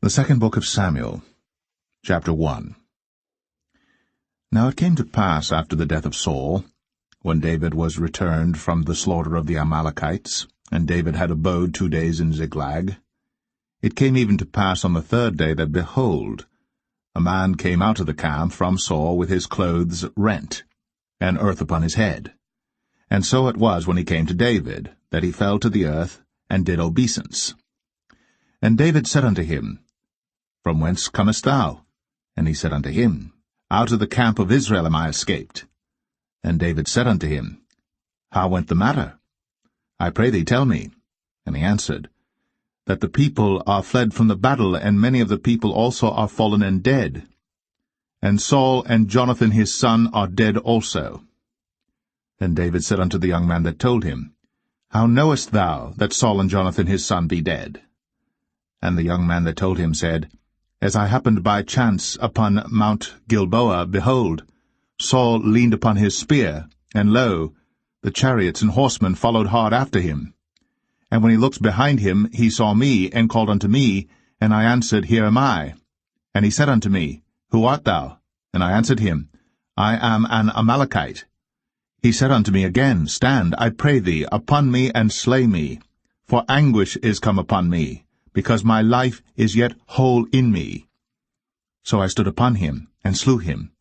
The second book of Samuel, chapter 1. Now it came to pass after the death of Saul, when David was returned from the slaughter of the Amalekites, and David had abode 2 days in Ziklag, it came even to pass on the 3rd day that, behold, a man came out of the camp from Saul with his clothes rent, and earth upon his head. And so it was when he came to David, that he fell to the earth, and did obeisance. And David said unto him, From whence comest thou? And he said unto him, Out of the camp of Israel am I escaped. And David said unto him, How went the matter? I pray thee, tell me. And he answered, That the people are fled from the battle, and many of the people also are fallen and dead. And Saul and Jonathan his son are dead also. Then David said unto the young man that told him, How knowest thou that Saul and Jonathan his son be dead? And the young man that told him said, As I happened by chance upon Mount Gilboa, behold, Saul leaned upon his spear, and lo, the chariots and horsemen followed hard after him. And when he looked behind him, he saw me, and called unto me, and I answered, Here am I. And he said unto me, Who art thou? And I answered him, I am an Amalekite. He said unto me again, Stand, I pray thee, upon me, and slay me. For anguish is come upon me, because my life is yet whole in me. So I stood upon him, and slew him,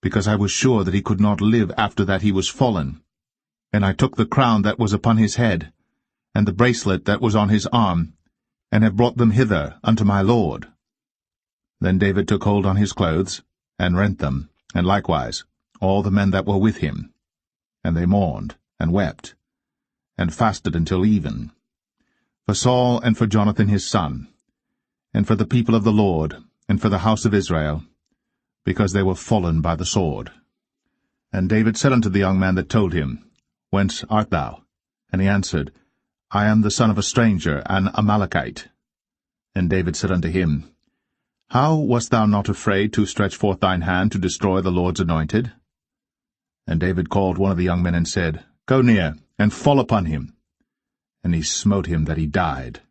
because I was sure that he could not live after that he was fallen. And I took the crown that was upon his head, and the bracelet that was on his arm, and have brought them hither unto my lord. Then David took hold on his clothes, and rent them, and likewise all the men that were with him. And they mourned, and wept, and fasted until even, for Saul and for Jonathan his son, and for the people of the Lord, and for the house of Israel, because they were fallen by the sword. And David said unto the young man that told him, Whence art thou? And he answered, I am the son of a stranger, an Amalekite. And David said unto him, How wast thou not afraid to stretch forth thine hand to destroy the Lord's anointed? And David called one of the young men and said, Go near, and fall upon him. And he smote him that he died.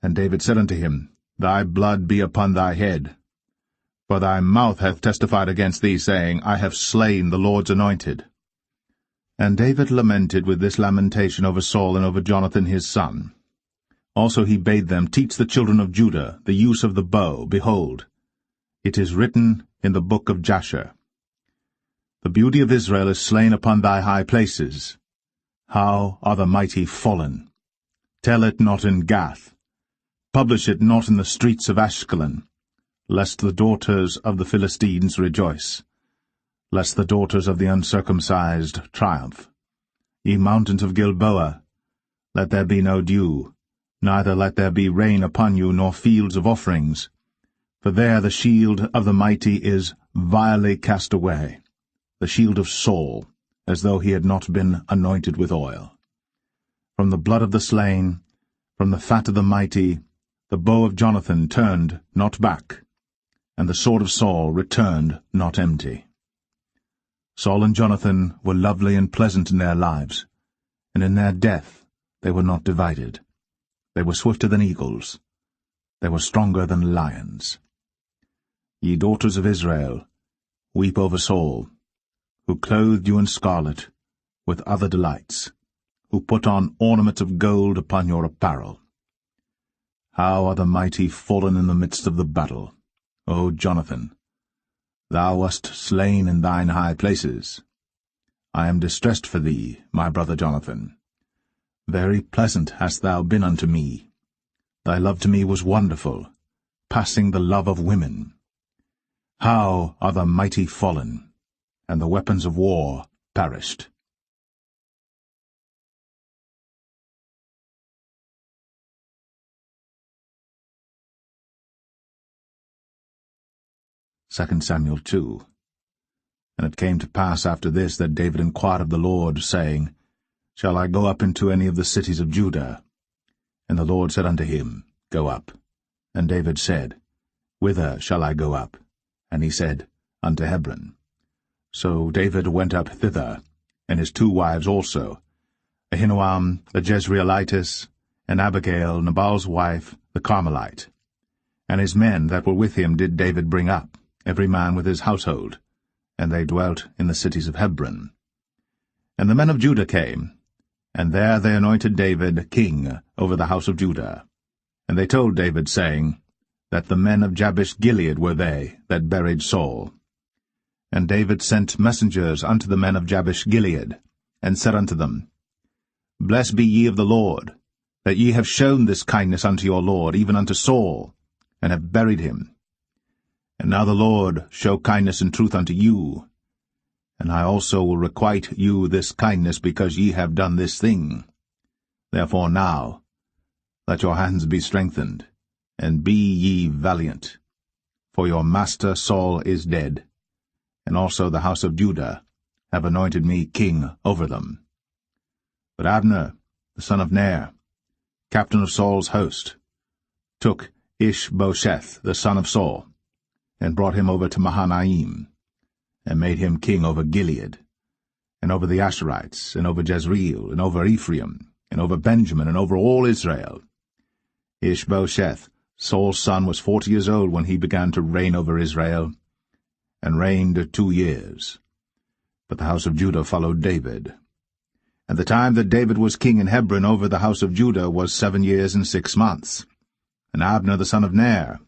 And David said unto him, Thy blood be upon thy head. For thy mouth hath testified against thee, saying, I have slain the Lord's anointed. And David lamented with this lamentation over Saul and over Jonathan his son. Also he bade them teach the children of Judah the use of the bow. Behold, it is written in the book of Jasher, The beauty of Israel is slain upon thy high places. How are the mighty fallen! Tell it not in Gath. Publish it not in the streets of Ashkelon, lest the daughters of the Philistines rejoice, lest the daughters of the uncircumcised triumph. Ye mountains of Gilboa, let there be no dew, neither let there be rain upon you, nor fields of offerings. For there the shield of the mighty is vilely cast away, the shield of Saul, as though he had not been anointed with oil. From the blood of the slain, from the fat of the mighty, the bow of Jonathan turned not back, and the sword of Saul returned not empty. Saul and Jonathan were lovely and pleasant in their lives, and in their death they were not divided. They were swifter than eagles. They were stronger than lions. Ye daughters of Israel, weep over Saul, who clothed you in scarlet, with other delights, who put on ornaments of gold upon your apparel. How are the mighty fallen in the midst of the battle, O Jonathan! Thou wast slain in thine high places. I am distressed for thee, my brother Jonathan. Very pleasant hast thou been unto me. Thy love to me was wonderful, passing the love of women. How are the mighty fallen, and the weapons of war perished! Second Samuel 2. And it came to pass after this that David inquired of the Lord, saying, Shall I go up into any of the cities of Judah? And the Lord said unto him, Go up. And David said, Whither shall I go up? And he said, Unto Hebron. So David went up thither, and his 2 wives also, Ahinoam the Jezreelitess, and Abigail, Nabal's wife, the Carmelite. And his men that were with him did David bring up, every man with his household, and they dwelt in the cities of Hebron. And the men of Judah came, and there they anointed David king over the house of Judah. And they told David, saying, that the men of Jabesh-Gilead were they that buried Saul. And David sent messengers unto the men of Jabesh-Gilead, and said unto them, Blessed be ye of the Lord, that ye have shown this kindness unto your lord, even unto Saul, and have buried him. And now the Lord show kindness and truth unto you, and I also will requite you this kindness, because ye have done this thing. Therefore now let your hands be strengthened, and be ye valiant. For your master Saul is dead, and also the house of Judah have anointed me king over them. But Abner, the son of Ner, captain of Saul's host, took Ishbosheth, the son of Saul, and brought him over to Mahanaim, and made him king over Gilead, and over the Asherites, and over Jezreel, and over Ephraim, and over Benjamin, and over all Israel. Ishbosheth, Saul's son, was 40 years old when he began to reign over Israel, and reigned 2 years. But the house of Judah followed David. And the time that David was king in Hebron over the house of Judah was 7 years and 6 months. And Abner the son of Ner,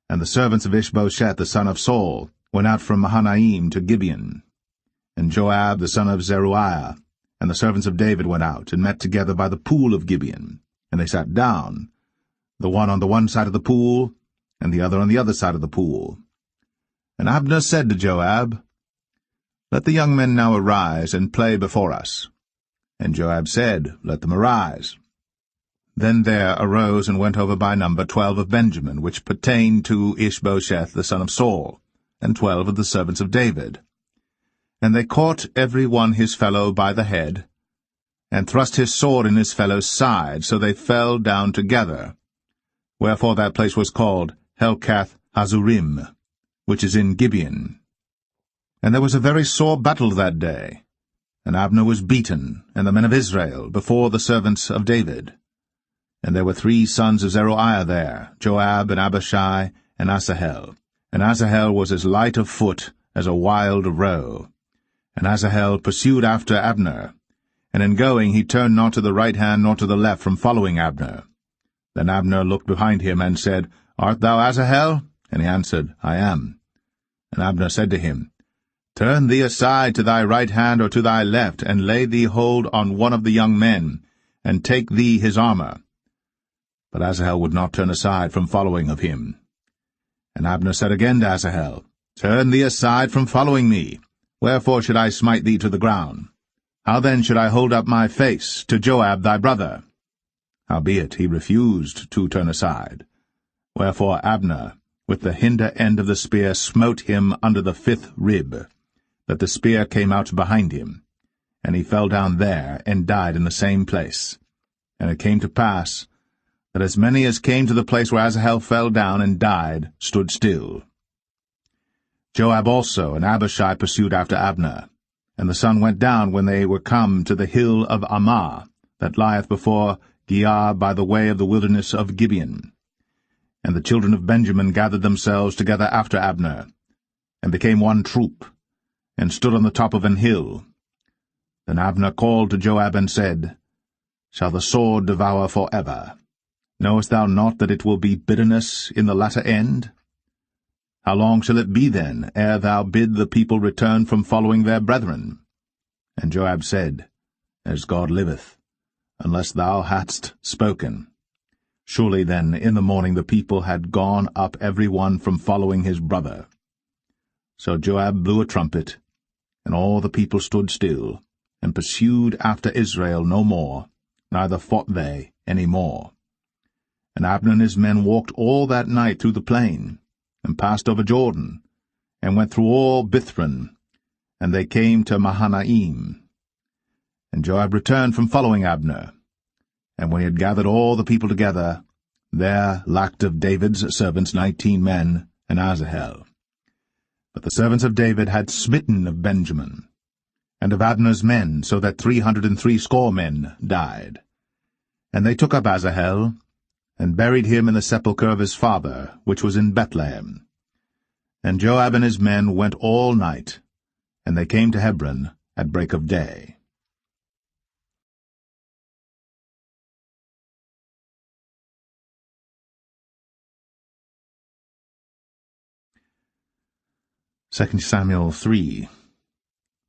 and the servants of Ishbosheth the son of Saul, went out from Mahanaim to Gibeon. And Joab the son of Zeruiah, and the servants of David went out, and met together by the pool of Gibeon. And they sat down, the one on the one side of the pool, and the other on the other side of the pool. And Abner said to Joab, Let the young men now arise, and play before us. And Joab said, Let them arise. Then there arose and went over by number 12 of Benjamin, which pertained to Ishbosheth the son of Saul, and 12 of the servants of David. And they caught every one his fellow by the head, and thrust his sword in his fellow's side, so they fell down together. Wherefore that place was called Helkath Hazurim, which is in Gibeon. And there was a very sore battle that day, and Abner was beaten, and the men of Israel, before the servants of David. And there were 3 sons of Zeruiah there, Joab, and Abishai, and Asahel. And Asahel was as light of foot as a wild roe. And Asahel pursued after Abner, and in going he turned not to the right hand nor to the left from following Abner. Then Abner looked behind him, and said, Art thou Asahel? And he answered, I am. And Abner said to him, Turn thee aside to thy right hand or to thy left, and lay thee hold on one of the young men, and take thee his armor. But Asahel would not turn aside from following of him. And Abner said again to Asahel, Turn thee aside from following me. Wherefore should I smite thee to the ground? How then should I hold up my face to Joab thy brother? Howbeit he refused to turn aside. Wherefore Abner, with the hinder end of the spear, smote him under the 5th rib, that the spear came out behind him. And he fell down there, and died in the same place. And it came to pass, that as many as came to the place where Asahel fell down and died stood still. Joab also and Abishai pursued after Abner, and the sun went down when they were come to the hill of Ammah, that lieth before Giah by the way of the wilderness of Gibeon. And the children of Benjamin gathered themselves together after Abner, and became one troop, and stood on the top of an hill. Then Abner called to Joab and said, Shall the sword devour for ever? Knowest thou not that it will be bitterness in the latter end? How long shall it be then, ere thou bid the people return from following their brethren? And Joab said, As God liveth, unless thou hadst spoken. Surely then in the morning the people had gone up every one from following his brother. So Joab blew a trumpet, and all the people stood still, and pursued after Israel no more, neither fought they any more. And Abner and his men walked all that night through the plain, and passed over Jordan, and went through all Bithron, and they came to Mahanaim. And Joab returned from following Abner. And when he had gathered all the people together, there lacked of David's servants 19 men, and Asahel. But the servants of David had smitten of Benjamin, and of Abner's men, so that 360 men died. And they took up Asahel, and buried him in the sepulchre of his father, which was in Bethlehem. And Joab and his men went all night, and they came to Hebron at break of day. 2 Samuel 3.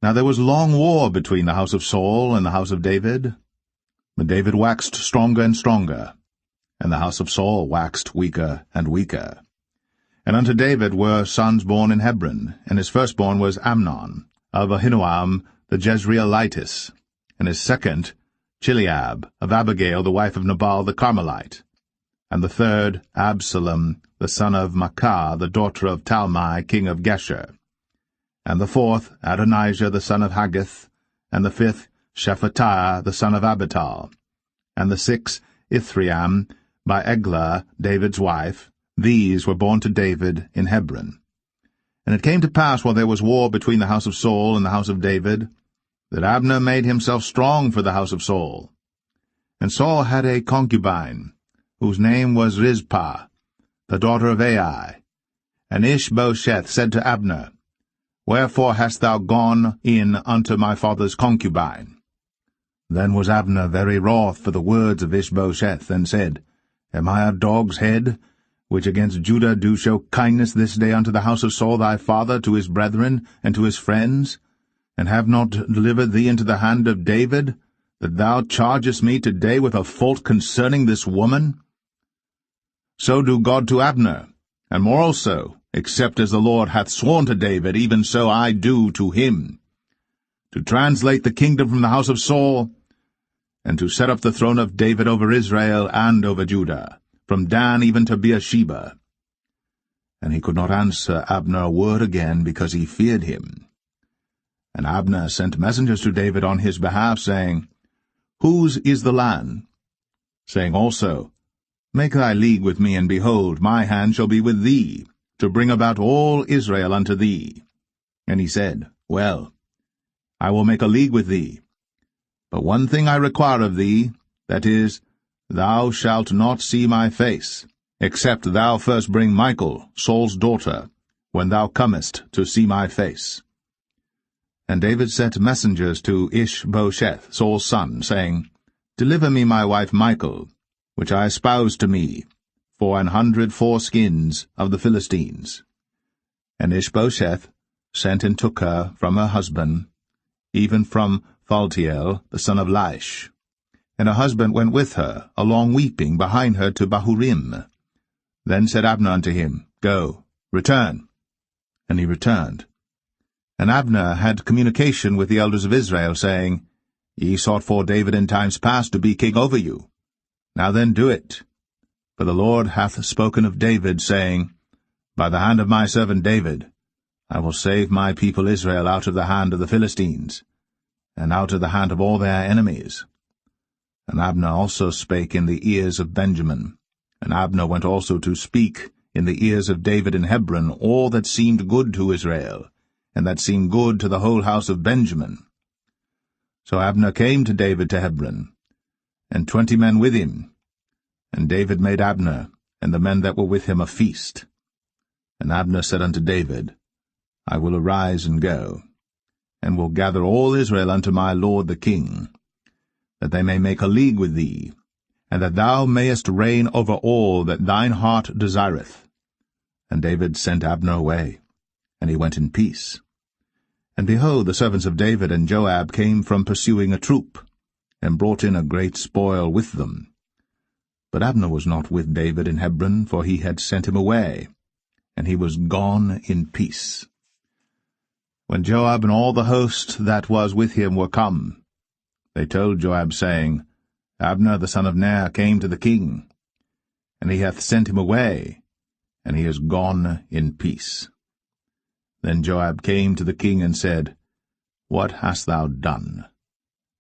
Now there was long war between the house of Saul and the house of David. But David waxed stronger and stronger, and the house of Saul waxed weaker and weaker. And unto David were sons born in Hebron, and his firstborn was Amnon, of Ahinoam the Jezreelitess, and his second Chileab, of Abigail the wife of Nabal the Carmelite, and the third Absalom the son of Maacah the daughter of Talmai king of Geshur, and the fourth Adonijah the son of Haggith, and the fifth Shephatiah the son of Abital, and the sixth Ithream by Eglah David's wife. These were born to David in Hebron. And it came to pass, while there was war between the house of Saul and the house of David, that Abner made himself strong for the house of Saul. And Saul had a concubine, whose name was Rizpah, the daughter of Ai. And Ishbosheth said to Abner, Wherefore hast thou gone in unto my father's concubine? Then was Abner very wroth for the words of Ishbosheth, and said, Am I a dog's head, which against Judah do show kindness this day unto the house of Saul thy father, to his brethren, and to his friends, and have not delivered thee into the hand of David, that thou chargest me today with a fault concerning this woman? So do God to Abner, and more also, except as the Lord hath sworn to David, even so I do to him, to translate the kingdom from the house of Saul, and to set up the throne of David over Israel and over Judah, from Dan even to Beersheba. And he could not answer Abner a word again, because he feared him. And Abner sent messengers to David on his behalf, saying, Whose is the land? Saying also, Make thy league with me, and behold, my hand shall be with thee, to bring about all Israel unto thee. And he said, Well, I will make a league with thee. But one thing I require of thee, that is, thou shalt not see my face, except thou first bring Michal, Saul's daughter, when thou comest to see my face. And David sent messengers to Ishbosheth, Saul's son, saying, Deliver me my wife Michal, which I espoused to me, for 100 foreskins of the Philistines. And Ishbosheth sent and took her from her husband, even from Phaltiel, the son of Laish. And her husband went with her, along weeping, behind her to Bahurim. Then said Abner unto him, Go, return. And he returned. And Abner had communication with the elders of Israel, saying, Ye sought for David in times past to be king over you. Now then do it. For the Lord hath spoken of David, saying, By the hand of my servant David I will save my people Israel out of the hand of the Philistines, and out of the hand of all their enemies. And Abner also spake in the ears of Benjamin, and Abner went also to speak in the ears of David in Hebron all that seemed good to Israel, and that seemed good to the whole house of Benjamin. So Abner came to David to Hebron, and 20 men with him. And David made Abner and the men that were with him a feast. And Abner said unto David, I will arise and go, and will gather all Israel unto my lord the king, that they may make a league with thee, and that thou mayest reign over all that thine heart desireth. And David sent Abner away, and he went in peace. And behold, the servants of David and Joab came from pursuing a troop, and brought in a great spoil with them. But Abner was not with David in Hebron, for he had sent him away, and he was gone in peace. When Joab and all the host that was with him were come, they told Joab, saying, Abner the son of Ner came to the king, and he hath sent him away, and he is gone in peace. Then Joab came to the king and said, What hast thou done?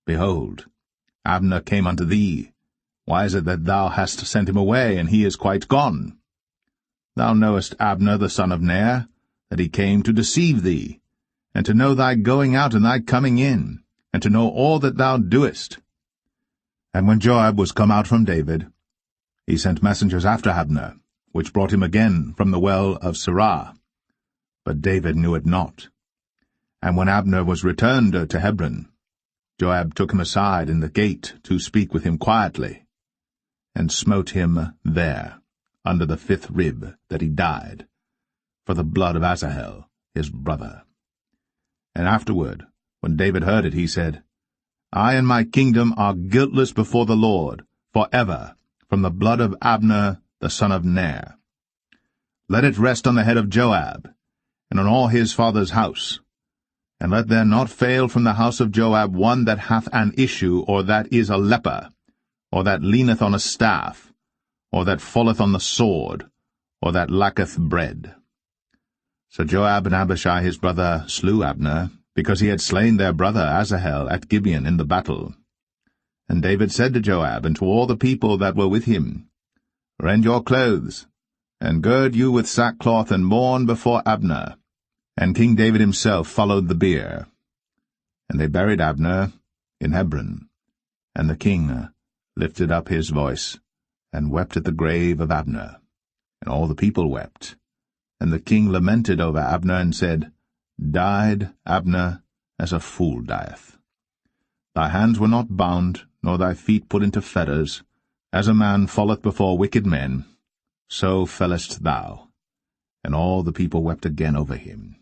Behold, Abner came unto thee. Why is it that thou hast sent him away, and he is quite gone? Thou knowest Abner the son of Ner, that he came to deceive thee, and to know thy going out and thy coming in, and to know all that thou doest. And when Joab was come out from David, He sent messengers after Abner, which brought him again from the well of Sirah. But David knew it not. And when Abner was returned to Hebron, Joab took him aside in the gate to speak with him quietly, and smote him there, under the 5th rib, that he died, for the blood of Asahel, his brother. And afterward, when David heard it, he said, I and my kingdom are guiltless before the Lord, for ever, from the blood of Abner the son of Ner. Let it rest on the head of Joab, and on all his father's house. And let there not fail from the house of Joab one that hath an issue, or that is a leper, or that leaneth on a staff, or that falleth on the sword, or that lacketh bread. So Joab and Abishai his brother slew Abner, because he had slain their brother Asahel at Gibeon in the battle. And David said to Joab and to all the people that were with him, Rend your clothes, and gird you with sackcloth, and mourn before Abner. And King David himself followed the bier. And they buried Abner in Hebron. And the king lifted up his voice, and wept at the grave of Abner. And all the people wept. And the king lamented over Abner, and said, Died Abner as a fool dieth. Thy hands were not bound, nor thy feet put into fetters. As a man falleth before wicked men, so fellest thou. And all the people wept again over him.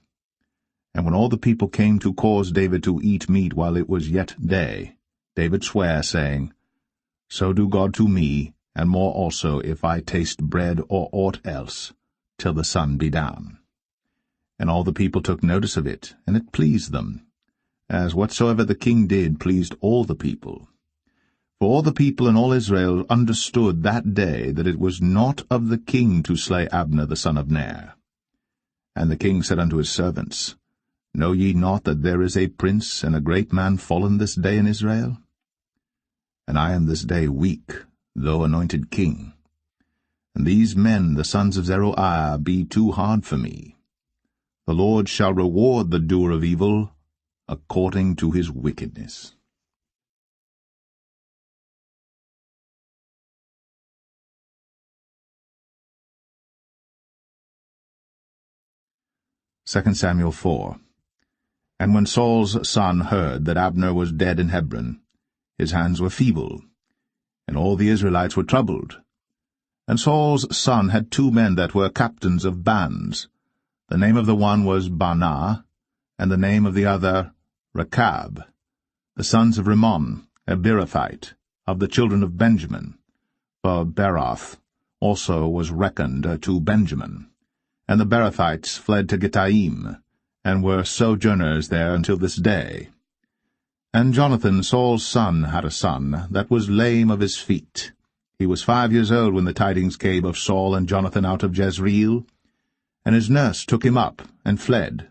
And when all the people came to cause David to eat meat while it was yet day, David sware, saying, So do God to me, and more also, if I taste bread or aught else, till the sun be down. And all the people took notice of it, and it pleased them, as whatsoever the king did pleased all the people. For all the people and all Israel understood that day that it was not of the king to slay Abner the son of Ner. And the king said unto his servants, Know ye not that there is a prince and a great man fallen this day in Israel? And I am this day weak, though anointed king. And these men, the sons of Zeruiah, be too hard for me. The Lord shall reward the doer of evil according to his wickedness. 2 Samuel 4. And when Saul's son heard that Abner was dead in Hebron, his hands were feeble, and all the Israelites were troubled. And Saul's son had 2 men that were captains of bands. The name of the one was Baanah, and the name of the other Rechab, the sons of Rimmon, a Beerothite, of the children of Benjamin. For Beeroth also was reckoned to Benjamin. And the Beerothites fled to Gittaim, and were sojourners there until this day. And Jonathan, Saul's son, had a son that was lame of his feet. He was 5 years old when the tidings came of Saul and Jonathan out of Jezreel. And his nurse took him up, and fled.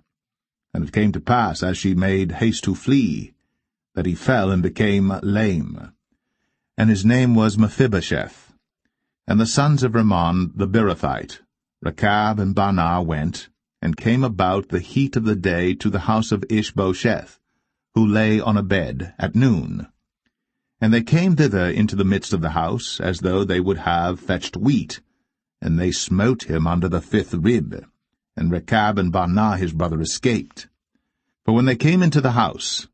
And it came to pass, as she made haste to flee, that he fell and became lame. And his name was Mephibosheth. And the sons of Rimmon the Beerothite, Rechab and Baanah, went, and came about the heat of the day to the house of Ishbosheth, who lay on a bed at noon. And they came thither into the midst of the house, as though they would have fetched wheat, and they smote him under the 5th rib, and Rechab and Baanah his brother escaped. For when they came into the house,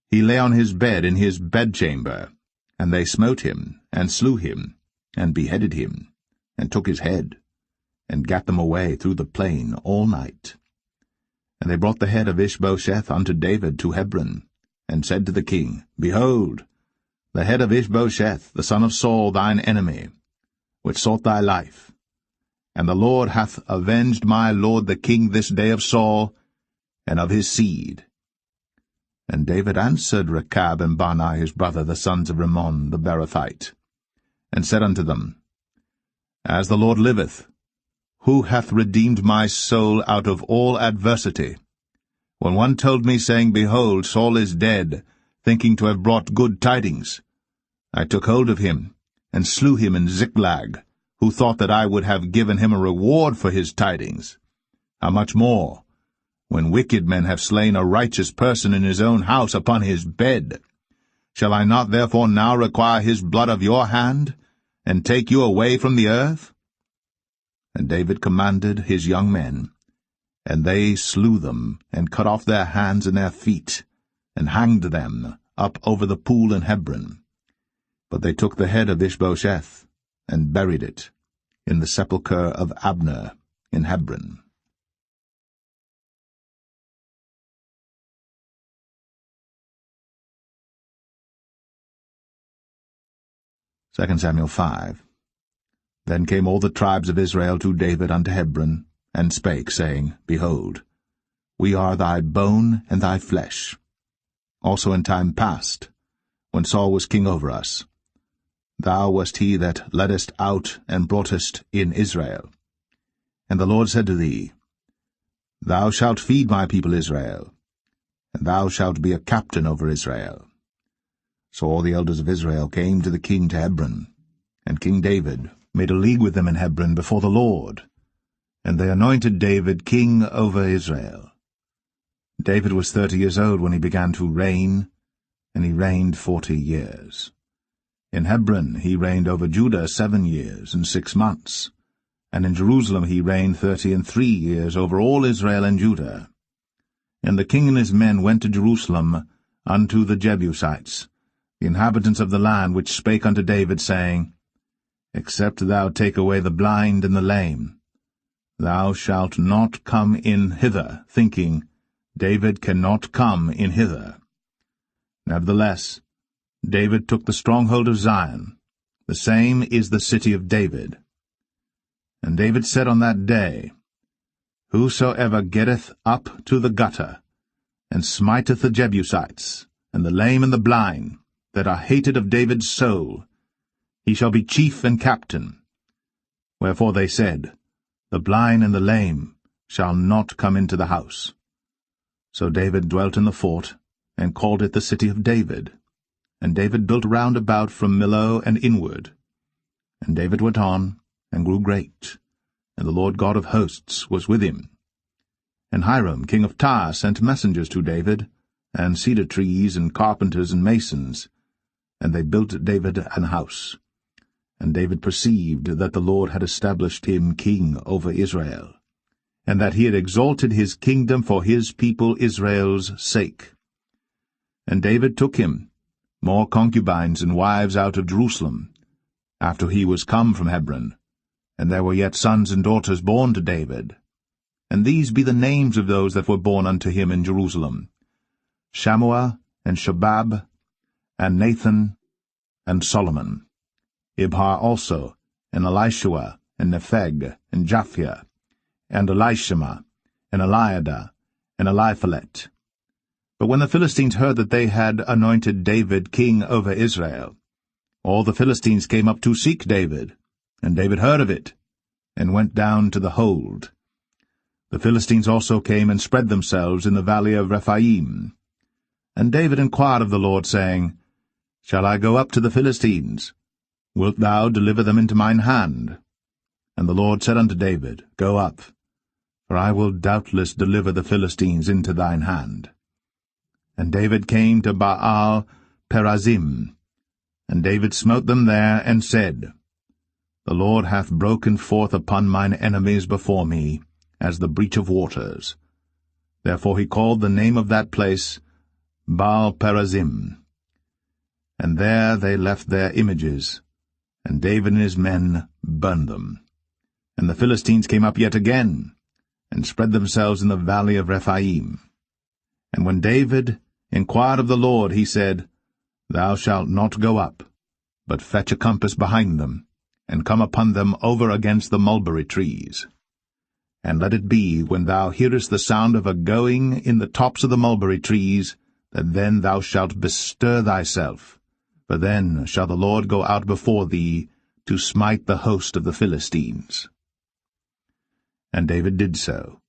he lay on his bed in his bedchamber, and they smote him, and slew him, and beheaded him, and took his head, and gat them away through the plain all night. And they brought the head of Ishbosheth unto David to Hebron, and said to the king, Behold, the head of Ishbosheth, the son of Saul, thine enemy, which sought thy life. And the Lord hath avenged my lord the king this day of Saul, and of his seed. And David answered Rechab and Baanah his brother, the sons of Rimmon the Beerothite, and said unto them, As the Lord liveth, who hath redeemed my soul out of all adversity? When one told me, saying, Behold, Saul is dead, thinking to have brought good tidings, I took hold of him, and slew him in Ziklag, who thought that I would have given him a reward for his tidings. How much more, when wicked men have slain a righteous person in his own house upon his bed? Shall I not therefore now require his blood of your hand, and take you away from the earth? And David commanded his young men, and they slew them, and cut off their hands and their feet, and hanged them up over the pool in Hebron. But they took the head of Ishbosheth, and buried it in the sepulchre of Abner in Hebron. 2 Samuel 5. Then came all the tribes of Israel to David unto Hebron, and spake, saying, Behold, we are thy bone and thy flesh. Also in time past, when Saul was king over us, thou wast he that leddest out and broughtest in Israel. And the Lord said to thee, Thou shalt feed my people Israel, and thou shalt be a captain over Israel. So all the elders of Israel came to the king to Hebron, and King David made a league with them in Hebron before the Lord, and they anointed David king over Israel. David was 30 years old when he began to reign, and he reigned 40 years. In Hebron he reigned over Judah 7 years and 6 months, and in Jerusalem he reigned 33 years over all Israel and Judah. And the king and his men went to Jerusalem unto the Jebusites, the inhabitants of the land, which spake unto David, saying, Except thou take away the blind and the lame, thou shalt not come in hither, thinking, David cannot come in hither. Nevertheless, David took the stronghold of Zion, the same is the city of David. And David said on that day, Whosoever getteth up to the gutter, and smiteth the Jebusites, and the lame and the blind, that are hated of David's soul, he shall be chief and captain. Wherefore they said, The blind and the lame shall not come into the house. So David dwelt in the fort, and called it the city of David. And David built round about from Millo and inward. And David went on, and grew great, and the Lord God of hosts was with him. And Hiram king of Tyre sent messengers to David, and cedar trees, and carpenters, and masons, and they built David an house. And David perceived that the Lord had established him king over Israel, and that he had exalted his kingdom for his people Israel's sake. And David took him more concubines and wives out of Jerusalem, after he was come from Hebron, and there were yet sons and daughters born to David. And these be the names of those that were born unto him in Jerusalem, Shammua, and Shobab, and Nathan, and Solomon, Ibhar also, and Elishua, and Nepheg, and Japhia, and Elishama, and Eliada, and Eliphalet. But when the Philistines heard that they had anointed David king over Israel, all the Philistines came up to seek David, and David heard of it, and went down to the hold. The Philistines also came and spread themselves in the valley of Rephaim. And David inquired of the Lord, saying, Shall I go up to the Philistines? Wilt thou deliver them into mine hand? And the Lord said unto David, Go up, for I will doubtless deliver the Philistines into thine hand. And David came to Baal Perazim, and David smote them there, and said, The Lord hath broken forth upon mine enemies before me, as the breach of waters. Therefore he called the name of that place Baal Perazim. And there they left their images, and David and his men burned them. And the Philistines came up yet again, and spread themselves in the valley of Rephaim. And when David inquired of the Lord, he said, Thou shalt not go up, but fetch a compass behind them, and come upon them over against the mulberry trees. And let it be, when thou hearest the sound of a going in the tops of the mulberry trees, that then thou shalt bestir thyself, for then shall the Lord go out before thee to smite the host of the Philistines. And David did so,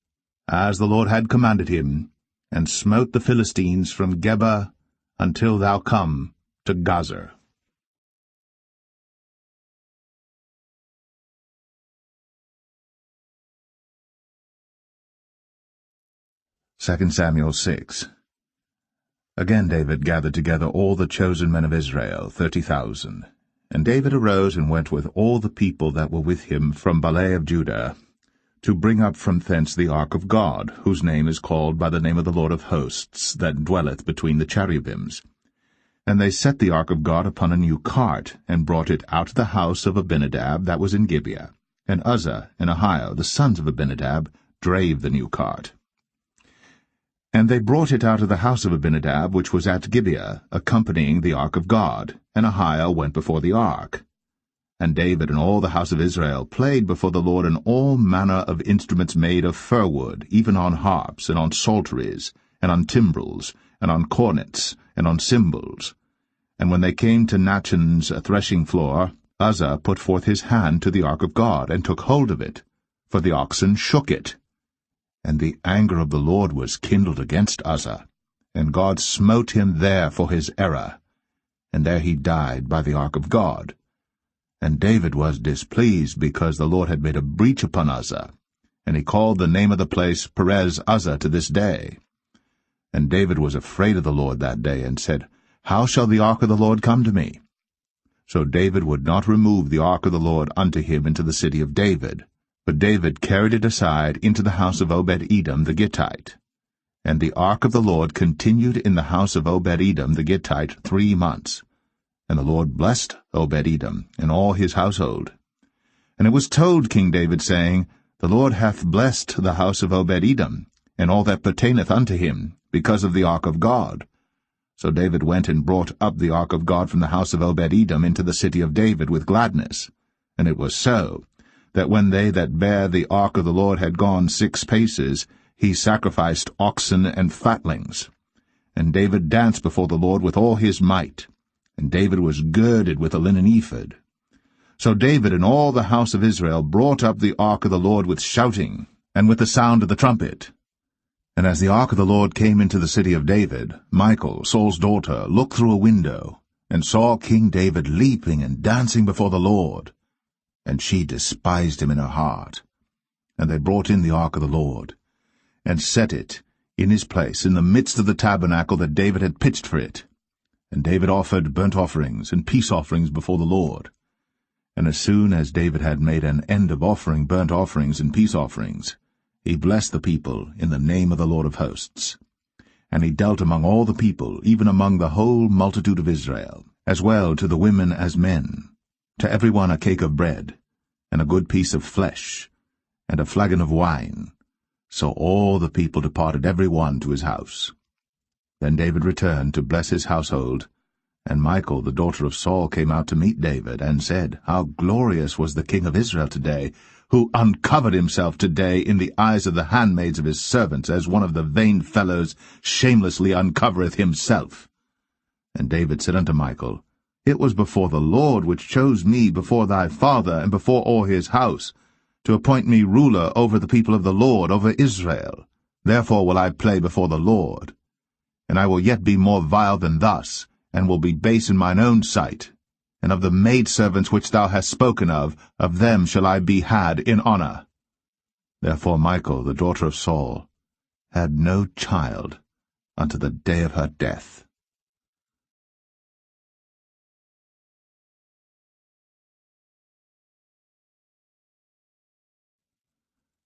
as the Lord had commanded him, and smote the Philistines from Geba until thou come to Gazer. Second Samuel 6. Again David gathered together all the chosen men of Israel, 30,000, And David arose and went with all the people that were with him from Baalah of Judah, to bring up from thence the ark of God, whose name is called by the name of the Lord of hosts, that dwelleth between the cherubims. And they set the ark of God upon a new cart, and brought it out of the house of Abinadab that was in Gibeah. And Uzzah and Ahio, the sons of Abinadab, drave the new cart. And they brought it out of the house of Abinadab, which was at Gibeah, accompanying the ark of God, and Ahio went before the ark. And David and all the house of Israel played before the Lord in all manner of instruments made of fir wood, even on harps, and on psalteries, and on timbrels, and on cornets, and on cymbals. And when they came to Nachon's threshing floor, Uzzah put forth his hand to the ark of God, and took hold of it, for the oxen shook it. And the anger of the Lord was kindled against Uzzah, and God smote him there for his error. And there he died by the ark of God. And David was displeased, because the Lord had made a breach upon Uzzah, and he called the name of the place Perez Uzzah to this day. And David was afraid of the Lord that day, and said, How shall the ark of the Lord come to me? So David would not remove the ark of the Lord unto him into the city of David, but David carried it aside into the house of Obed-Edom the Gittite. And the ark of the Lord continued in the house of Obed-Edom the Gittite 3 months. And the Lord blessed Obed-Edom and all his household. And it was told King David, saying, The Lord hath blessed the house of Obed-Edom, and all that pertaineth unto him, because of the ark of God. So David went and brought up the ark of God from the house of Obed-Edom into the city of David with gladness. And it was so, that when they that bare the ark of the Lord had gone 6 paces, he sacrificed oxen and fatlings. And David danced before the Lord with all his might. And David was girded with a linen ephod. So David and all the house of Israel brought up the ark of the Lord with shouting, and with the sound of the trumpet. And as the ark of the Lord came into the city of David, Michal, Saul's daughter, looked through a window, and saw King David leaping and dancing before the Lord. And she despised him in her heart. And they brought in the ark of the Lord, and set it in his place in the midst of the tabernacle that David had pitched for it. And David offered burnt offerings and peace offerings before the Lord. And as soon as David had made an end of offering burnt offerings and peace offerings, he blessed the people in the name of the Lord of hosts. And he dealt among all the people, even among the whole multitude of Israel, as well to the women as men, to every one a cake of bread, and a good piece of flesh, and a flagon of wine. So all the people departed every one to his house. Then David returned to bless his household, and Michal, the daughter of Saul, came out to meet David, and said, How glorious was the king of Israel today, who uncovered himself today in the eyes of the handmaids of his servants, as one of the vain fellows shamelessly uncovereth himself. And David said unto Michal, It was before the Lord which chose me before thy father and before all his house, to appoint me ruler over the people of the Lord, over Israel. Therefore will I play before the Lord. And I will yet be more vile than thus, and will be base in mine own sight. And of the maidservants which thou hast spoken of them shall I be had in honor. Therefore Michal, the daughter of Saul, had no child unto the day of her death.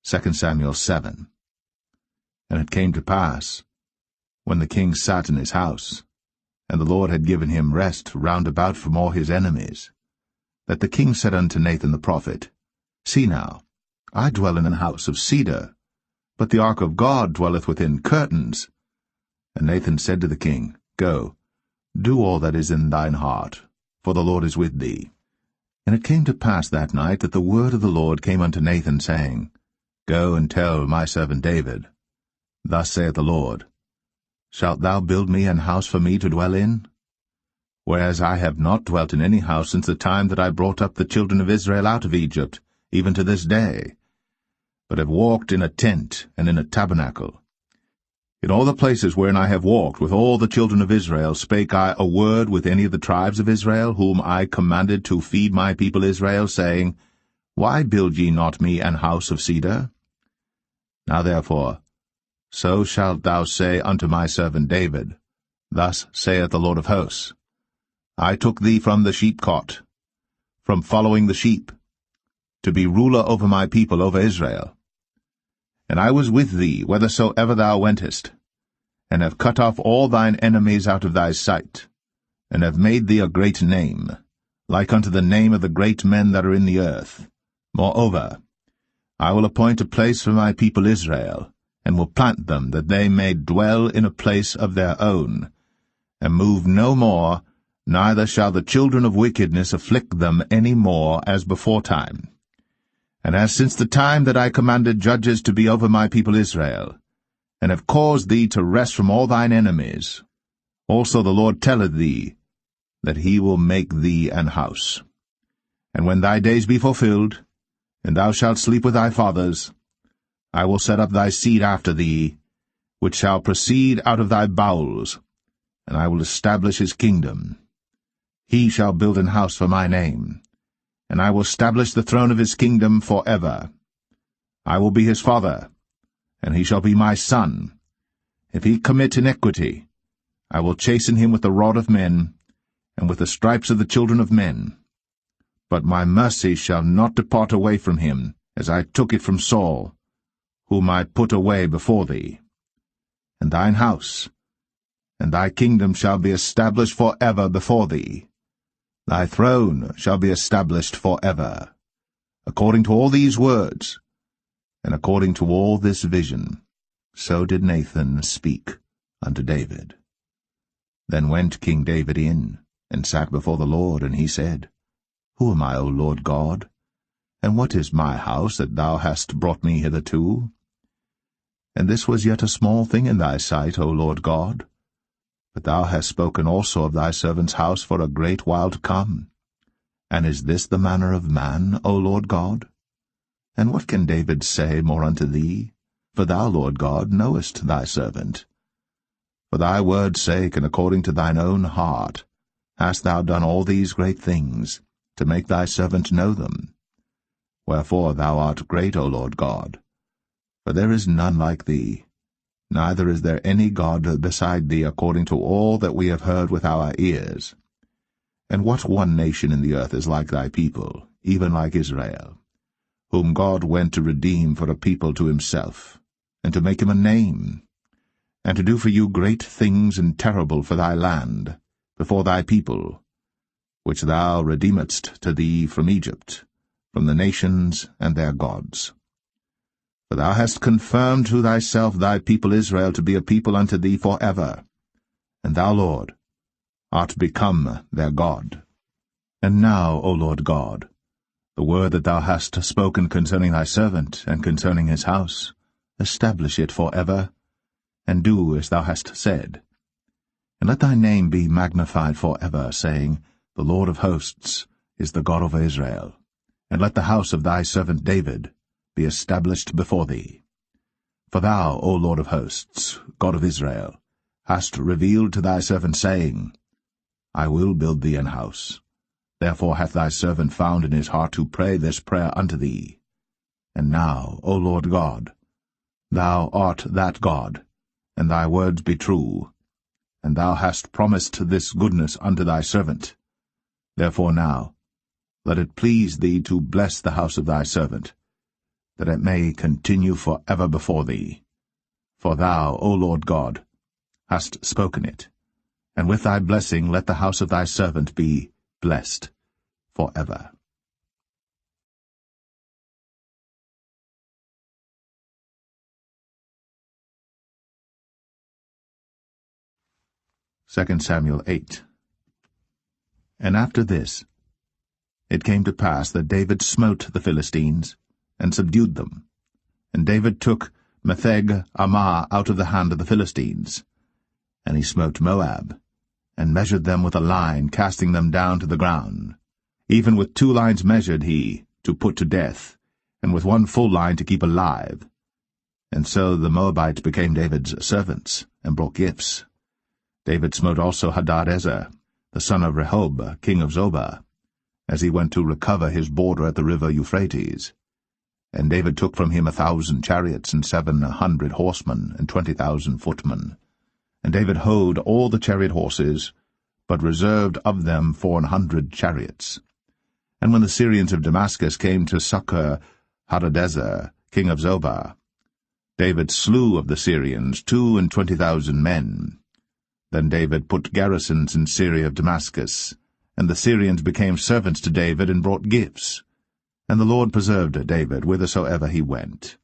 2 Samuel 7. And it came to pass, when the king sat in his house, and the Lord had given him rest round about from all his enemies, that the king said unto Nathan the prophet, See now, I dwell in an house of cedar, but the ark of God dwelleth within curtains. And Nathan said to the king, Go, do all that is in thine heart, for the Lord is with thee. And it came to pass that night that the word of the Lord came unto Nathan, saying, Go and tell my servant David, Thus saith the Lord, Shalt thou build me an house for me to dwell in? Whereas I have not dwelt in any house since the time that I brought up the children of Israel out of Egypt, even to this day, but have walked in a tent and in a tabernacle. In all the places wherein I have walked with all the children of Israel spake I a word with any of the tribes of Israel, whom I commanded to feed my people Israel, saying, Why build ye not me an house of cedar? Now therefore, so shalt thou say unto my servant David, Thus saith the Lord of hosts, I took thee from the sheepcot, from following the sheep, to be ruler over my people, over Israel. And I was with thee whithersoever thou wentest, and have cut off all thine enemies out of thy sight, and have made thee a great name, like unto the name of the great men that are in the earth. Moreover, I will appoint a place for my people Israel, and will plant them, that they may dwell in a place of their own, and move no more, neither shall the children of wickedness afflict them any more as beforetime. And as since the time that I commanded judges to be over my people Israel, and have caused thee to rest from all thine enemies, also the Lord telleth thee, that he will make thee an house. And when thy days be fulfilled, and thou shalt sleep with thy fathers, I will set up thy seed after thee, which shall proceed out of thy bowels, and I will establish his kingdom. He shall build an house for my name, and I will establish the throne of his kingdom forever. I will be his father, and he shall be my son. If he commit iniquity, I will chasten him with the rod of men, and with the stripes of the children of men. But my mercy shall not depart away from him, as I took it from Saul, whom I put away before thee. And thine house, and thy kingdom shall be established for ever before thee. Thy throne shall be established for ever. According to all these words, and according to all this vision, so did Nathan speak unto David. Then went King David in, and sat before the Lord, and he said, Who am I, O Lord God? And what is my house that thou hast brought me hitherto? And this was yet a small thing in thy sight, O Lord God. But thou hast spoken also of thy servant's house for a great while to come. And is this the manner of man, O Lord God? And what can David say more unto thee? For thou, Lord God, knowest thy servant. For thy word's sake, and according to thine own heart, hast thou done all these great things, to make thy servant know them. Wherefore thou art great, O Lord God. For there is none like thee, neither is there any God beside thee, according to all that we have heard with our ears. And what one nation in the earth is like thy people, even like Israel, whom God went to redeem for a people to himself, and to make him a name, and to do for you great things and terrible for thy land, before thy people, which thou redeemedst to thee from Egypt, from the nations and their gods. For thou hast confirmed to thyself thy people Israel to be a people unto thee for ever, and thou, Lord, art become their God. And now, O Lord God, the word that thou hast spoken concerning thy servant, and concerning his house, establish it for ever, and do as thou hast said. And let thy name be magnified for ever, saying, The Lord of hosts is the God of Israel. And let the house of thy servant David be established before thee. For thou, O Lord of hosts, God of Israel, hast revealed to thy servant, saying, I will build thee an house. Therefore hath thy servant found in his heart to pray this prayer unto thee. And now, O Lord God, thou art that God, and thy words be true, and thou hast promised this goodness unto thy servant. Therefore now, let it please thee to bless the house of thy servant, that it may continue for ever before thee. For thou, O Lord God, hast spoken it, and with thy blessing let the house of thy servant be blessed for ever. 2 Samuel 8. And after this, it came to pass that David smote the Philistines, and subdued them. And David took Metheg-Ammah out of the hand of the Philistines. And he smote Moab, and measured them with a line, casting them down to the ground. Even with 2 lines measured he, to put to death, and with 1 full line to keep alive. And so the Moabites became David's servants, and brought gifts. David smote also Hadadezer, the son of Rehob, king of Zobah, as he went to recover his border at the river Euphrates. And David took from him 1,000 chariots, and 700 horsemen, and 20,000 footmen. And David houghed all the chariot horses, but reserved of them 400 chariots. And when the Syrians of Damascus came to succor Hadadezer, king of Zobah, David slew of the Syrians 22,000 men. Then David put garrisons in Syria of Damascus, and the Syrians became servants to David and brought gifts. And the Lord preserved David whithersoever he went.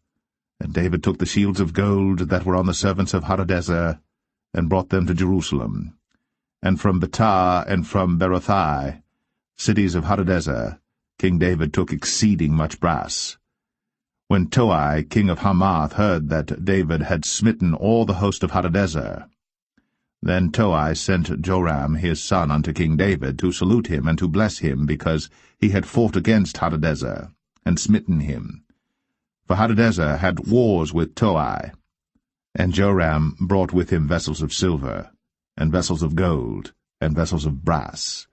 And David took the shields of gold that were on the servants of Hadadezer, and brought them to Jerusalem. And from Betah and from Berothai, cities of Hadadezer, King David took exceeding much brass. When Toi, king of Hamath, heard that David had smitten all the host of Hadadezer, then Toi sent Joram his son unto King David to salute him and to bless him, because he had fought against Hadadezer, and smitten him. For Hadadezer had wars with Toi. And Joram brought with him vessels of silver, and vessels of gold, and vessels of brass,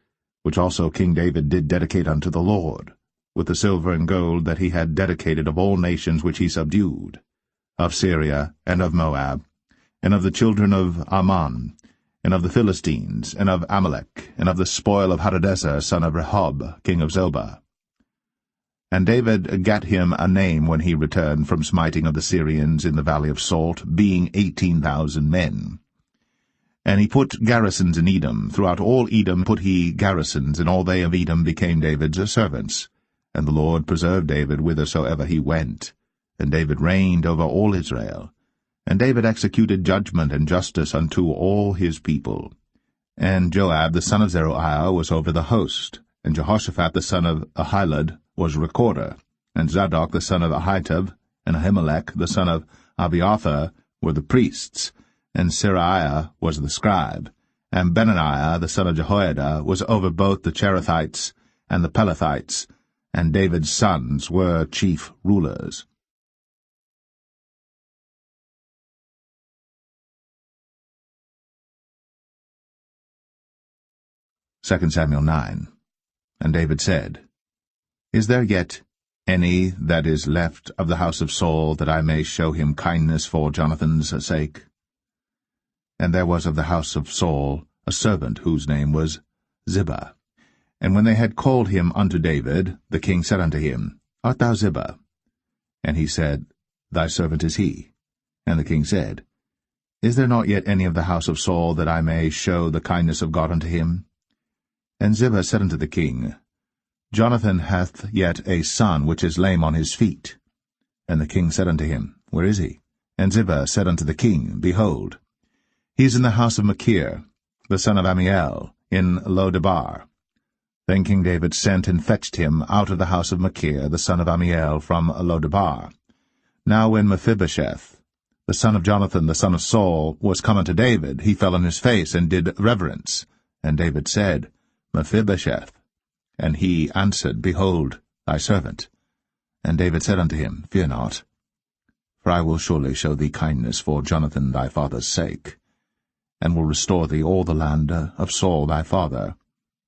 which also King David did dedicate unto the Lord, with the silver and gold that he had dedicated of all nations which he subdued, of Syria, and of Moab, and of the children of Ammon, and of the Philistines, and of Amalek, and of the spoil of Hadadezer son of Rehob, king of Zobah. And David gat him a name when he returned from smiting of the Syrians in the valley of Salt, being 18,000 men. And he put garrisons in Edom. Throughout all Edom put he garrisons, and all they of Edom became David's servants. And the Lord preserved David whithersoever he went. And David reigned over all Israel. And David executed judgment and justice unto all his people. And Joab the son of Zeruiah was over the host, and Jehoshaphat the son of Ahilud was recorder, and Zadok the son of Ahitub, and Ahimelech the son of Abiathar were the priests, and Seraiah was the scribe, and Benaniah the son of Jehoiada was over both the Cherethites and the Pelethites, and David's sons were chief rulers. 2 Samuel 9. And David said, Is there yet any that is left of the house of Saul, that I may show him kindness for Jonathan's sake? And there was of the house of Saul a servant whose name was Ziba. And when they had called him unto David, the king said unto him, Art thou Ziba? And he said, Thy servant is he. And the king said, Is there not yet any of the house of Saul, that I may show the kindness of God unto him? And Ziba said unto the king, Jonathan hath yet a son which is lame on his feet. And the king said unto him, Where is he? And Ziba said unto the king, Behold, he is in the house of Machir, the son of Ammiel, in Lo-debar. Then King David sent and fetched him out of the house of Machir, the son of Ammiel, from Lo-debar. Now when Mephibosheth, the son of Jonathan, the son of Saul, was come unto David, he fell on his face and did reverence. And David said, Mephibosheth. And he answered, Behold, thy servant. And David said unto him, Fear not, for I will surely show thee kindness for Jonathan thy father's sake, and will restore thee all the land of Saul thy father,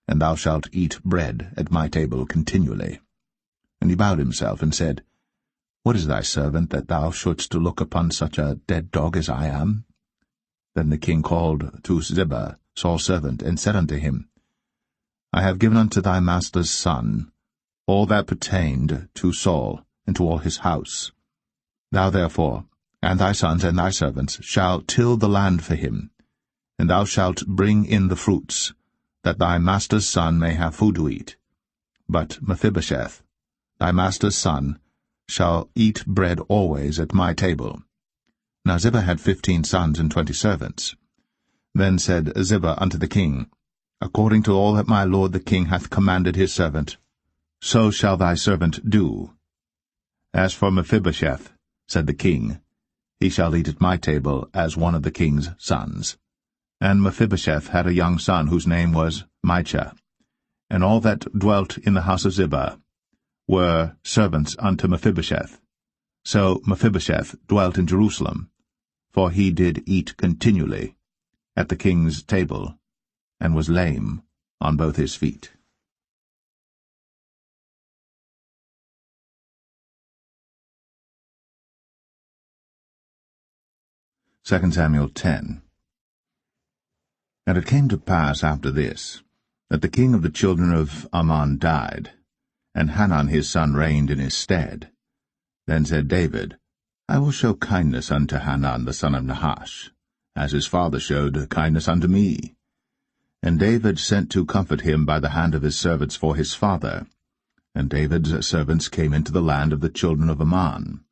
and thou shalt eat bread at my table continually. And he bowed himself and said, What is thy servant, that thou shouldst look upon such a dead dog as I am? Then the king called to Ziba, Saul's servant, and said unto him, I have given unto thy master's son all that pertained to Saul, and to all his house. Thou therefore, and thy sons and thy servants, shall till the land for him, and thou shalt bring in the fruits, that thy master's son may have food to eat. But Mephibosheth, thy master's son, shall eat bread always at my table. Now Ziba had 15 sons and 20 servants. Then said Ziba unto the king, According to all that my lord the king hath commanded his servant, so shall thy servant do. As for Mephibosheth, said the king, he shall eat at my table as one of the king's sons. And Mephibosheth had a young son whose name was Micah. And all that dwelt in the house of Ziba were servants unto Mephibosheth. So Mephibosheth dwelt in Jerusalem, for he did eat continually at the king's table, and was lame on both his feet. Second Samuel 10. And it came to pass after this, that the king of the children of Ammon died, and Hanun his son reigned in his stead. Then said David, I will show kindness unto Hanun the son of Nahash, as his father showed kindness unto me. And David sent to comfort him by the hand of his servants for his father. And David's servants came into the land of the children of Ammon.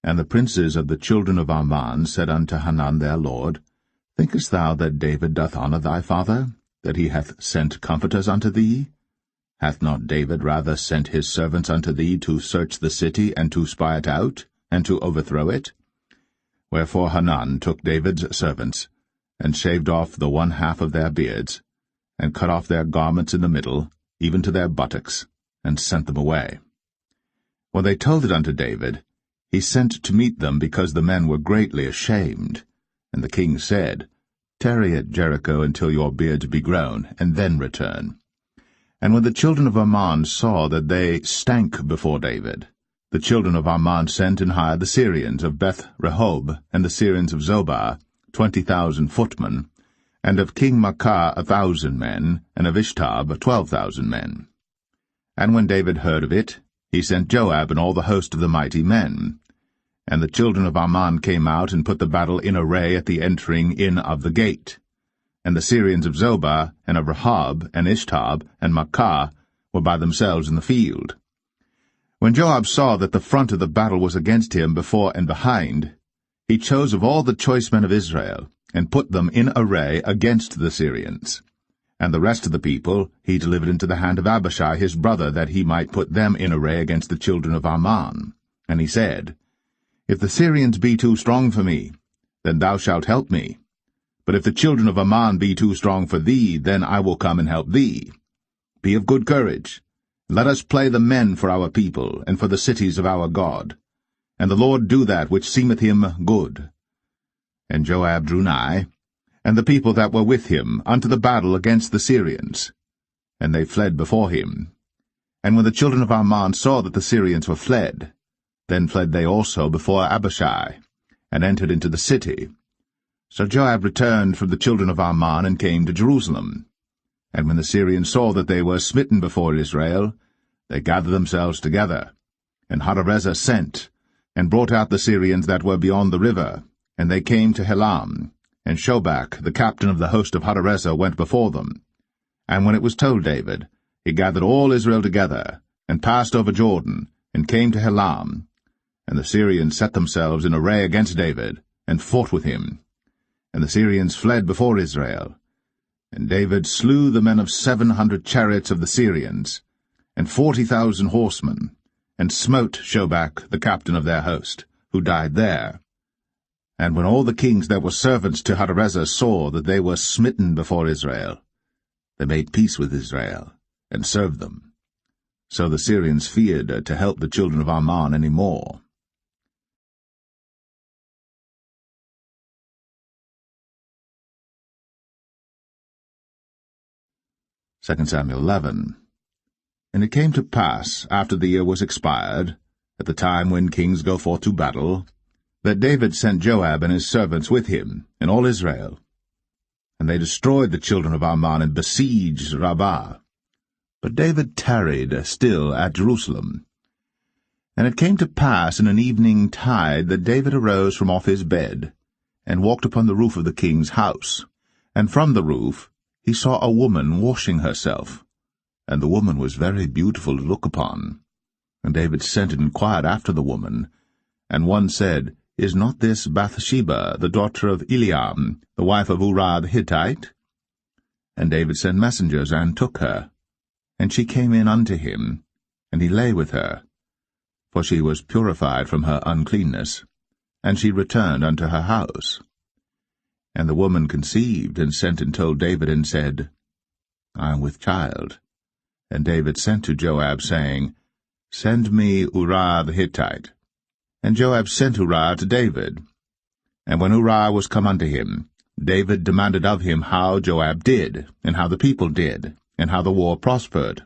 And the princes of the children of Ammon said unto Hanun their lord, Thinkest thou that David doth honour thy father, that he hath sent comforters unto thee? Hath not David rather sent his servants unto thee to search the city, and to spy it out, and to overthrow it? Wherefore Hanun took David's servants, and shaved off the one half of their beards, and cut off their garments in the middle, even to their buttocks, and sent them away. When they told it unto David, he sent to meet them, because the men were greatly ashamed. And the king said, Tarry at Jericho until your beards be grown, and then return. And when the children of Ammon saw that they stank before David, the children of Ammon sent and hired the Syrians of Beth-rehob, and the Syrians of Zobah, 20,000 footmen, and of King Maacah 1,000 men, and of Ishtab 12,000 men. And when David heard of it, he sent Joab and all the host of the mighty men. And the children of Ammon came out and put the battle in array at the entering in of the gate. And the Syrians of Zobah, and of Rehob, and Ishtab, and Maacah were by themselves in the field. When Joab saw that the front of the battle was against him before and behind, he chose of all the choice men of Israel, and put them in array against the Syrians. And the rest of the people he delivered into the hand of Abishai his brother, that he might put them in array against the children of Ammon. And he said, If the Syrians be too strong for me, then thou shalt help me. But if the children of Ammon be too strong for thee, then I will come and help thee. Be of good courage. Let us play the men for our people, and for the cities of our God. And the Lord do that which seemeth him good. And Joab drew nigh, and the people that were with him, unto the battle against the Syrians. And they fled before him. And when the children of Ammon saw that the Syrians were fled, then fled they also before Abishai, and entered into the city. So Joab returned from the children of Ammon, and came to Jerusalem. And when the Syrians saw that they were smitten before Israel, they gathered themselves together. And Hadarezer sent, and brought out the Syrians that were beyond the river, and they came to Helam. And Shobach, the captain of the host of Hadarezer, went before them. And when it was told David, he gathered all Israel together, and passed over Jordan, and came to Helam. And the Syrians set themselves in array against David, and fought with him. And the Syrians fled before Israel. And David slew the men of 700 chariots of the Syrians, and 40,000 horsemen, and smote Shobach, the captain of their host, who died there. And when all the kings that were servants to Hadarezer saw that they were smitten before Israel, they made peace with Israel, and served them. So the Syrians feared to help the children of Ammon any more. 2 Samuel 11. And it came to pass, after the year was expired, at the time when kings go forth to battle, that David sent Joab and his servants with him, and all Israel. And they destroyed the children of Ammon, and besieged Rabbah. But David tarried still at Jerusalem. And it came to pass in an evening tide that David arose from off his bed, and walked upon the roof of the king's house. And from the roof he saw a woman washing herself, and the woman was very beautiful to look upon. And David sent and inquired after the woman. And one said, Is not this Bathsheba, the daughter of Eliam, the wife of Uriah the Hittite? And David sent messengers, and took her. And she came in unto him, and he lay with her. For she was purified from her uncleanness, and she returned unto her house. And the woman conceived, and sent and told David, and said, I am with child. And David sent to Joab, saying, Send me Uriah the Hittite. And Joab sent Uriah to David. And when Uriah was come unto him, David demanded of him how Joab did, and how the people did, and how the war prospered.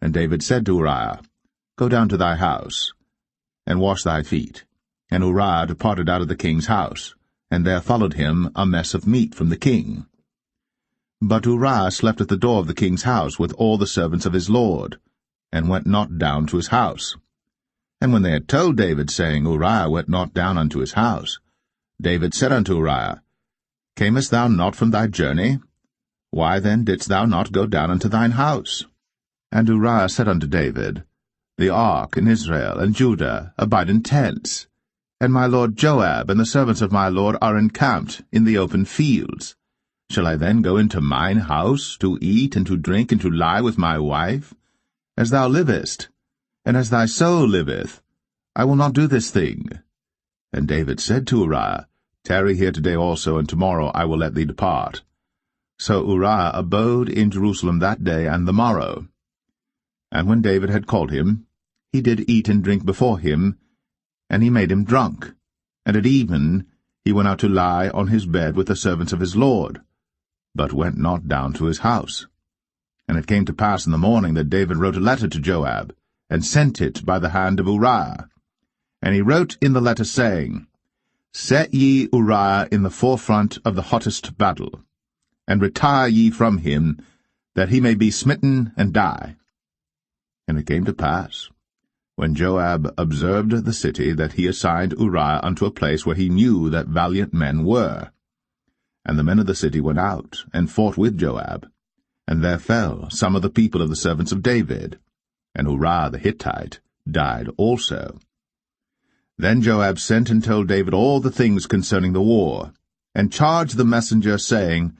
And David said to Uriah, Go down to thy house, and wash thy feet. And Uriah departed out of the king's house, and there followed him a mess of meat from the king. But Uriah slept at the door of the king's house with all the servants of his lord, and went not down to his house. And when they had told David, saying, Uriah went not down unto his house, David said unto Uriah, Camest thou not from thy journey? Why then didst thou not go down unto thine house? And Uriah said unto David, The ark in Israel and Judah abide in tents, and my lord Joab and the servants of my lord are encamped in the open fields. Shall I then go into mine house, to eat and to drink and to lie with my wife? As thou livest, and as thy soul liveth, I will not do this thing. And David said to Uriah, Tarry here today also, and tomorrow I will let thee depart. So Uriah abode in Jerusalem that day and the morrow. And when David had called him, he did eat and drink before him, and he made him drunk. And at even he went out to lie on his bed with the servants of his lord, but went not down to his house. And it came to pass in the morning that David wrote a letter to Joab, and sent it by the hand of Uriah. And he wrote in the letter, saying, Set ye Uriah in the forefront of the hottest battle, and retire ye from him, that he may be smitten and die. And it came to pass, when Joab observed the city, that he assigned Uriah unto a place where he knew that valiant men were. And the men of the city went out, and fought with Joab. And there fell some of the people of the servants of David, and Uriah the Hittite died also. Then Joab sent and told David all the things concerning the war, and charged the messenger, saying,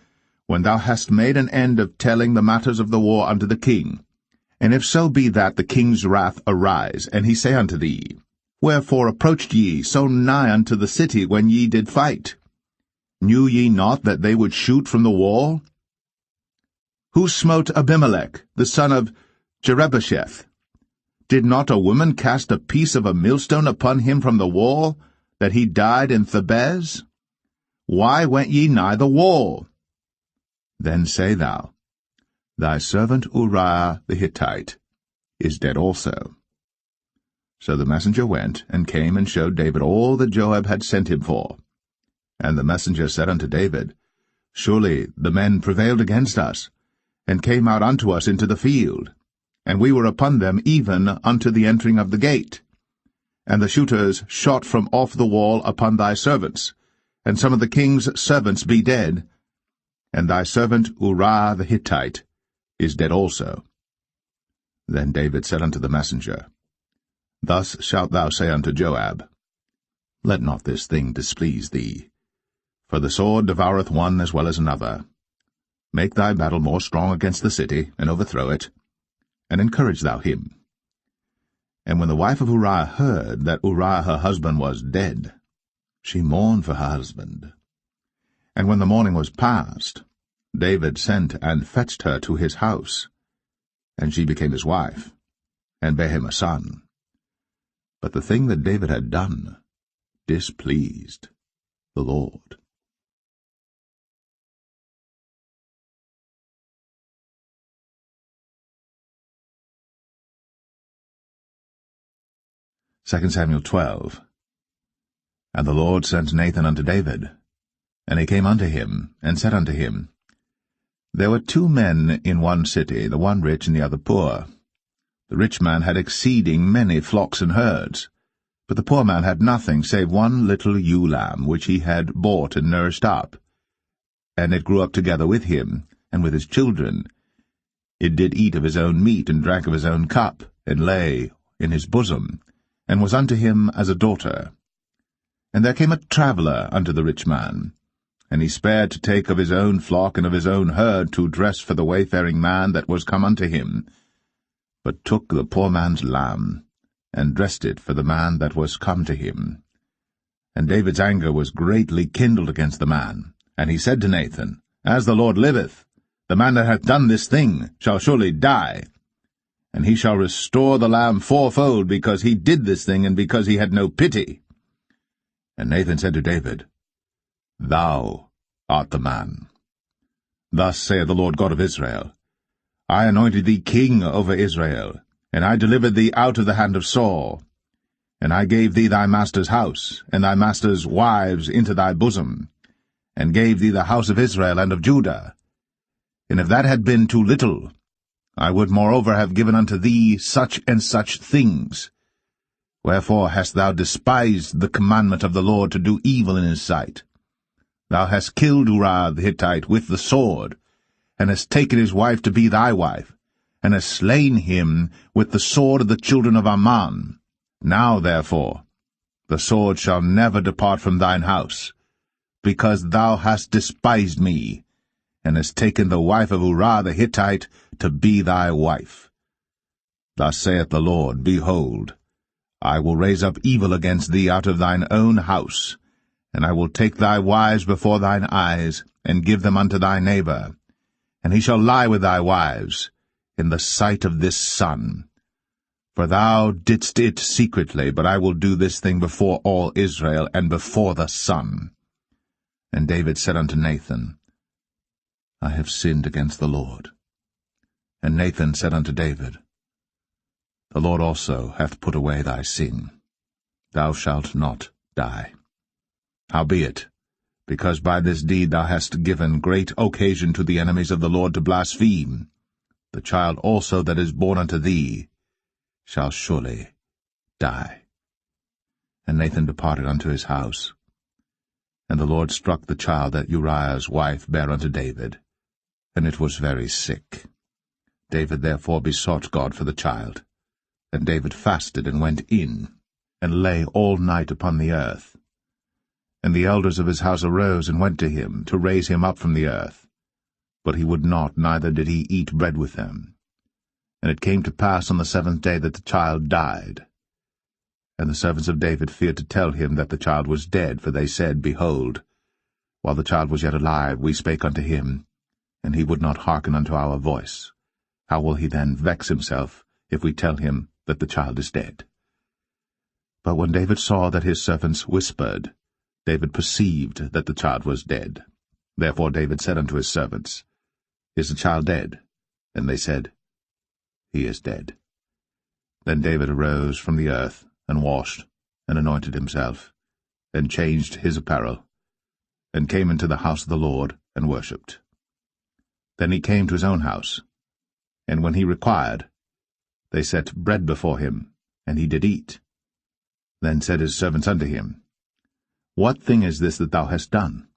When thou hast made an end of telling the matters of the war unto the king, and if so be that the king's wrath arise, and he say unto thee, Wherefore approached ye so nigh unto the city when ye did fight? Knew ye not that they would shoot from the wall? Who smote Abimelech, the son of Jerubbesheth? Did not a woman cast a piece of a millstone upon him from the wall, that he died in Thebez? Why went ye nigh the wall? Then say thou, Thy servant Uriah the Hittite is dead also. So the messenger went, and came and showed David all that Joab had sent him for. And the messenger said unto David, Surely the men prevailed against us, and came out unto us into the field, and we were upon them even unto the entering of the gate. And the shooters shot from off the wall upon thy servants, and some of the king's servants be dead, and thy servant Uriah the Hittite is dead also. Then David said unto the messenger, Thus shalt thou say unto Joab, Let not this thing displease thee, for the sword devoureth one as well as another. Make thy battle more strong against the city, and overthrow it, and encourage thou him. And when the wife of Uriah heard that Uriah her husband was dead, she mourned for her husband. And when the morning was past, David sent and fetched her to his house, and she became his wife, and bare him a son. But the thing that David had done displeased the Lord. 2 Samuel 12. And the Lord sent Nathan unto David. And he came unto him, and said unto him, There were 2 men in one city, the one rich and the other poor. The rich man had exceeding many flocks and herds, but the poor man had nothing save one little ewe lamb, which he had bought and nourished up. And it grew up together with him, and with his children. It did eat of his own meat, and drank of his own cup, and lay in his bosom, and was unto him as a daughter. And there came a traveller unto the rich man, and he spared to take of his own flock and of his own herd to dress for the wayfaring man that was come unto him, but took the poor man's lamb, and dressed it for the man that was come to him. And David's anger was greatly kindled against the man, and he said to Nathan, As the Lord liveth, the man that hath done this thing shall surely die, and he shall restore the lamb 4-fold, because he did this thing, and because he had no pity. And Nathan said to David, Thou art the man. Thus saith the Lord God of Israel, I anointed thee king over Israel, and I delivered thee out of the hand of Saul. And I gave thee thy master's house, and thy master's wives into thy bosom, and gave thee the house of Israel and of Judah. And if that had been too little, I would moreover have given unto thee such and such things. Wherefore hast thou despised the commandment of the Lord to do evil in his sight? Thou hast killed Uriah the Hittite with the sword, and hast taken his wife to be thy wife, and hast slain him with the sword of the children of Ammon. Now therefore the sword shall never depart from thine house, because thou hast despised me, and hast taken the wife of Uriah the Hittite to be thy wife. Thus saith the Lord, Behold, I will raise up evil against thee out of thine own house, and I will take thy wives before thine eyes, and give them unto thy neighbor, and he shall lie with thy wives in the sight of this sun. For thou didst it secretly, but I will do this thing before all Israel, and before the sun. And David said unto Nathan, I have sinned against the Lord. And Nathan said unto David, The Lord also hath put away thy sin. Thou shalt not die. Howbeit, because by this deed thou hast given great occasion to the enemies of the Lord to blaspheme, the child also that is born unto thee shall surely die. And Nathan departed unto his house. And the Lord struck the child that Uriah's wife bare unto David, and it was very sick. David therefore besought God for the child. And David fasted and went in, and lay all night upon the earth. And the elders of his house arose and went to him, to raise him up from the earth. But he would not, neither did he eat bread with them. And it came to pass on the 7th day that the child died. And the servants of David feared to tell him that the child was dead, for they said, Behold, while the child was yet alive, we spake unto him, and he would not hearken unto our voice. How will he then vex himself, if we tell him that the child is dead? But when David saw that his servants whispered, David perceived that the child was dead. Therefore David said unto his servants, Is the child dead? And they said, He is dead. Then David arose from the earth, and washed, and anointed himself, and changed his apparel, and came into the house of the Lord, and worshipped. Then he came to his own house, and when he required, they set bread before him, and he did eat. Then said his servants unto him, What thing is this that thou hast done?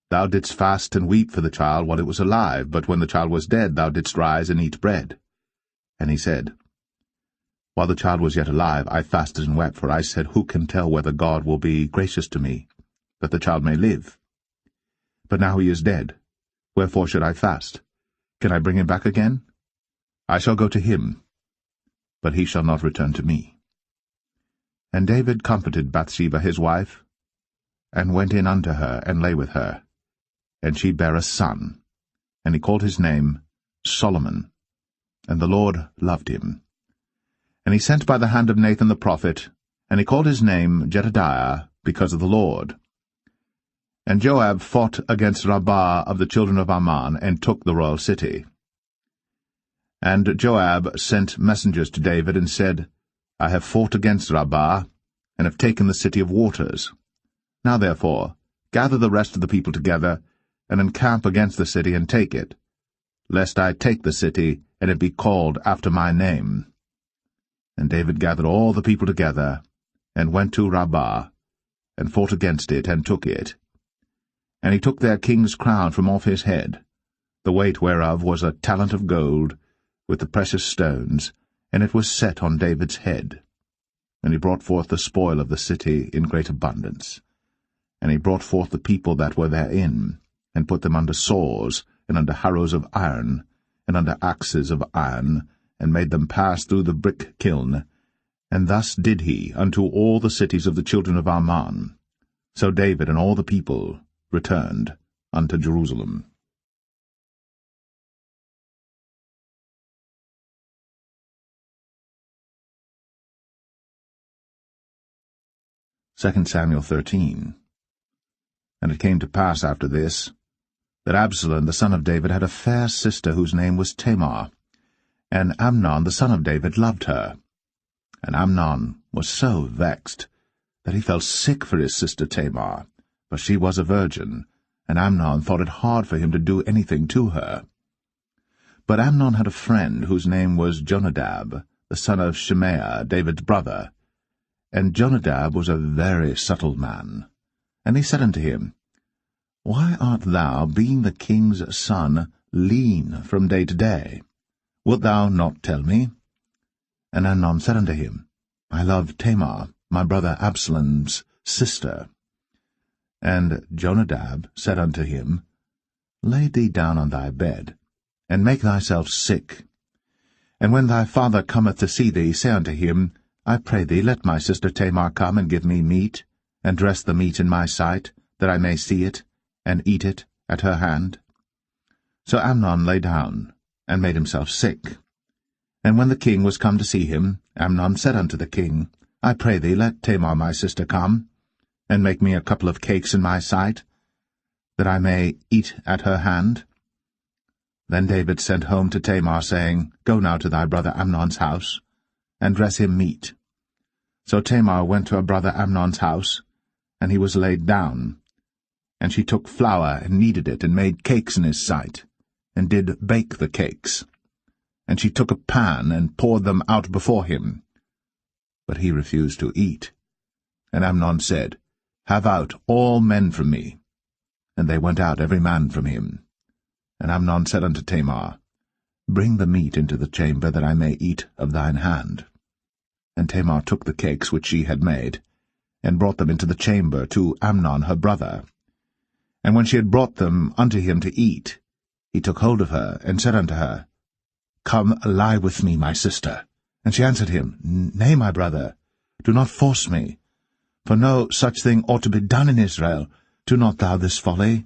Thou didst fast and weep for the child while it was alive, but when the child was dead thou didst rise and eat bread. And he said, While the child was yet alive, I fasted and wept, for I said, Who can tell whether God will be gracious to me, that the child may live? But now he is dead. Wherefore should I fast? Can I bring him back again? I shall go to him, but he shall not return to me. And David comforted Bathsheba his wife, and went in unto her, and lay with her. And she bare a son, and he called his name Solomon. And the Lord loved him. And he sent by the hand of Nathan the prophet, and he called his name Jedediah, because of the Lord. And Joab fought against Rabbah of the children of Ammon, and took the royal city. And Joab sent messengers to David, and said, I have fought against Rabbah, and have taken the city of waters. Now therefore, gather the rest of the people together, and encamp against the city, and take it, lest I take the city, and it be called after my name. And David gathered all the people together, and went to Rabbah, and fought against it, and took it. And he took their king's crown from off his head, the weight whereof was a talent of gold, with the precious stones, and it was set on David's head. And he brought forth the spoil of the city in great abundance. And he brought forth the people that were therein, and put them under saws, and under harrows of iron, and under axes of iron, and made them pass through the brick kiln. And thus did he unto all the cities of the children of Ammon. So David and all the people returned unto Jerusalem. 2 Samuel 13. And it came to pass after this, that Absalom the son of David had a fair sister whose name was Tamar, and Amnon the son of David loved her. And Amnon was so vexed that he fell sick for his sister Tamar, for she was a virgin, and Amnon thought it hard for him to do anything to her. But Amnon had a friend whose name was Jonadab, the son of Shimea, David's brother. And Jonadab was a very subtle man. And he said unto him, Why art thou, being the king's son, lean from day to day? Wilt thou not tell me? And Amnon said unto him, I love Tamar, my brother Absalom's sister. And Jonadab said unto him, Lay thee down on thy bed, and make thyself sick. And when thy father cometh to see thee, say unto him, I pray thee, let my sister Tamar come and give me meat, and dress the meat in my sight, that I may see it, and eat it at her hand. So Amnon lay down, and made himself sick. And when the king was come to see him, Amnon said unto the king, I pray thee, let Tamar my sister come, and make me a couple of cakes in my sight, that I may eat at her hand. Then David sent home to Tamar, saying, Go now to thy brother Amnon's house, and dress him meat. So Tamar went to her brother Amnon's house, and he was laid down. And she took flour, and kneaded it, and made cakes in his sight, and did bake the cakes. And she took a pan, and poured them out before him. But he refused to eat. And Amnon said, Have out all men from me. And they went out every man from him. And Amnon said unto Tamar, Bring the meat into the chamber, that I may eat of thine hand. And Tamar took the cakes which she had made, and brought them into the chamber to Amnon her brother. And when she had brought them unto him to eat, he took hold of her, and said unto her, Come, lie with me, my sister. And she answered him, Nay, my brother, do not force me. For no such thing ought to be done in Israel. Do not thou this folly.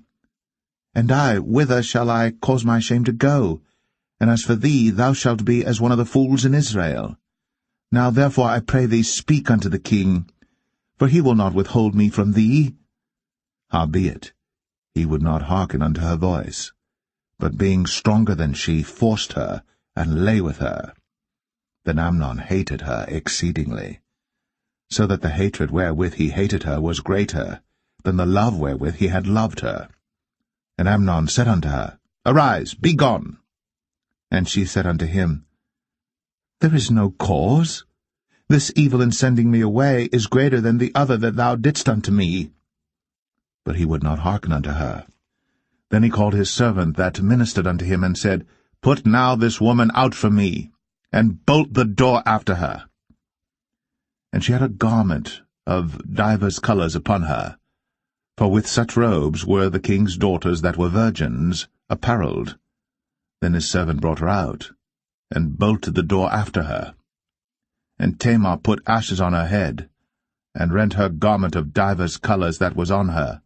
And I, whither shall I cause my shame to go? And as for thee, thou shalt be as one of the fools in Israel. Now therefore I pray thee, speak unto the king, for he will not withhold me from thee. Howbeit, he would not hearken unto her voice, but being stronger than she, forced her, and lay with her. Then Amnon hated her exceedingly, so that the hatred wherewith he hated her was greater than the love wherewith he had loved her. And Amnon said unto her, Arise, be gone. And she said unto him, There is no cause. This evil in sending me away is greater than the other that thou didst unto me. But he would not hearken unto her. Then he called his servant that ministered unto him, and said, Put now this woman out from me, and bolt the door after her. And she had a garment of divers colours upon her, for with such robes were the king's daughters that were virgins apparelled. Then his servant brought her out, and bolted the door after her. And Tamar put ashes on her head, and rent her garment of divers colours that was on her,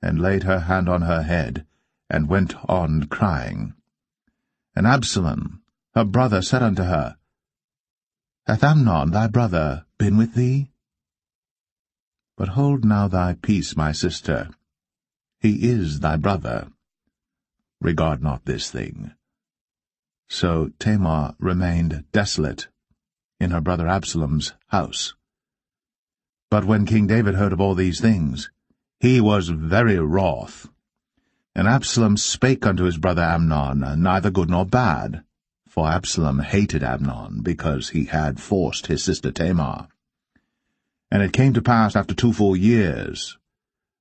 and laid her hand on her head, and went on crying. And Absalom, her brother, said unto her, Hath Amnon thy brother been with thee? But hold now thy peace, my sister. He is thy brother. Regard not this thing. So Tamar remained desolate in her brother Absalom's house. But when King David heard of all these things, he was very wroth. And Absalom spake unto his brother Amnon, neither good nor bad, for Absalom hated Amnon, because he had forced his sister Tamar. And it came to pass after 2 full years,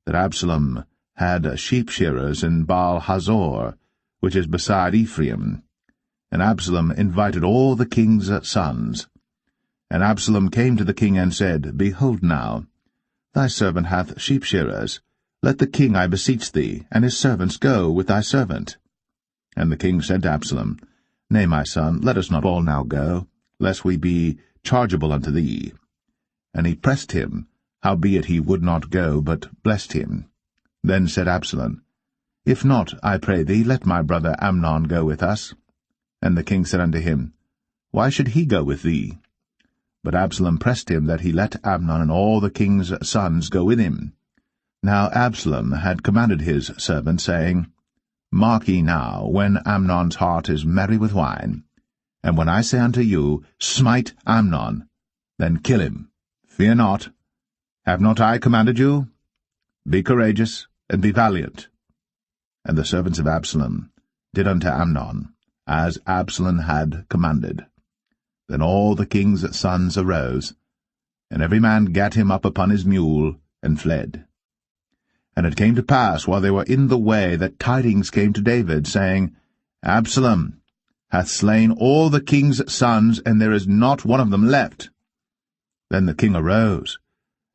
that Absalom had sheep-shearers in Baal-Hazor, which is beside Ephraim. And Absalom invited all the king's sons. And Absalom came to the king and said, Behold now, thy servant hath sheep-shearers. Let the king, I beseech thee, and his servants go with thy servant. And the king said to Absalom, Nay, my son, let us not all now go, lest we be chargeable unto thee. And he pressed him, howbeit he would not go, but blessed him. Then said Absalom, If not, I pray thee, let my brother Amnon go with us. And the king said unto him, Why should he go with thee? But Absalom pressed him that he let Amnon and all the king's sons go with him. Now Absalom had commanded his servant, saying, Mark ye now, when Amnon's heart is merry with wine, and when I say unto you, Smite Amnon, then kill him. Fear not. Have not I commanded you? Be courageous, and be valiant. And the servants of Absalom did unto Amnon as Absalom had commanded. Then all the king's sons arose, and every man gat him up upon his mule, and fled. And it came to pass, while they were in the way, that tidings came to David, saying, Absalom hath slain all the king's sons, and there is not one of them left. Then the king arose,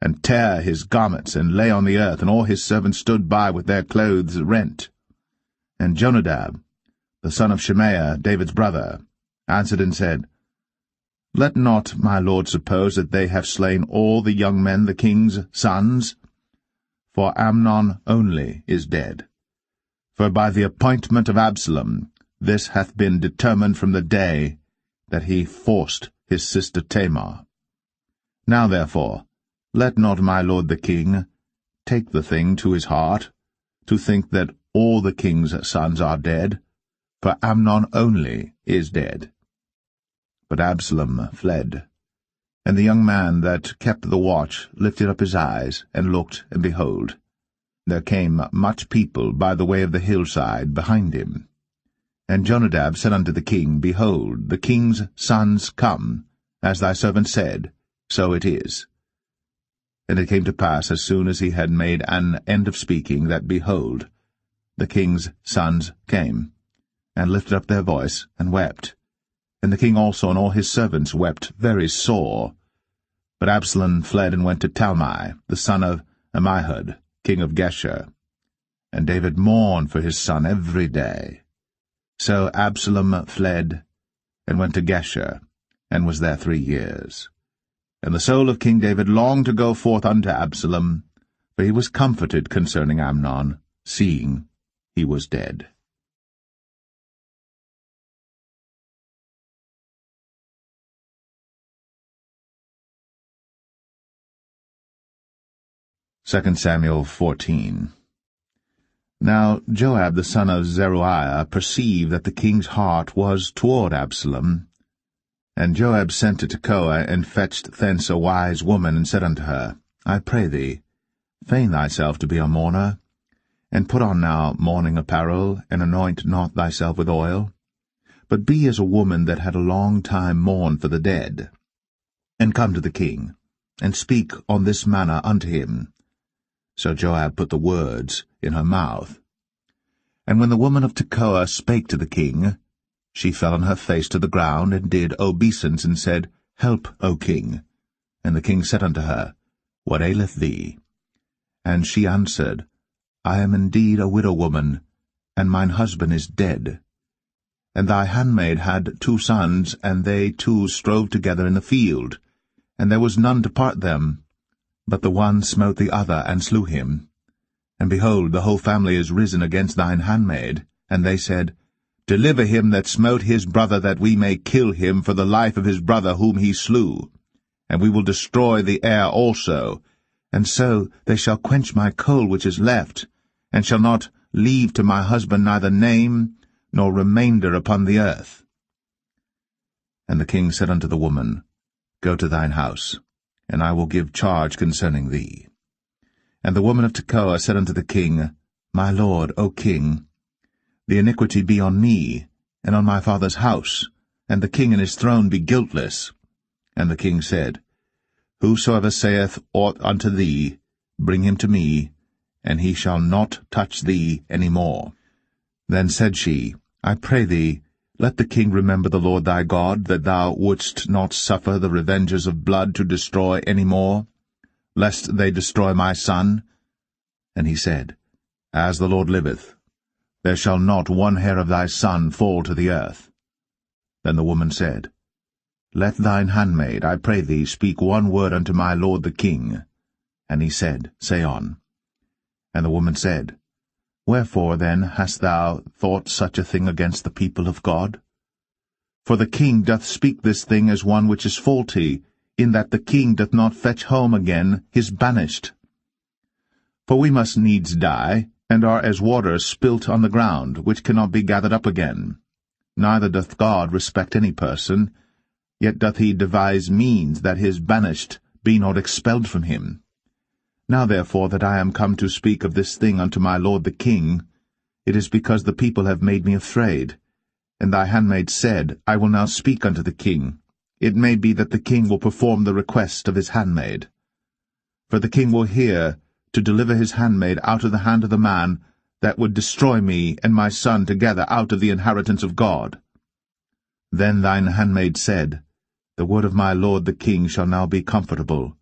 and tare his garments, and lay on the earth, and all his servants stood by with their clothes rent. And Jonadab, the son of Shemaiah, David's brother, answered and said, Let not my lord suppose that they have slain all the young men, the king's sons, for Amnon only is dead. For by the appointment of Absalom this hath been determined from the day that he forced his sister Tamar. Now therefore, let not my lord the king take the thing to his heart, to think that all the king's sons are dead, for Amnon only is dead. But Absalom fled. And the young man that kept the watch lifted up his eyes, and looked, and behold, there came much people by the way of the hillside behind him. And Jonadab said unto the king, Behold, the king's sons come, as thy servant said, so it is. And it came to pass, as soon as he had made an end of speaking, that, behold, the king's sons came, and lifted up their voice, and wept. And the king also and all his servants wept very sore. But Absalom fled and went to Talmai, the son of Ammihud, king of Geshur. And David mourned for his son every day. So Absalom fled, and went to Geshur, and was there 3 years. And the soul of King David longed to go forth unto Absalom, for he was comforted concerning Amnon, seeing he was dead. 2 Samuel 14. Now Joab the son of Zeruiah perceived that the king's heart was toward Absalom. And Joab sent to Tekoa, and fetched thence a wise woman, and said unto her, I pray thee, feign thyself to be a mourner, and put on now mourning apparel, and anoint not thyself with oil, but be as a woman that had a long time mourned for the dead. And come to the king, and speak on this manner unto him. So Joab put the words in her mouth. And when the woman of Tekoa spake to the king, she fell on her face to the ground, and did obeisance, and said, Help, O king. And the king said unto her, What aileth thee? And she answered, I am indeed a widow woman, and mine husband is dead. And thy handmaid had 2 sons, and they 2 strove together in the field, and there was none to part them. But the one smote the other, and slew him. And behold, the whole family is risen against thine handmaid. And they said, Deliver him that smote his brother, that we may kill him for the life of his brother whom he slew. And we will destroy the heir also. And so they shall quench my coal which is left, and shall not leave to my husband neither name nor remainder upon the earth. And the king said unto the woman, Go to thine house, and I will give charge concerning thee. And the woman of Tekoa said unto the king, My lord, O king, the iniquity be on me, and on my father's house, and the king and his throne be guiltless. And the king said, Whosoever saith aught unto thee, bring him to me, and he shall not touch thee any more. Then said she, I pray thee, let the king remember the Lord thy God, that thou wouldst not suffer the revengers of blood to destroy any more, lest they destroy my son. And he said, As the Lord liveth, there shall not one hair of thy son fall to the earth. Then the woman said, Let thine handmaid, I pray thee, speak one word unto my lord the king. And he said, Say on. And the woman said, Wherefore then hast thou thought such a thing against the people of God? For the king doth speak this thing as one which is faulty, in that the king doth not fetch home again his banished. For we must needs die, and are as water spilt on the ground, which cannot be gathered up again. Neither doth God respect any person, yet doth he devise means that his banished be not expelled from him. Now therefore that I am come to speak of this thing unto my lord the king, it is because the people have made me afraid, And thy handmaid said, I will now speak unto the king. It may be that the king will perform the request of his handmaid. For the king will hear to deliver his handmaid out of the hand of the man that would destroy me and my son together out of the inheritance of God. Then thine handmaid said, The word of my lord the king shall now be comfortable.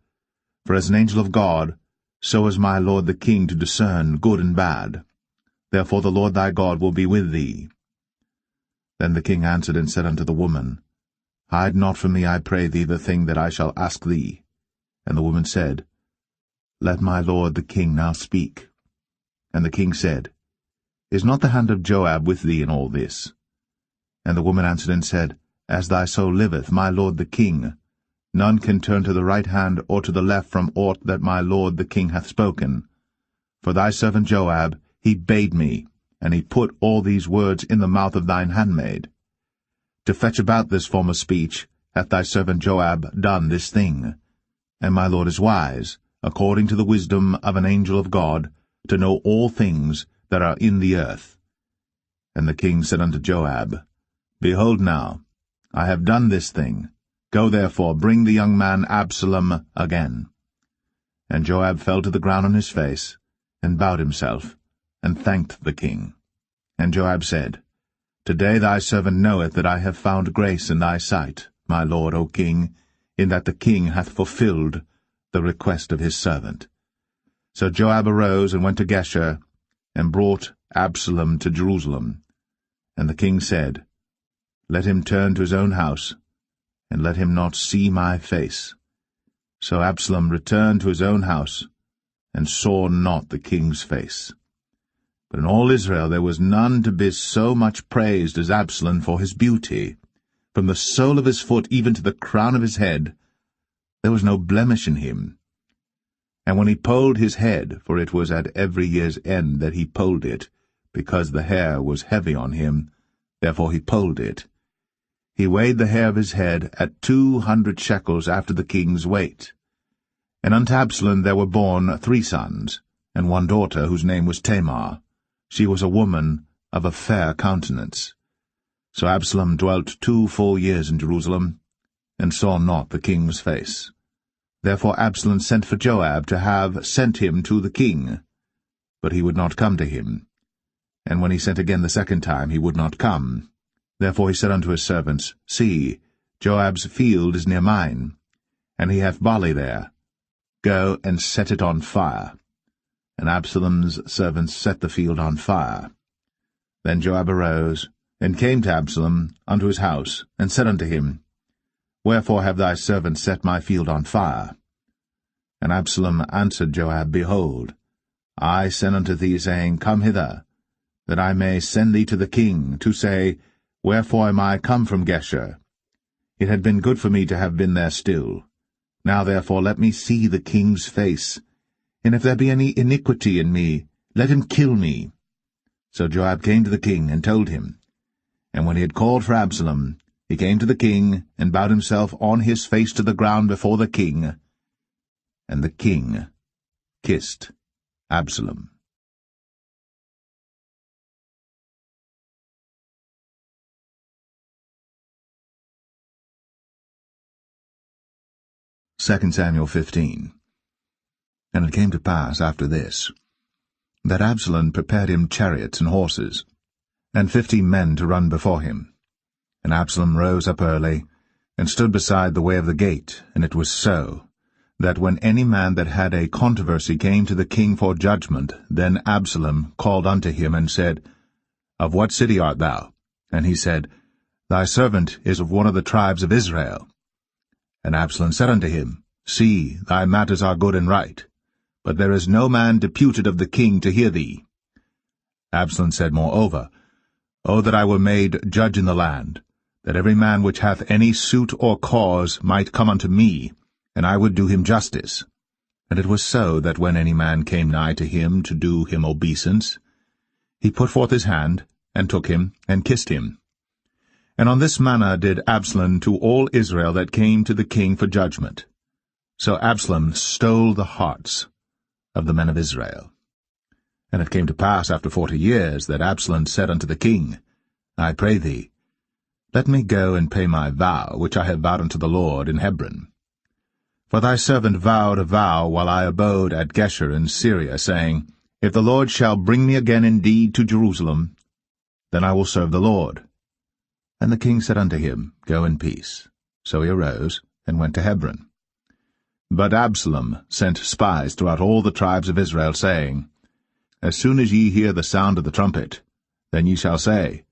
For as an angel of God, so is my lord the king to discern good and bad. Therefore the Lord thy God will be with thee. Then the king answered and said unto the woman, Hide not from me, I pray thee, the thing that I shall ask thee. And the woman said, Let my lord the king now speak. And the king said, Is not the hand of Joab with thee in all this? And the woman answered and said, As thy soul liveth, my lord the king, none can turn to the right hand or to the left from aught that my lord the king hath spoken. For thy servant Joab, he bade me, and he put all these words in the mouth of thine handmaid. To fetch about this form of speech hath thy servant Joab done this thing. And my lord is wise, according to the wisdom of an angel of God, to know all things that are in the earth. And the king said unto Joab, Behold now, I have done this thing. Go therefore, bring the young man Absalom again. And Joab fell to the ground on his face, and bowed himself, and thanked the king. And Joab said, Today thy servant knoweth that I have found grace in thy sight, my lord, O king, in that the king hath fulfilled the request of his servant. So Joab arose and went to Geshur, and brought Absalom to Jerusalem. And the king said, Let him turn to his own house, and let him not see my face. So Absalom returned to his own house, and saw not the king's face. But in all Israel there was none to be so much praised as Absalom for his beauty. From the sole of his foot even to the crown of his head, there was no blemish in him. And when he polled his head, for it was at every year's end that he polled it, because the hair was heavy on him, therefore he polled it, he weighed the hair of his head at 200 shekels after the king's weight. And unto Absalom there were born 3 sons, and 1 daughter, whose name was Tamar. She was a woman of a fair countenance. So Absalom dwelt 2 full years in Jerusalem, and saw not the king's face. Therefore Absalom sent for Joab to have sent him to the king. But he would not come to him. And when he sent again the 2nd time, he would not come. Therefore he said unto his servants, See, Joab's field is near mine, and he hath barley there. Go and set it on fire. And Absalom's servants set the field on fire. Then Joab arose, and came to Absalom unto his house, and said unto him, Wherefore have thy servants set my field on fire? And Absalom answered Joab, Behold, I sent unto thee, saying, Come hither, that I may send thee to the king, to say, Wherefore am I come from Geshur? It had been good for me to have been there still. Now therefore let me see the king's face, and if there be any iniquity in me, let him kill me. So Joab came to the king, and told him. And when he had called for Absalom, he came to the king, and bowed himself on his face to the ground before the king. And the king kissed Absalom. 2 Samuel 15. And it came to pass after this, that Absalom prepared him chariots and horses, and 50 men to run before him. And Absalom rose up early, and stood beside the way of the gate. And it was so, that when any man that had a controversy came to the king for judgment, then Absalom called unto him, and said, Of what city art thou? And he said, Thy servant is of one of the tribes of Israel. And Absalom said unto him, See, thy matters are good and right, but there is no man deputed of the king to hear thee. Absalom said moreover, O that I were made judge in the land, that every man which hath any suit or cause might come unto me, and I would do him justice. And it was so, that when any man came nigh to him to do him obeisance, he put forth his hand, and took him, and kissed him. And on this manner did Absalom to all Israel that came to the king for judgment. So Absalom stole the hearts of the men of Israel. And it came to pass after 40 years, that Absalom said unto the king, I pray thee, let me go and pay my vow, which I have vowed unto the Lord in Hebron. For thy servant vowed a vow while I abode at Geshur in Syria, saying, If the Lord shall bring me again indeed to Jerusalem, then I will serve the Lord. And the king said unto him, Go in peace. So he arose, and went to Hebron. But Absalom sent spies throughout all the tribes of Israel, saying, As soon as ye hear the sound of the trumpet, then ye shall say,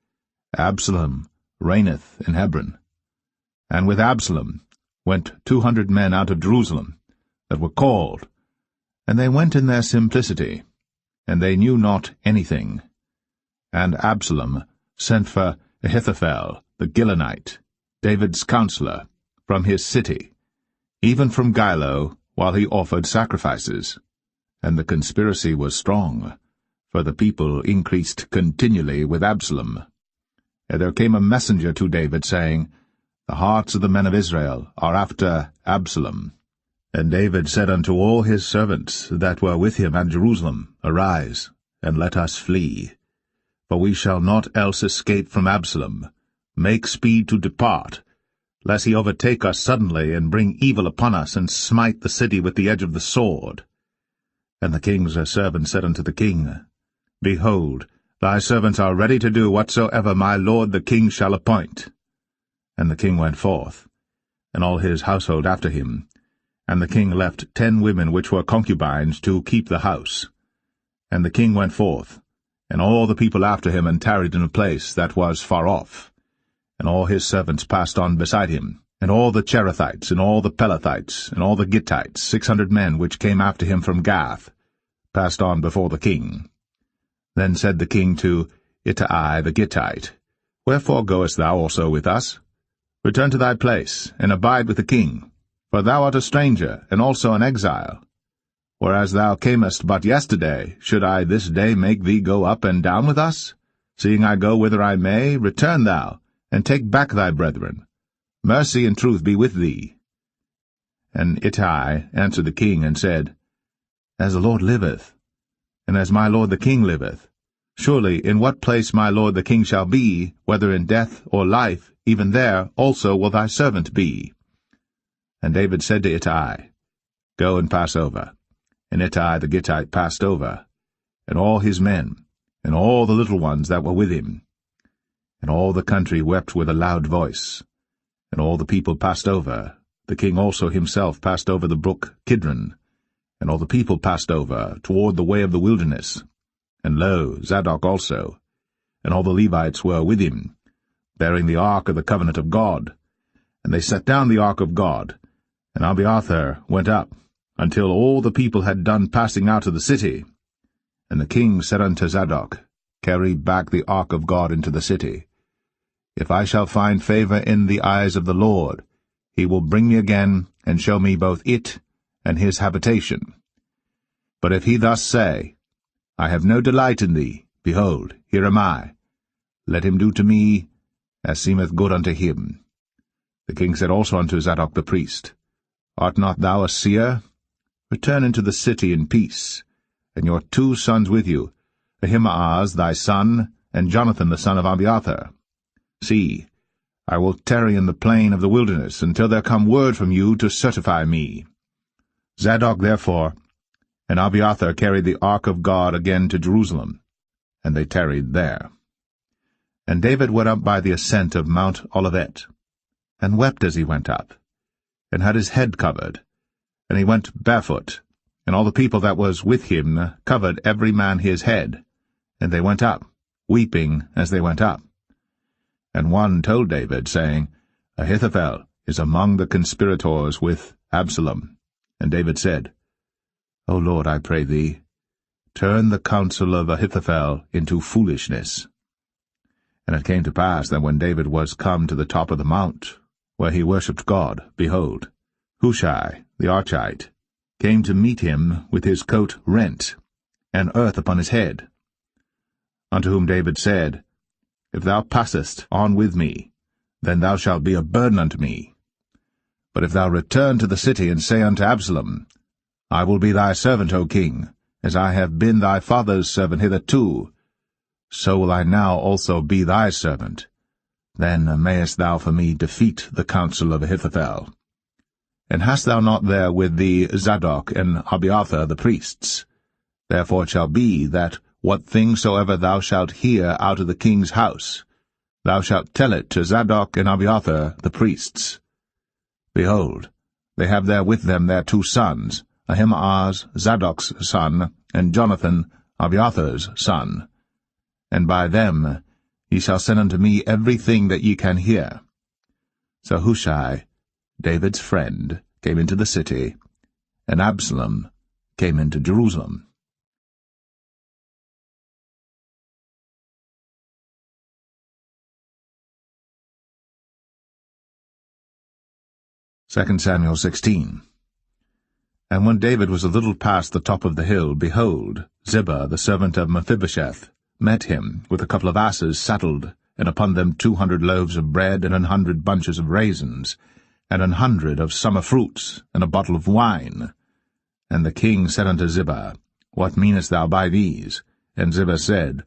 Absalom reigneth in Hebron. And with Absalom went 200 men out of Jerusalem, that were called, and they went in their simplicity, and they knew not anything. And Absalom sent for Ahithophel the Gilonite, David's counselor, from his city, even from Gilo, while he offered sacrifices. And the conspiracy was strong, for the people increased continually with Absalom. And there came a messenger to David, saying, The hearts of the men of Israel are after Absalom. And David said unto all his servants that were with him at Jerusalem, Arise, and let us flee. For we shall not else escape from Absalom. Make speed to depart, lest he overtake us suddenly, and bring evil upon us, and smite the city with the edge of the sword. And the king's servant said unto the king, Behold, thy servants are ready to do whatsoever my lord the king shall appoint. And the king went forth, and all his household after him. And the king left 10 women which were concubines to keep the house. And the king went forth, and all the people after him, and tarried in a place that was far off. And all his servants passed on beside him, and all the Cherethites, and all the Pelethites, and all the Gittites, 600 men which came after him from Gath, passed on before the king. Then said the king to Ittai the Gittite, Wherefore goest thou also with us? Return to thy place, and abide with the king, for thou art a stranger, and also an exile. Whereas thou camest but yesterday, should I this day make thee go up and down with us? Seeing I go whither I may, return thou, and take back thy brethren. Mercy and truth be with thee. And Ittai answered the king, and said, As the Lord liveth, and as my lord the king liveth, surely in what place my lord the king shall be, whether in death or life, even there also will thy servant be. And David said to Ittai, Go and pass over. And Ittai the Gittite passed over, and all his men, and all the little ones that were with him. And all the country wept with a loud voice. And all the people passed over. The king also himself passed over the brook Kidron. And all the people passed over toward the way of the wilderness. And lo, Zadok also, and all the Levites were with him, bearing the ark of the covenant of God. And they set down the ark of God, and Abiathar went up, until all the people had done passing out of the city. And the king said unto Zadok, Carry back the ark of God into the city. If I shall find favor in the eyes of the Lord, he will bring me again, and show me both it and his habitation. But if he thus say, I have no delight in thee, behold, here am I. Let him do to me as seemeth good unto him. The king said also unto Zadok the priest, Art not thou a seer? Return into the city in peace, and your 2 sons with you, Ahimaaz thy son, and Jonathan the son of Abiathar. See, I will tarry in the plain of the wilderness until there come word from you to certify me. Zadok therefore and Abiathar carried the ark of God again to Jerusalem, and they tarried there. And David went up by the ascent of Mount Olivet, and wept as he went up, and had his head covered, and he went barefoot, and all the people that was with him covered every man his head, and they went up, weeping as they went up. And one told David, saying, Ahithophel is among the conspirators with Absalom. And David said, O Lord, I pray thee, turn the counsel of Ahithophel into foolishness. And it came to pass that when David was come to the top of the mount, where he worshipped God, behold, Hushai the Archite came to meet him with his coat rent, and earth upon his head. Unto whom David said, If thou passest on with me, then thou shalt be a burden unto me. But if thou return to the city, and say unto Absalom, I will be thy servant, O king, as I have been thy father's servant hitherto, so will I now also be thy servant. then mayest thou for me defeat the counsel of Ahithophel. And hast thou not there with thee Zadok and Abiathar the priests? Therefore it shall be that what thing soever thou shalt hear out of the king's house, thou shalt tell it to Zadok and Abiathar the priests. Behold, they have there with them their 2 sons, Ahimaaz Zadok's son, and Jonathan Abiathar's son. And by them ye shall send unto me everything that ye can hear. So Hushai, David's friend, came into the city, and Absalom came into Jerusalem. 2 Samuel 16. And when David was a little past the top of the hill, behold, Ziba, the servant of Mephibosheth, met him with a couple of asses saddled, and upon them 200 loaves of bread, and 100 bunches of raisins, and 100 of summer fruits, and a bottle of wine. And the king said unto Ziba, What meanest thou by these? And Ziba said,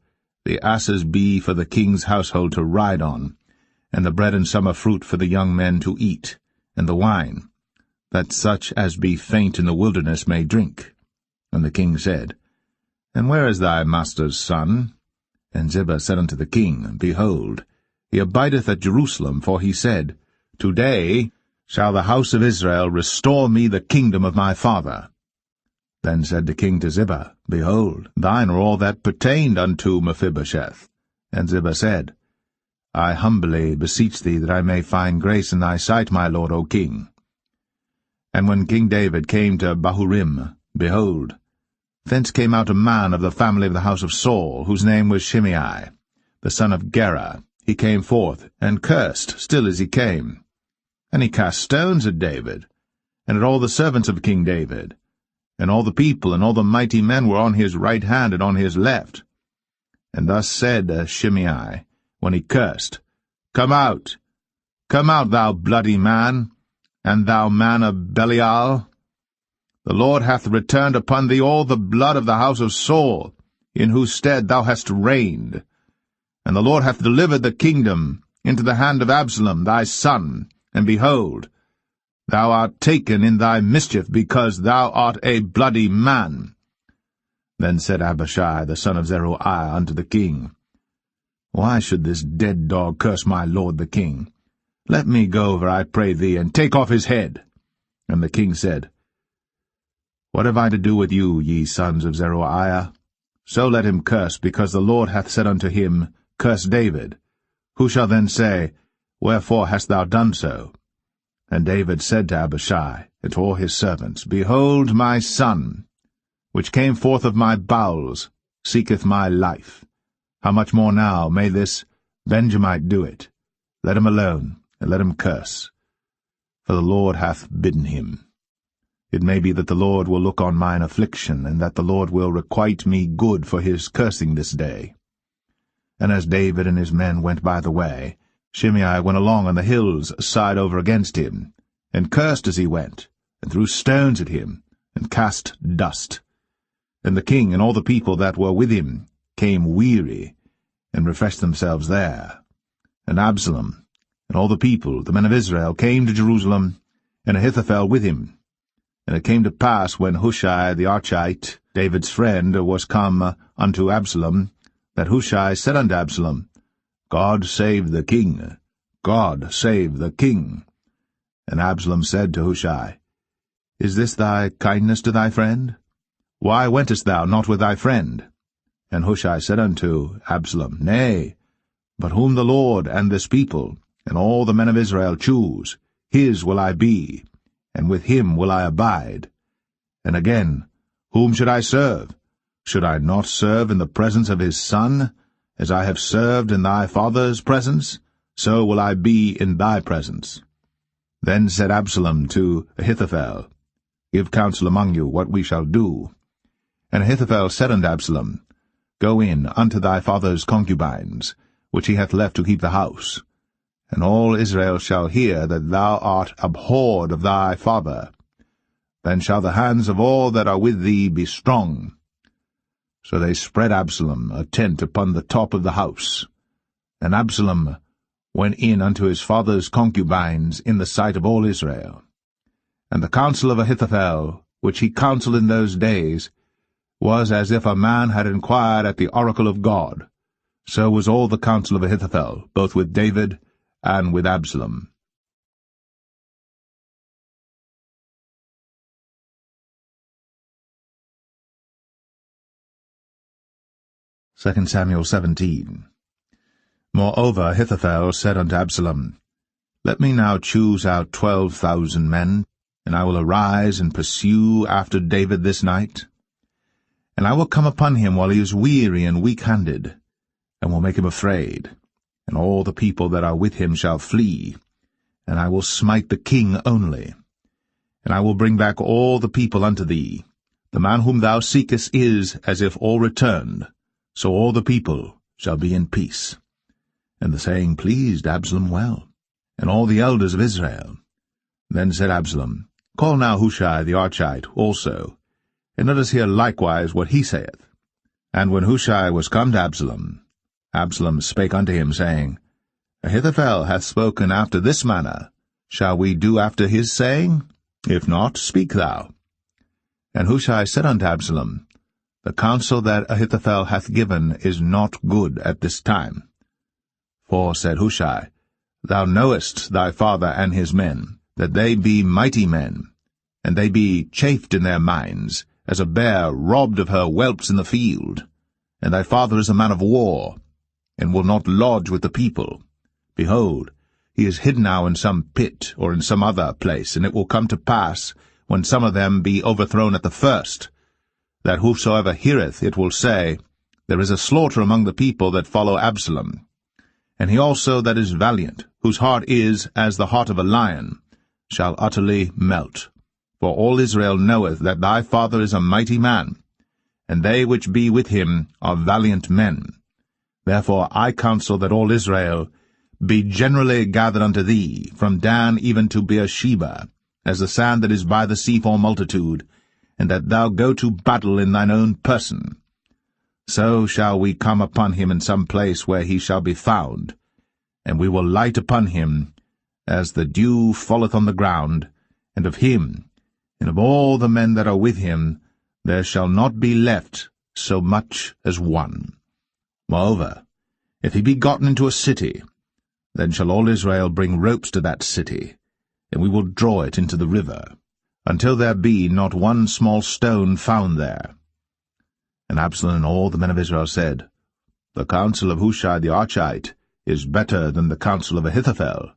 The asses be for the king's household to ride on, and the bread and summer fruit for the young men to eat, and the wine, that such as be faint in the wilderness may drink. And the king said, And where is thy master's son? And Ziba said unto the king, Behold, he abideth at Jerusalem, for he said, Today shall the house of Israel restore me the kingdom of my father. Then said the king to Ziba, Behold, thine are all that pertained unto Mephibosheth. And Ziba said, I humbly beseech thee that I may find grace in thy sight, my lord, O king. And when King David came to Bahurim, behold, thence came out a man of the family of the house of Saul, whose name was Shimei, the son of Gera. He came forth, and cursed still as he came. And he cast stones at David, and at all the servants of King David. And all the people and all the mighty men were on his right hand and on his left. And thus said Shimei, when he cursed, Come out, thou bloody man, and thou man of Belial. The Lord hath returned upon thee all the blood of the house of Saul, in whose stead thou hast reigned. And the Lord hath delivered the kingdom into the hand of Absalom thy son, and behold, thou art taken in thy mischief, because thou art a bloody man. Then said Abishai the son of Zeruiah unto the king, Why should this dead dog curse my lord the king? Let me go over, I pray thee, and take off his head. And the king said, What have I to do with you, ye sons of Zeruiah? So let him curse, because the Lord hath said unto him, Curse David. Who shall then say, Wherefore hast thou done so? And David said to Abishai and to all his servants, Behold, my son, which came forth of my bowels, seeketh my life. How much more now may this Benjamite do it? Let him alone, and let him curse. For the Lord hath bidden him. It may be that the Lord will look on mine affliction, and that the Lord will requite me good for his cursing this day. And as David and his men went by the way, Shimei went along on the hills side over against him, and cursed as he went, and threw stones at him, and cast dust. And the king and all the people that were with him came weary, and refreshed themselves there. And Absalom and all the people, the men of Israel, came to Jerusalem, and Ahithophel with him. And it came to pass, when Hushai the Archite, David's friend, was come unto Absalom, that Hushai said unto Absalom, God save the king, God save the king. And Absalom said to Hushai, Is this thy kindness to thy friend? Why wentest thou not with thy friend? And Hushai said unto Absalom, Nay, but whom the Lord and this people, and all the men of Israel choose, his will I be, and with him will I abide. And again, whom should I serve? Should I not serve in the presence of his son? As I have served in thy father's presence, so will I be in thy presence. Then said Absalom to Ahithophel, Give counsel among you what we shall do. And Ahithophel said unto Absalom, Go in unto thy father's concubines, which he hath left to keep the house. And all Israel shall hear that thou art abhorred of thy father. Then shall the hands of all that are with thee be strong. So they spread Absalom a tent upon the top of the house. And Absalom went in unto his father's concubines in the sight of all Israel. And the counsel of Ahithophel, which he counselled in those days, was as if a man had inquired at the oracle of God. So was all the counsel of Ahithophel, both with David and with Absalom. 2 Samuel 17. Moreover Ahithophel said unto Absalom, Let me now choose out 12,000 men, and I will arise and pursue after David this night. And I will come upon him while he is weary and weak-handed, and will make him afraid, and all the people that are with him shall flee, and I will smite the king only. And I will bring back all the people unto thee. The man whom thou seekest is as if all returned, so all the people shall be in peace. And the saying pleased Absalom well, and all the elders of Israel. Then said Absalom, Call now Hushai the Archite also, and let us hear likewise what he saith. And when Hushai was come to Absalom, Absalom spake unto him, saying, Ahithophel hath spoken after this manner. Shall we do after his saying? If not, speak thou. And Hushai said unto Absalom, The counsel that Ahithophel hath given is not good at this time. For, said Hushai, Thou knowest thy father and his men, that they be mighty men, and they be chafed in their minds, as a bear robbed of her whelps in the field. And thy father is a man of war, and will not lodge with the people. Behold, he is hid now in some pit, or in some other place, and it will come to pass, when some of them be overthrown at the first, that whosoever heareth it will say, There is a slaughter among the people that follow Absalom. And he also that is valiant, whose heart is as the heart of a lion, shall utterly melt. For all Israel knoweth that thy father is a mighty man, and they which be with him are valiant men. Therefore I counsel that all Israel be generally gathered unto thee, from Dan even to Beersheba, as the sand that is by the sea for multitude, and that thou go to battle in thine own person. So shall we come upon him in some place where he shall be found, and we will light upon him as the dew falleth on the ground, and of him, and of all the men that are with him, there shall not be left so much as one. Moreover, if he be gotten into a city, then shall all Israel bring ropes to that city, and we will draw it into the river, until there be not one small stone found there. And Absalom and all the men of Israel said, The counsel of Hushai the Archite is better than the counsel of Ahithophel.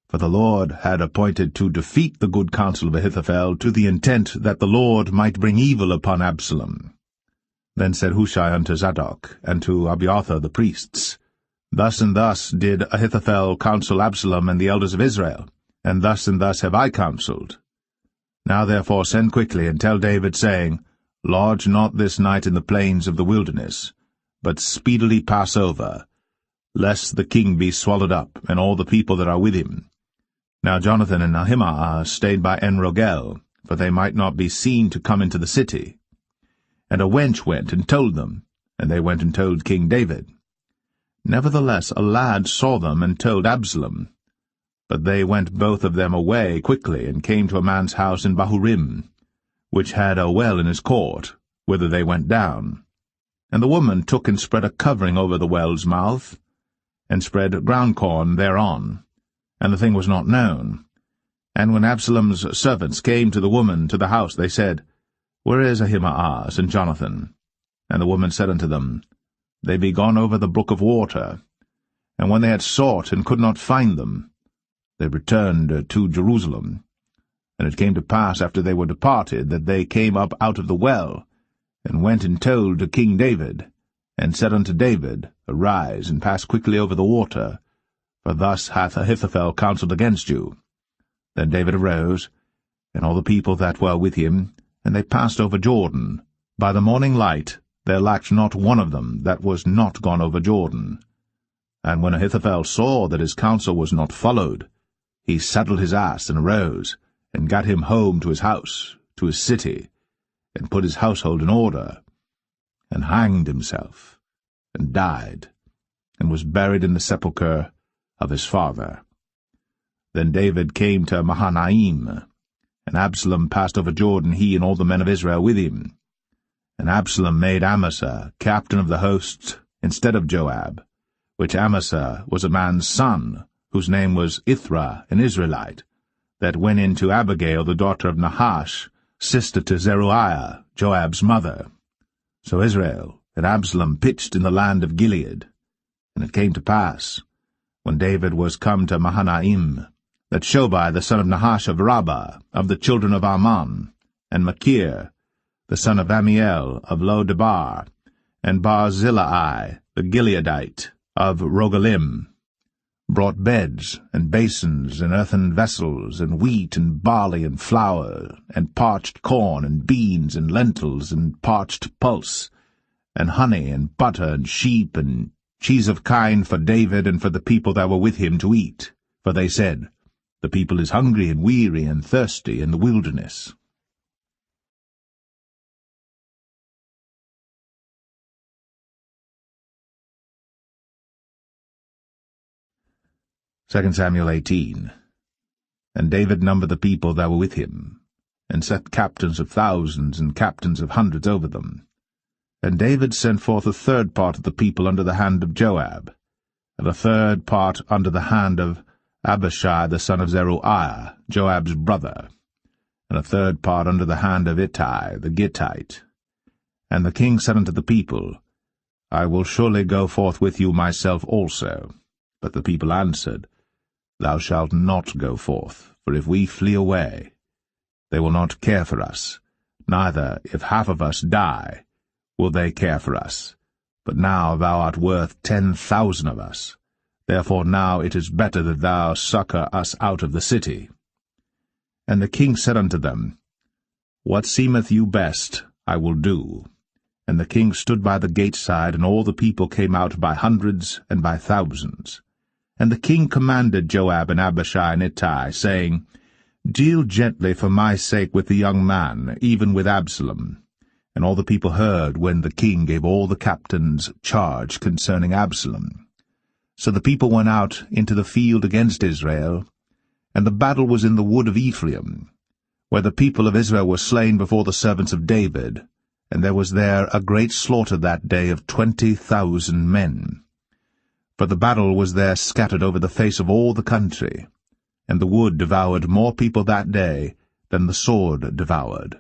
For the Lord had appointed to defeat the good counsel of Ahithophel, to the intent that the Lord might bring evil upon Absalom. Then said Hushai unto Zadok, and to Abiathar the priests, Thus and thus did Ahithophel counsel Absalom and the elders of Israel, and thus have I counselled. Now therefore send quickly, and tell David, saying, Lodge not this night in the plains of the wilderness, but speedily pass over, lest the king be swallowed up, and all the people that are with him. Now Jonathan and Ahimaaz stayed by En-Rogel, for they might not be seen to come into the city. And a wench went and told them, and they went and told King David. Nevertheless a lad saw them and told Absalom. But they went both of them away quickly, and came to a man's house in Bahurim, which had a well in his court, whither they went down. And the woman took and spread a covering over the well's mouth, and spread ground corn thereon, and the thing was not known. And when Absalom's servants came to the woman to the house, they said, Where is Ahimaaz and Jonathan? And the woman said unto them, They be gone over the brook of water. And when they had sought and could not find them, they returned to Jerusalem. And it came to pass, after they were departed, that they came up out of the well, and went and told to King David, and said unto David, Arise, and pass quickly over the water, for thus hath Ahithophel counselled against you. Then David arose, and all the people that were with him, and they passed over Jordan. By the morning light there lacked not one of them that was not gone over Jordan. And when Ahithophel saw that his counsel was not followed, he saddled his ass, and arose, and gat him home to his house, to his city, and put his household in order, and hanged himself, and died, and was buried in the sepulchre of his father. Then David came to Mahanaim, and Absalom passed over Jordan, he and all the men of Israel with him. And Absalom made Amasa captain of the hosts instead of Joab, which Amasa was a man's son, whose name was Ithra, an Israelite, that went in to Abigail the daughter of Nahash, sister to Zeruiah, Joab's mother. So Israel and Absalom pitched in the land of Gilead. And it came to pass, when David was come to Mahanaim, that Shobai the son of Nahash of Rabbah, of the children of Ammon, and Machir, the son of Amiel of Lo-debar, and Barzillai the Gileadite of Rogelim, brought beds and basins and earthen vessels, and wheat and barley and flour, and parched corn and beans and lentils and parched pulse, and honey and butter and sheep and cheese of kine for David and for the people that were with him to eat. For they said, The people is hungry and weary and thirsty in the wilderness. 2 Samuel 18. And David numbered the people that were with him, and set captains of thousands and captains of hundreds over them. And David sent forth a third part of the people under the hand of Joab, and a third part under the hand of Abishai the son of Zeruiah, Joab's brother, and a third part under the hand of Ittai the Gittite. And the king said unto the people, I will surely go forth with you myself also. But the people answered, Thou shalt not go forth, for if we flee away, they will not care for us, neither, if half of us die, will they care for us. But now thou art worth 10,000 of us. Therefore now it is better that thou succour us out of the city. And the king said unto them, What seemeth you best, I will do. And the king stood by the gate side, and all the people came out by hundreds and by thousands. And the king commanded Joab and Abishai and Ittai, saying, Deal gently for my sake with the young man, even with Absalom. And all the people heard when the king gave all the captains charge concerning Absalom. So the people went out into the field against Israel, and the battle was in the wood of Ephraim, where the people of Israel were slain before the servants of David, and there was there a great slaughter that day of 20,000 men. For the battle was there scattered over the face of all the country, and the wood devoured more people that day than the sword devoured.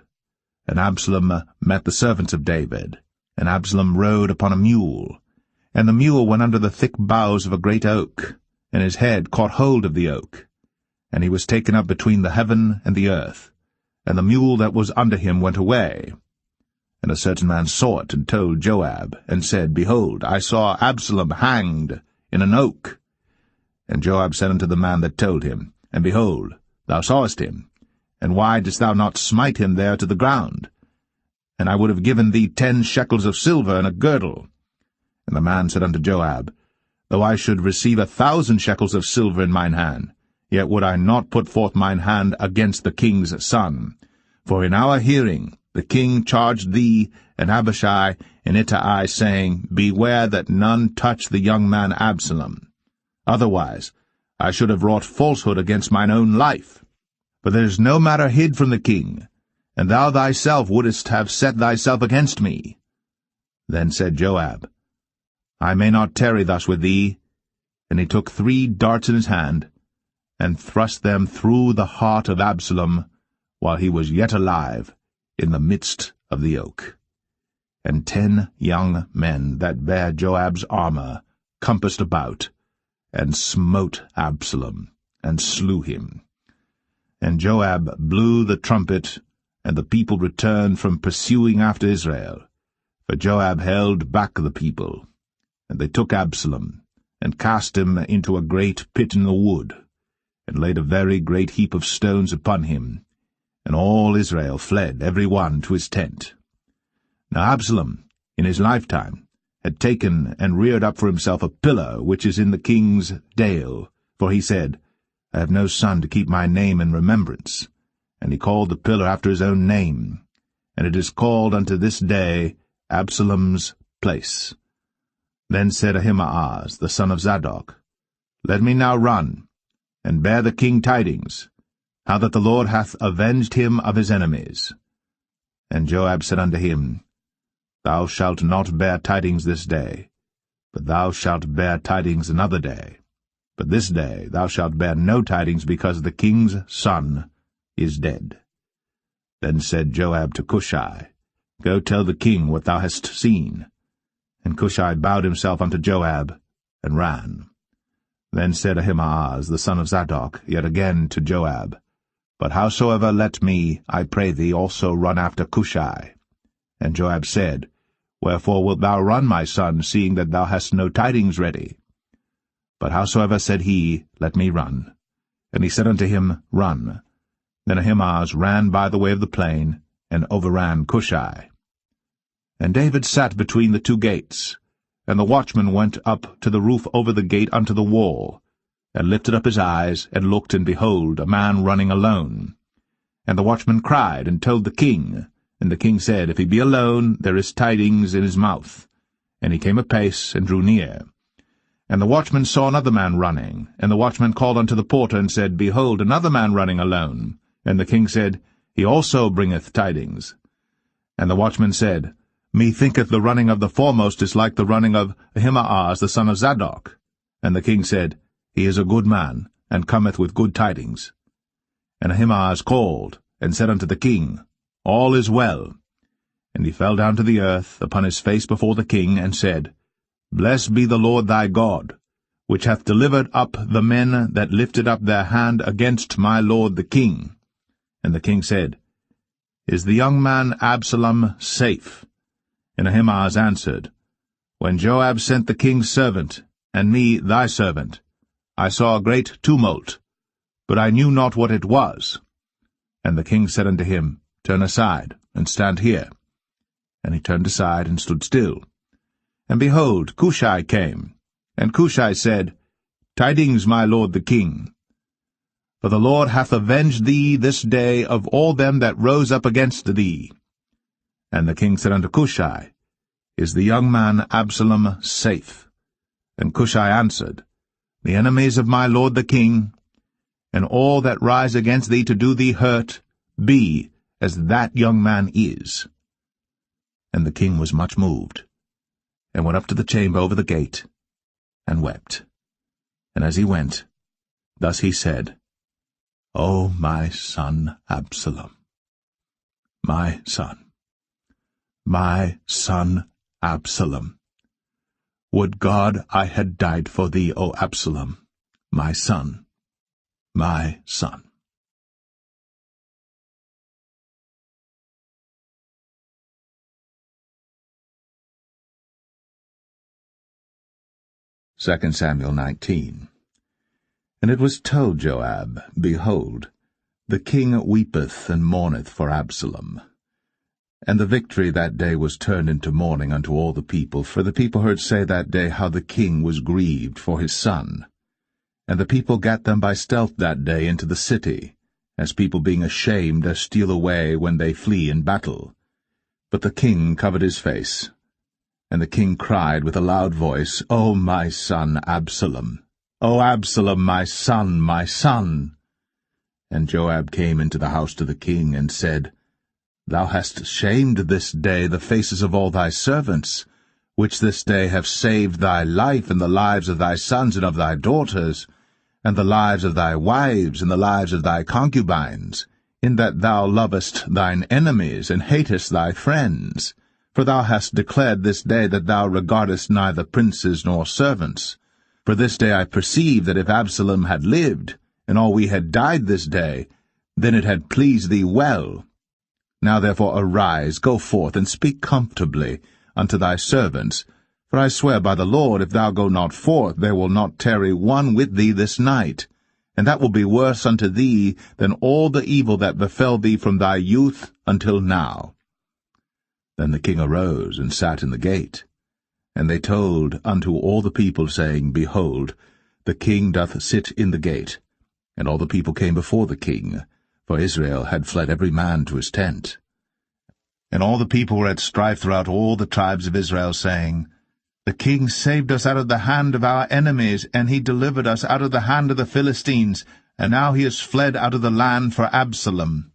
And Absalom met the servants of David, and Absalom rode upon a mule, and the mule went under the thick boughs of a great oak, and his head caught hold of the oak, and he was taken up between the heaven and the earth, and the mule that was under him went away. And a certain man saw it, and told Joab, and said, Behold, I saw Absalom hanged in an oak. And Joab said unto the man that told him, And behold, thou sawest him, and why didst thou not smite him there to the ground? And I would have given thee 10 shekels of silver and a girdle. And the man said unto Joab, Though I should receive 1,000 shekels of silver in mine hand, yet would I not put forth mine hand against the king's son. For in our hearing the king charged thee and Abishai and Ittai, saying, Beware that none touch the young man Absalom. Otherwise I should have wrought falsehood against mine own life. For there is no matter hid from the king, and thou thyself wouldest have set thyself against me. Then said Joab, I may not tarry thus with thee. And he took 3 darts in his hand, and thrust them through the heart of Absalom, while he was yet alive, in the midst of the oak. And 10 young men that bare Joab's armor compassed about, and smote Absalom, and slew him. And Joab blew the trumpet, and the people returned from pursuing after Israel. For Joab held back the people. And they took Absalom, and cast him into a great pit in the wood, and laid a very great heap of stones upon him. And all Israel fled, every one to his tent. Now Absalom, in his lifetime, had taken and reared up for himself a pillar which is in the king's dale, for he said, I have no son to keep my name in remembrance. And he called the pillar after his own name, and it is called unto this day Absalom's place. Then said Ahimaaz, the son of Zadok, Let me now run, and bear the king tidings, how that the Lord hath avenged him of his enemies. And Joab said unto him, Thou shalt not bear tidings this day, but thou shalt bear tidings another day. But this day thou shalt bear no tidings, because the king's son is dead. Then said Joab to Cushai, Go tell the king what thou hast seen. And Cushai bowed himself unto Joab, and ran. Then said Ahimaaz the son of Zadok yet again to Joab, But howsoever let me, I pray thee, also run after Cushai. And Joab said, Wherefore wilt thou run, my son, seeing that thou hast no tidings ready? But howsoever said he, Let me run. And he said unto him, Run. Then Ahimaaz ran by the way of the plain, and overran Cushai. And David sat between the two gates, and the watchman went up to the roof over the gate unto the wall, and lifted up his eyes, and looked, and behold, a man running alone. And the watchman cried, and told the king. And the king said, If he be alone, there is tidings in his mouth. And he came apace, and drew near. And the watchman saw another man running. And the watchman called unto the porter, and said, Behold, another man running alone. And the king said, He also bringeth tidings. And the watchman said, Methinketh the running of the foremost is like the running of Ahimaaz the son of Zadok. And the king said, He is a good man, and cometh with good tidings. And Ahimaaz called, and said unto the king, All is well. And he fell down to the earth upon his face before the king, and said, Blessed be the Lord thy God, which hath delivered up the men that lifted up their hand against my lord the king. And the king said, Is the young man Absalom safe? And Ahimaaz answered, When Joab sent the king's servant, and me thy servant, I saw a great tumult, but I knew not what it was. And the king said unto him, Turn aside, and stand here. And he turned aside, and stood still. And behold, Cushai came. And Cushai said, Tidings, my lord the king. For the Lord hath avenged thee this day of all them that rose up against thee. And the king said unto Cushai, Is the young man Absalom safe? And Cushai answered, The enemies of my lord the king, and all that rise against thee to do thee hurt, be as that young man is. And the king was much moved, and went up to the chamber over the gate, and wept. And as he went, thus he said, O my son Absalom, my son Absalom, would God I had died for thee, O Absalom, my son, my son. 2 Samuel 19. And it was told Joab, Behold, the king weepeth and mourneth for Absalom. And the victory that day was turned into mourning unto all the people, for the people heard say that day how the king was grieved for his son. And the people gat them by stealth that day into the city, as people being ashamed steal away when they flee in battle. But the king covered his face. And the king cried with a loud voice, O my son Absalom! O Absalom, my son, my son! And Joab came into the house to the king, and said, Thou hast shamed this day the faces of all thy servants, which this day have saved thy life and the lives of thy sons and of thy daughters, and the lives of thy wives and the lives of thy concubines, in that thou lovest thine enemies and hatest thy friends. For thou hast declared this day that thou regardest neither princes nor servants. For this day I perceive that if Absalom had lived, and all we had died this day, then it had pleased thee well. Now therefore arise, go forth, and speak comfortably unto thy servants. For I swear by the Lord, if thou go not forth, there will not tarry one with thee this night. And that will be worse unto thee than all the evil that befell thee from thy youth until now. Then the king arose and sat in the gate. And they told unto all the people, saying, Behold, the king doth sit in the gate. And all the people came before the king, for Israel had fled every man to his tent. And all the people were at strife throughout all the tribes of Israel, saying, The king saved us out of the hand of our enemies, and he delivered us out of the hand of the Philistines, and now he is fled out of the land for Absalom.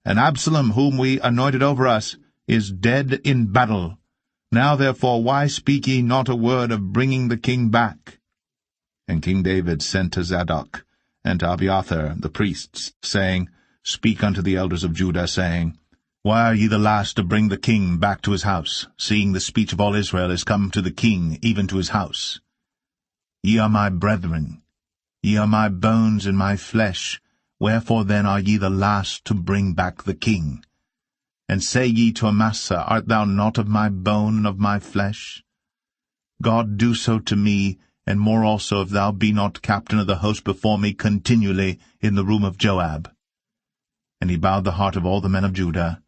And Absalom, whom we anointed over us, is dead in battle. Now therefore why speak ye not a word of bringing the king back? And King David sent to Zadok and to Abiathar the priests, saying, Speak unto the elders of Judah, saying, Why are ye the last to bring the king back to his house, seeing the speech of all Israel is come to the king, even to his house? Ye are my brethren, ye are my bones and my flesh, wherefore then are ye the last to bring back the king? And say ye to Amasa, Art thou not of my bone and of my flesh? God do so to me, and more also, if thou be not captain of the host before me continually in the room of Joab. And he bowed the heart of all the men of Judah,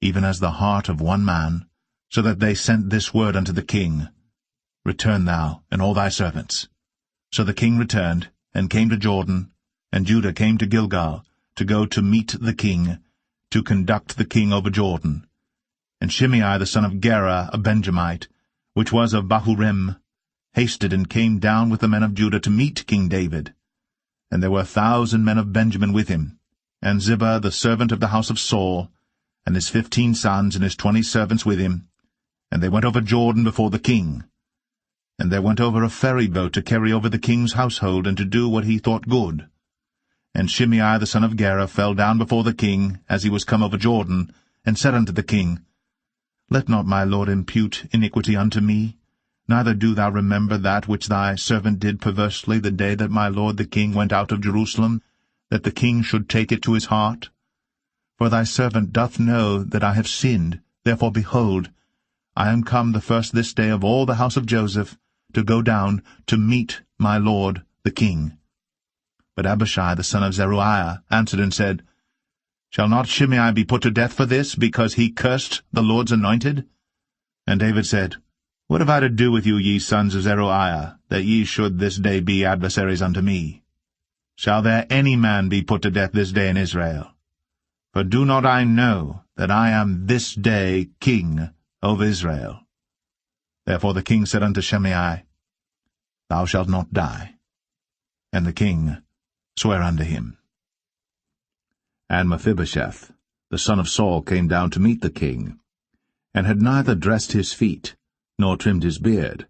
even as the heart of one man, so that they sent this word unto the king, Return thou, and all thy servants. So the king returned, and came to Jordan, and Judah came to Gilgal, to go to meet the king, to conduct the king over Jordan. And Shimei the son of Gera, a Benjamite, which was of Bahurim, hasted and came down with the men of Judah to meet King David. And there were 1,000 men of Benjamin with him, and Ziba the servant of the house of Saul, and his 15 sons and his 20 servants with him, and they went over Jordan before the king. And there went over a ferry boat to carry over the king's household, and to do what he thought good. And Shimei the son of Gera fell down before the king, as he was come over Jordan, and said unto the king, Let not my lord impute iniquity unto me, neither do thou remember that which thy servant did perversely the day that my lord the king went out of Jerusalem, that the king should take it to his heart. For thy servant doth know that I have sinned, therefore, behold, I am come the first this day of all the house of Joseph, to go down to meet my lord the king. But Abishai the son of Zeruiah answered and said, Shall not Shimei be put to death for this, because he cursed the Lord's anointed? And David said, What have I to do with you, ye sons of Zeruiah, that ye should this day be adversaries unto me? Shall there any man be put to death this day in Israel? For do not I know that I am this day king over Israel? Therefore the king said unto Shimei, Thou shalt not die. And the king sware unto him. And Mephibosheth, the son of Saul, came down to meet the king, and had neither dressed his feet, nor trimmed his beard,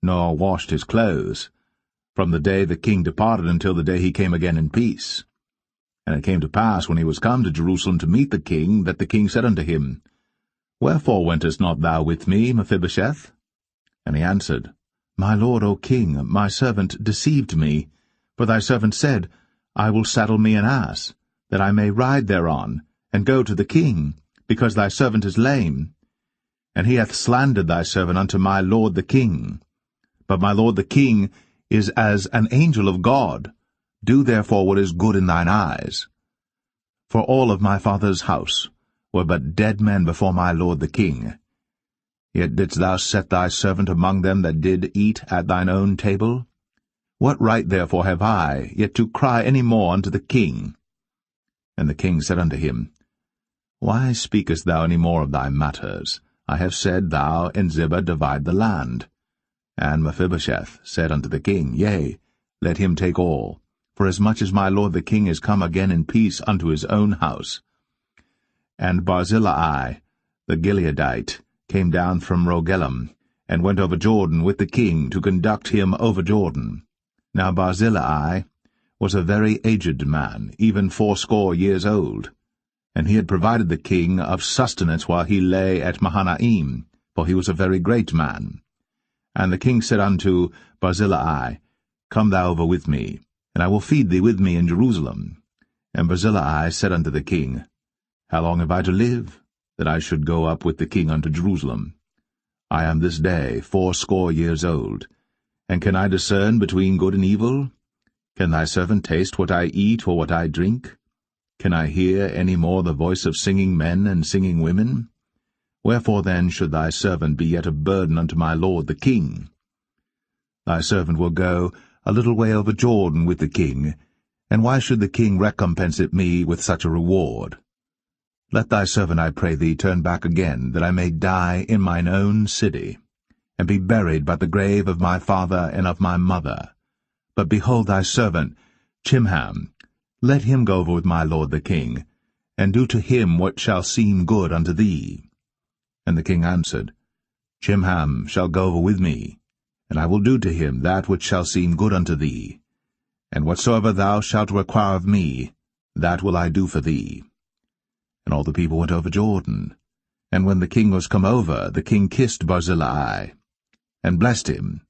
nor washed his clothes, from the day the king departed until the day he came again in peace. And it came to pass, when he was come to Jerusalem to meet the king, that the king said unto him, Wherefore wentest not thou with me, Mephibosheth? And he answered, My lord, O king, my servant deceived me, for thy servant said, I will saddle me an ass, that I may ride thereon, and go to the king, because thy servant is lame. And he hath slandered thy servant unto my lord the king. But my lord the king is as an angel of God. Do therefore what is good in thine eyes. For all of my father's house were but dead men before my lord the king. Yet didst thou set thy servant among them that did eat at thine own table? What right therefore have I yet to cry any more unto the king? And the king said unto him, Why speakest thou any more of thy matters? I have said, Thou and Ziba divide the land. And Mephibosheth said unto the king, Yea, let him take all, for as much as my lord the king is come again in peace unto his own house. And Barzillai the Gileadite came down from Rogelim, and went over Jordan with the king to conduct him over Jordan. Now Barzillai was a very aged man, even 80 years old, and he had provided the king of sustenance while he lay at Mahanaim, for he was a very great man. And the king said unto Barzillai, Come thou over with me, and I will feed thee with me in Jerusalem. And Barzillai said unto the king, How long have I to live, that I should go up with the king unto Jerusalem? I am this day 80 years old, and can I discern between good and evil? Can thy servant taste what I eat or what I drink? Can I hear any more the voice of singing men and singing women? Wherefore then should thy servant be yet a burden unto my lord the king? Thy servant will go a little way over Jordan with the king, and why should the king recompense it me with such a reward? Let thy servant, I pray thee, turn back again, that I may die in mine own city. and be buried by the grave of my father and of my mother. But behold thy servant Chimham, let him go over with my lord the king, and do to him what shall seem good unto thee. And the king answered, Chimham shall go over with me, and I will do to him that which shall seem good unto thee. And whatsoever thou shalt require of me, that will I do for thee. And all the people went over Jordan. And when the king was come over, the king kissed Barzillai, and blessed him,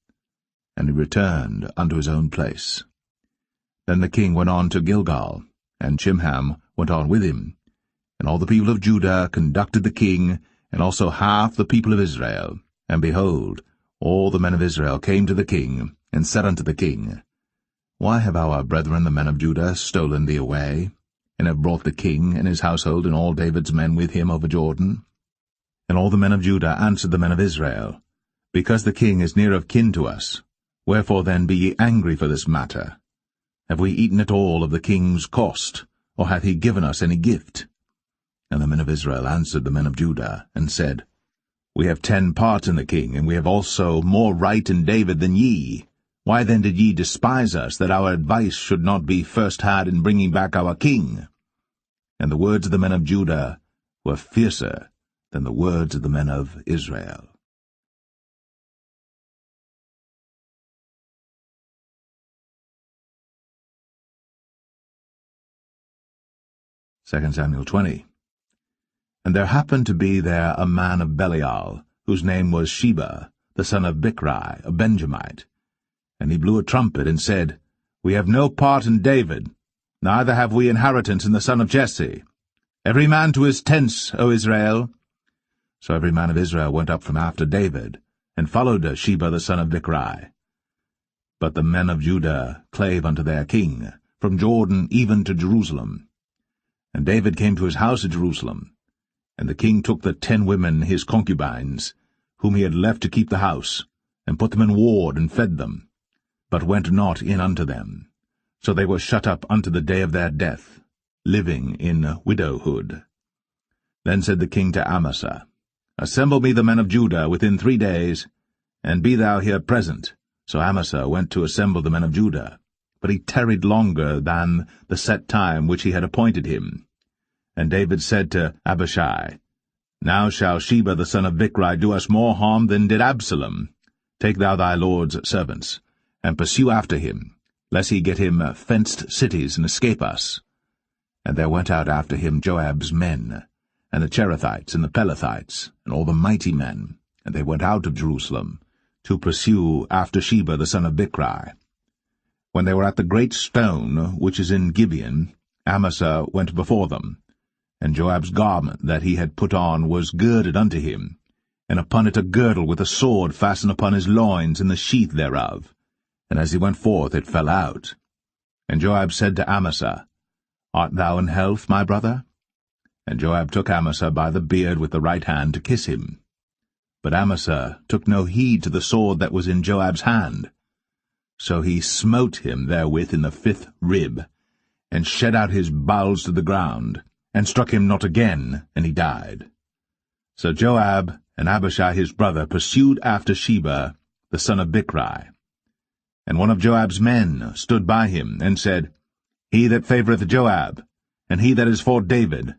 and he returned unto his own place. Then the king went on to Gilgal, and Chimham went on with him. And all the people of Judah conducted the king, and also half the people of Israel. And behold, all the men of Israel came to the king, and said unto the king, Why have our brethren the men of Judah stolen thee away, and have brought the king and his household and all David's men with him over Jordan? And all the men of Judah answered the men of Israel, Because the king is near of kin to us, wherefore then be ye angry for this matter? Have we eaten at all of the king's cost, or hath he given us any gift? And the men of Israel answered the men of Judah, and said, We have 10 parts in the king, and we have also more right in David than ye. Why then did ye despise us, that our advice should not be first had in bringing back our king? And the words of the men of Judah were fiercer than the words of the men of Israel. 2 Samuel 20. And there happened to be there a man of Belial, whose name was Sheba, the son of Bichri, a Benjamite. And he blew a trumpet, and said, We have no part in David, neither have we inheritance in the son of Jesse. Every man to his tents, O Israel. So every man of Israel went up from after David, and followed Sheba the son of Bichri. But the men of Judah clave unto their king, from Jordan even to Jerusalem. And David came to his house at Jerusalem. And the king took the 10 women his concubines, whom he had left to keep the house, and put them in ward, and fed them, but went not in unto them. So they were shut up unto the day of their death, living in widowhood. Then said the king to Amasa, Assemble me the men of Judah within 3 days, and be thou here present. So Amasa went to assemble the men of Judah, but he tarried longer than the set time which he had appointed him. And David said to Abishai, Now shall Sheba the son of Bichri do us more harm than did Absalom. Take thou thy lord's servants, and pursue after him, lest he get him fenced cities and escape us. And there went out after him Joab's men, and the Cherethites and the Pelethites, and all the mighty men, and they went out of Jerusalem, to pursue after Sheba the son of Bichri. When they were at the great stone which is in Gibeon, Amasa went before them, and Joab's garment that he had put on was girded unto him, and upon it a girdle with a sword fastened upon his loins in the sheath thereof. And as he went forth it fell out. And Joab said to Amasa, Art thou in health, my brother? And Joab took Amasa by the beard with the right hand to kiss him. But Amasa took no heed to the sword that was in Joab's hand. So he smote him therewith in the 5th rib, and shed out his bowels to the ground, and struck him not again, and he died. So Joab and Abishai his brother pursued after Sheba the son of Bichri. And one of Joab's men stood by him, and said, He that favoureth Joab, and he that is for David,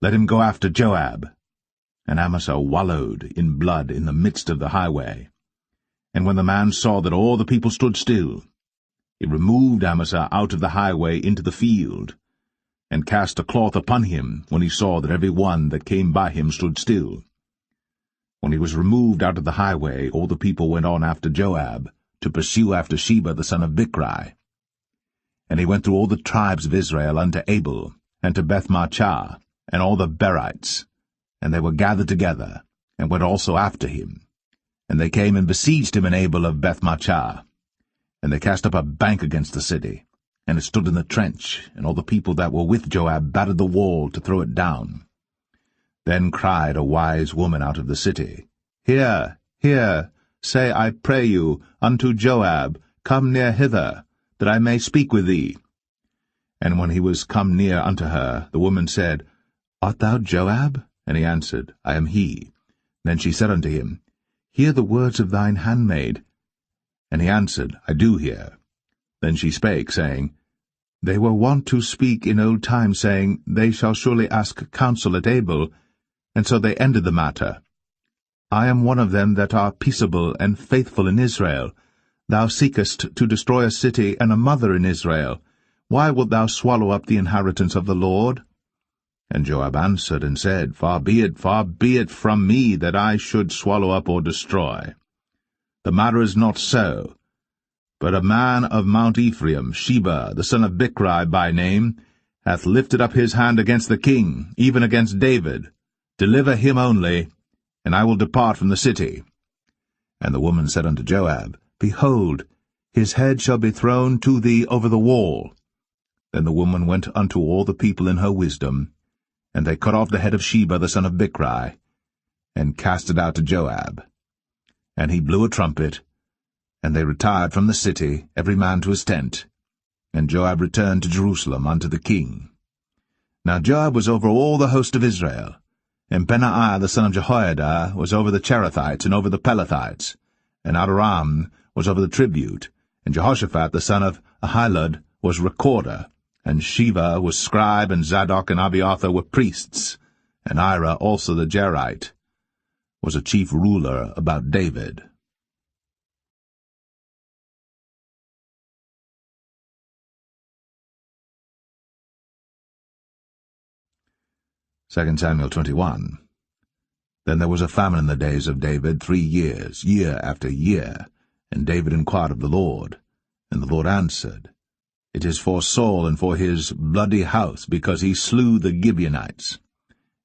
let him go after Joab. And Amasa wallowed in blood in the midst of the highway. And when the man saw that all the people stood still, he removed Amasa out of the highway into the field, and cast a cloth upon him when he saw that every one that came by him stood still. When he was removed out of the highway, all the people went on after Joab, to pursue after Sheba the son of Bichri. And he went through all the tribes of Israel unto Abel, and to Bethmachah, and all the Berites, and they were gathered together, and went also after him. And they came and besieged him in Abel of Bethmachah. And they cast up a bank against the city, and it stood in the trench, and all the people that were with Joab battered the wall to throw it down. Then cried a wise woman out of the city, Hear, hear, say, I pray you, unto Joab, Come near hither, that I may speak with thee. And when he was come near unto her, the woman said, Art thou Joab? And he answered, I am he. Then she said unto him, Hear the words of thine handmaid. And he answered, I do hear. Then she spake, saying, They were wont to speak in old times, saying, They shall surely ask counsel at Abel, and so they ended the matter. I am one of them that are peaceable and faithful in Israel. Thou seekest to destroy a city and a mother in Israel. Why wilt thou swallow up the inheritance of the Lord? And Joab answered and said, far be it from me that I should swallow up or destroy. The matter is not so. But a man of Mount Ephraim, Sheba, the son of Bichri by name, hath lifted up his hand against the king, even against David. Deliver him only, and I will depart from the city. And the woman said unto Joab, Behold, his head shall be thrown to thee over the wall. Then the woman went unto all the people in her wisdom, and they cut off the head of Sheba the son of Bichri, and cast it out to Joab. And he blew a trumpet, and they retired from the city, every man to his tent. And Joab returned to Jerusalem unto the king. Now Joab was over all the host of Israel, and Benaiah the son of Jehoiada was over the Cherethites and over the Pelethites, and Adoram was over the tribute, and Jehoshaphat the son of Ahilud was recorder, and Sheva was scribe, and Zadok and Abiathar were priests, and Ira also the Jerite was a chief ruler about David. 2 Samuel 21. Then there was a famine in the days of David 3 years, year after year. And David inquired of the Lord. And the Lord answered, It is for Saul and for his bloody house, because he slew the Gibeonites.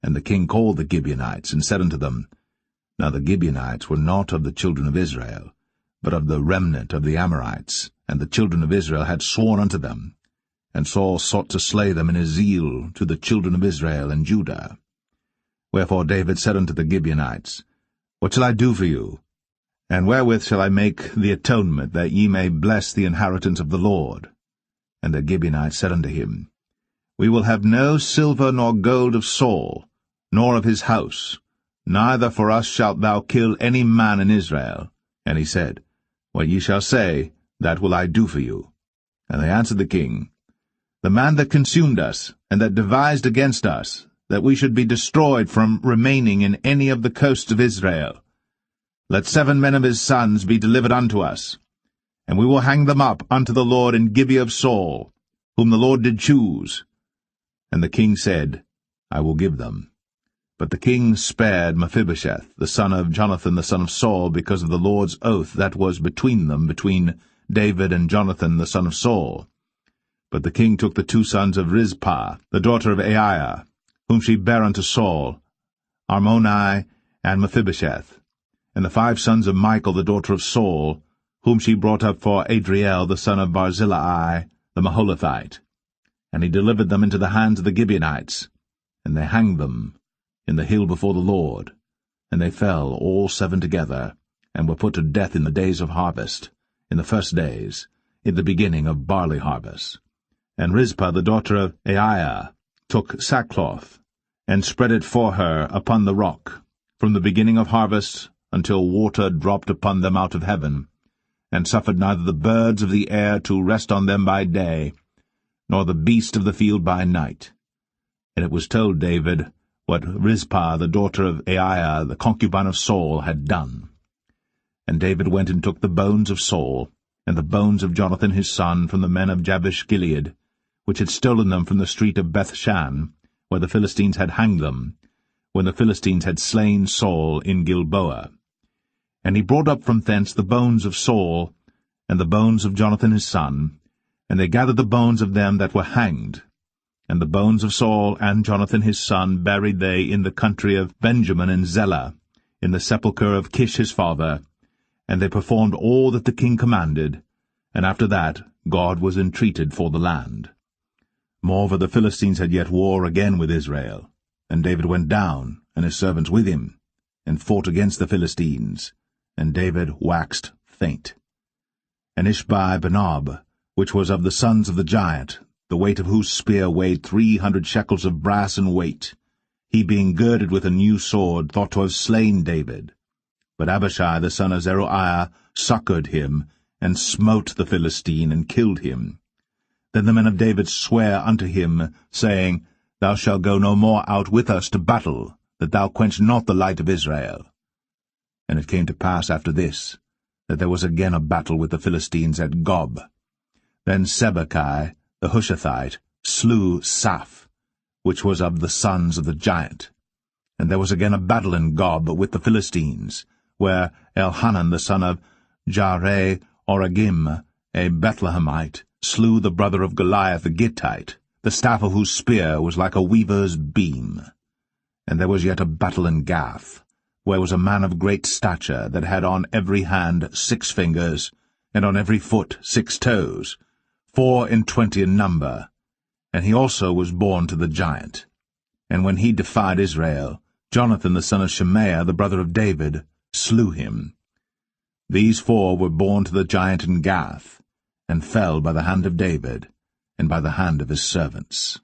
And the king called the Gibeonites, and said unto them, Now the Gibeonites were not of the children of Israel, but of the remnant of the Amorites, and the children of Israel had sworn unto them. And Saul sought to slay them in his zeal to the children of Israel and Judah. Wherefore David said unto the Gibeonites, What shall I do for you? And wherewith shall I make the atonement, that ye may bless the inheritance of the Lord? And the Gibeonites said unto him, We will have no silver nor gold of Saul, nor of his house, neither for us shalt thou kill any man in Israel. And he said, What ye shall say, that will I do for you. And they answered the king, The man that consumed us, and that devised against us, that we should be destroyed from remaining in any of the coasts of Israel. Let 7 men of his sons be delivered unto us, and we will hang them up unto the Lord in Gibeah of Saul, whom the Lord did choose. And the king said, I will give them. But the king spared Mephibosheth, the son of Jonathan the son of Saul, because of the Lord's oath that was between them, between David and Jonathan the son of Saul. But the king took the 2 sons of Rizpah, the daughter of Aiah, whom she bare unto Saul, Armoni and Mephibosheth, and the 5 sons of Michal the daughter of Saul, whom she brought up for Adriel the son of Barzillai the Maholathite. And he delivered them into the hands of the Gibeonites, and they hanged them in the hill before the Lord. And they fell all 7 together, and were put to death in the days of harvest, in the first days, in the beginning of barley harvest. And Rizpah the daughter of Aiah took sackcloth, and spread it for her upon the rock, from the beginning of harvest until water dropped upon them out of heaven, and suffered neither the birds of the air to rest on them by day, nor the beast of the field by night. And it was told David what Rizpah the daughter of Aiah, the concubine of Saul, had done. And David went and took the bones of Saul, and the bones of Jonathan his son, from the men of Jabesh-Gilead, which had stolen them from the street of Bethshan, where the Philistines had hanged them, when the Philistines had slain Saul in Gilboa. And he brought up from thence the bones of Saul, and the bones of Jonathan his son, and they gathered the bones of them that were hanged. And the bones of Saul and Jonathan his son buried they in the country of Benjamin in Zelah, in the sepulchre of Kish his father, and they performed all that the king commanded, and after that God was entreated for the land. Moreover, the Philistines had yet war again with Israel, and David went down, and his servants with him, and fought against the Philistines, and David waxed faint. And Ishbi-Benob, which was of the sons of the giant, the weight of whose spear weighed 300 shekels of brass in weight, he being girded with a new sword, thought to have slain David. But Abishai the son of Zeruiah succored him, and smote the Philistine, and killed him. Then the men of David sware unto him, saying, Thou shalt go no more out with us to battle, that thou quench not the light of Israel. And it came to pass after this, that there was again a battle with the Philistines at Gob. Then Sibbechai the Hushathite slew Saph, which was of the sons of the giant. And there was again a battle in Gob with the Philistines, where Elhanan the son of Jaare-Oregim, a Bethlehemite, slew the brother of Goliath the Gittite, the staff of whose spear was like a weaver's beam. And there was yet a battle in Gath, where was a man of great stature, that had on every hand 6 fingers, and on every foot 6 toes, 24 in number. And he also was born to the giant. And when he defied Israel, Jonathan the son of Shemaiah, the brother of David, slew him. These 4 were born to the giant in Gath, and fell by the hand of David, and by the hand of his servants.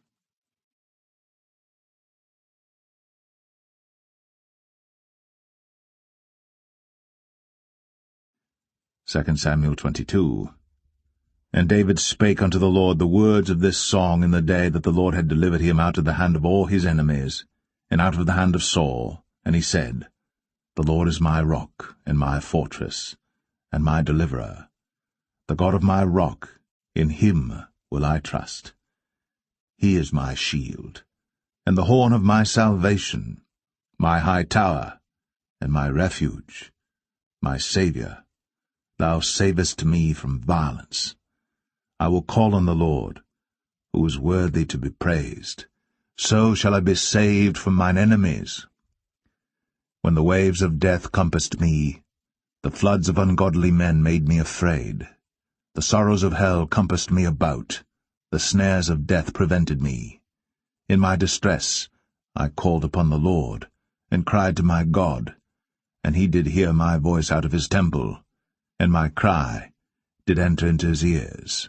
2 Samuel 22. And David spake unto the Lord the words of this song in the day that the Lord had delivered him out of the hand of all his enemies, and out of the hand of Saul. And he said, The Lord is my rock, and my fortress, and my deliverer. The God of my rock, in him will I trust. He is my shield, and the horn of my salvation, my high tower, and my refuge, my Saviour. Thou savest me from violence. I will call on the Lord, who is worthy to be praised. So shall I be saved from mine enemies. When the waves of death compassed me, the floods of ungodly men made me afraid. The sorrows of hell compassed me about, the snares of death prevented me. In my distress I called upon the Lord, and cried to my God, and he did hear my voice out of his temple, and my cry did enter into his ears.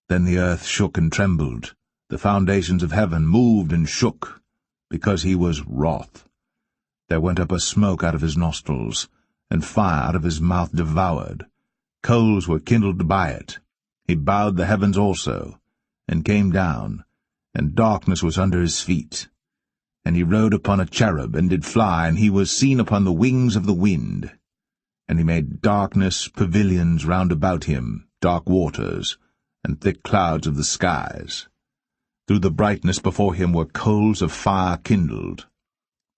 Then the earth shook and trembled, the foundations of heaven moved and shook, because he was wroth. There went up a smoke out of his nostrils, and fire out of his mouth devoured. Coals were kindled by it. He bowed the heavens also, and came down, and darkness was under his feet. And he rode upon a cherub, and did fly, and he was seen upon the wings of the wind. And he made darkness pavilions round about him, dark waters, and thick clouds of the skies. Through the brightness before him were coals of fire kindled.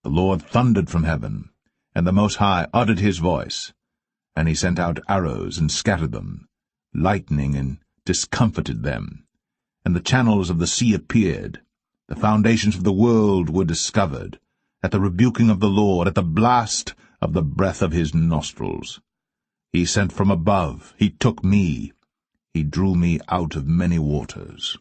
The Lord thundered from heaven, and the Most High uttered his voice. And he sent out arrows, and scattered them, lightning, and discomfited them. And the channels of the sea appeared. The foundations of the world were discovered, at the rebuking of the Lord, at the blast of the breath of his nostrils. He sent from above, he took me, he drew me out of many waters.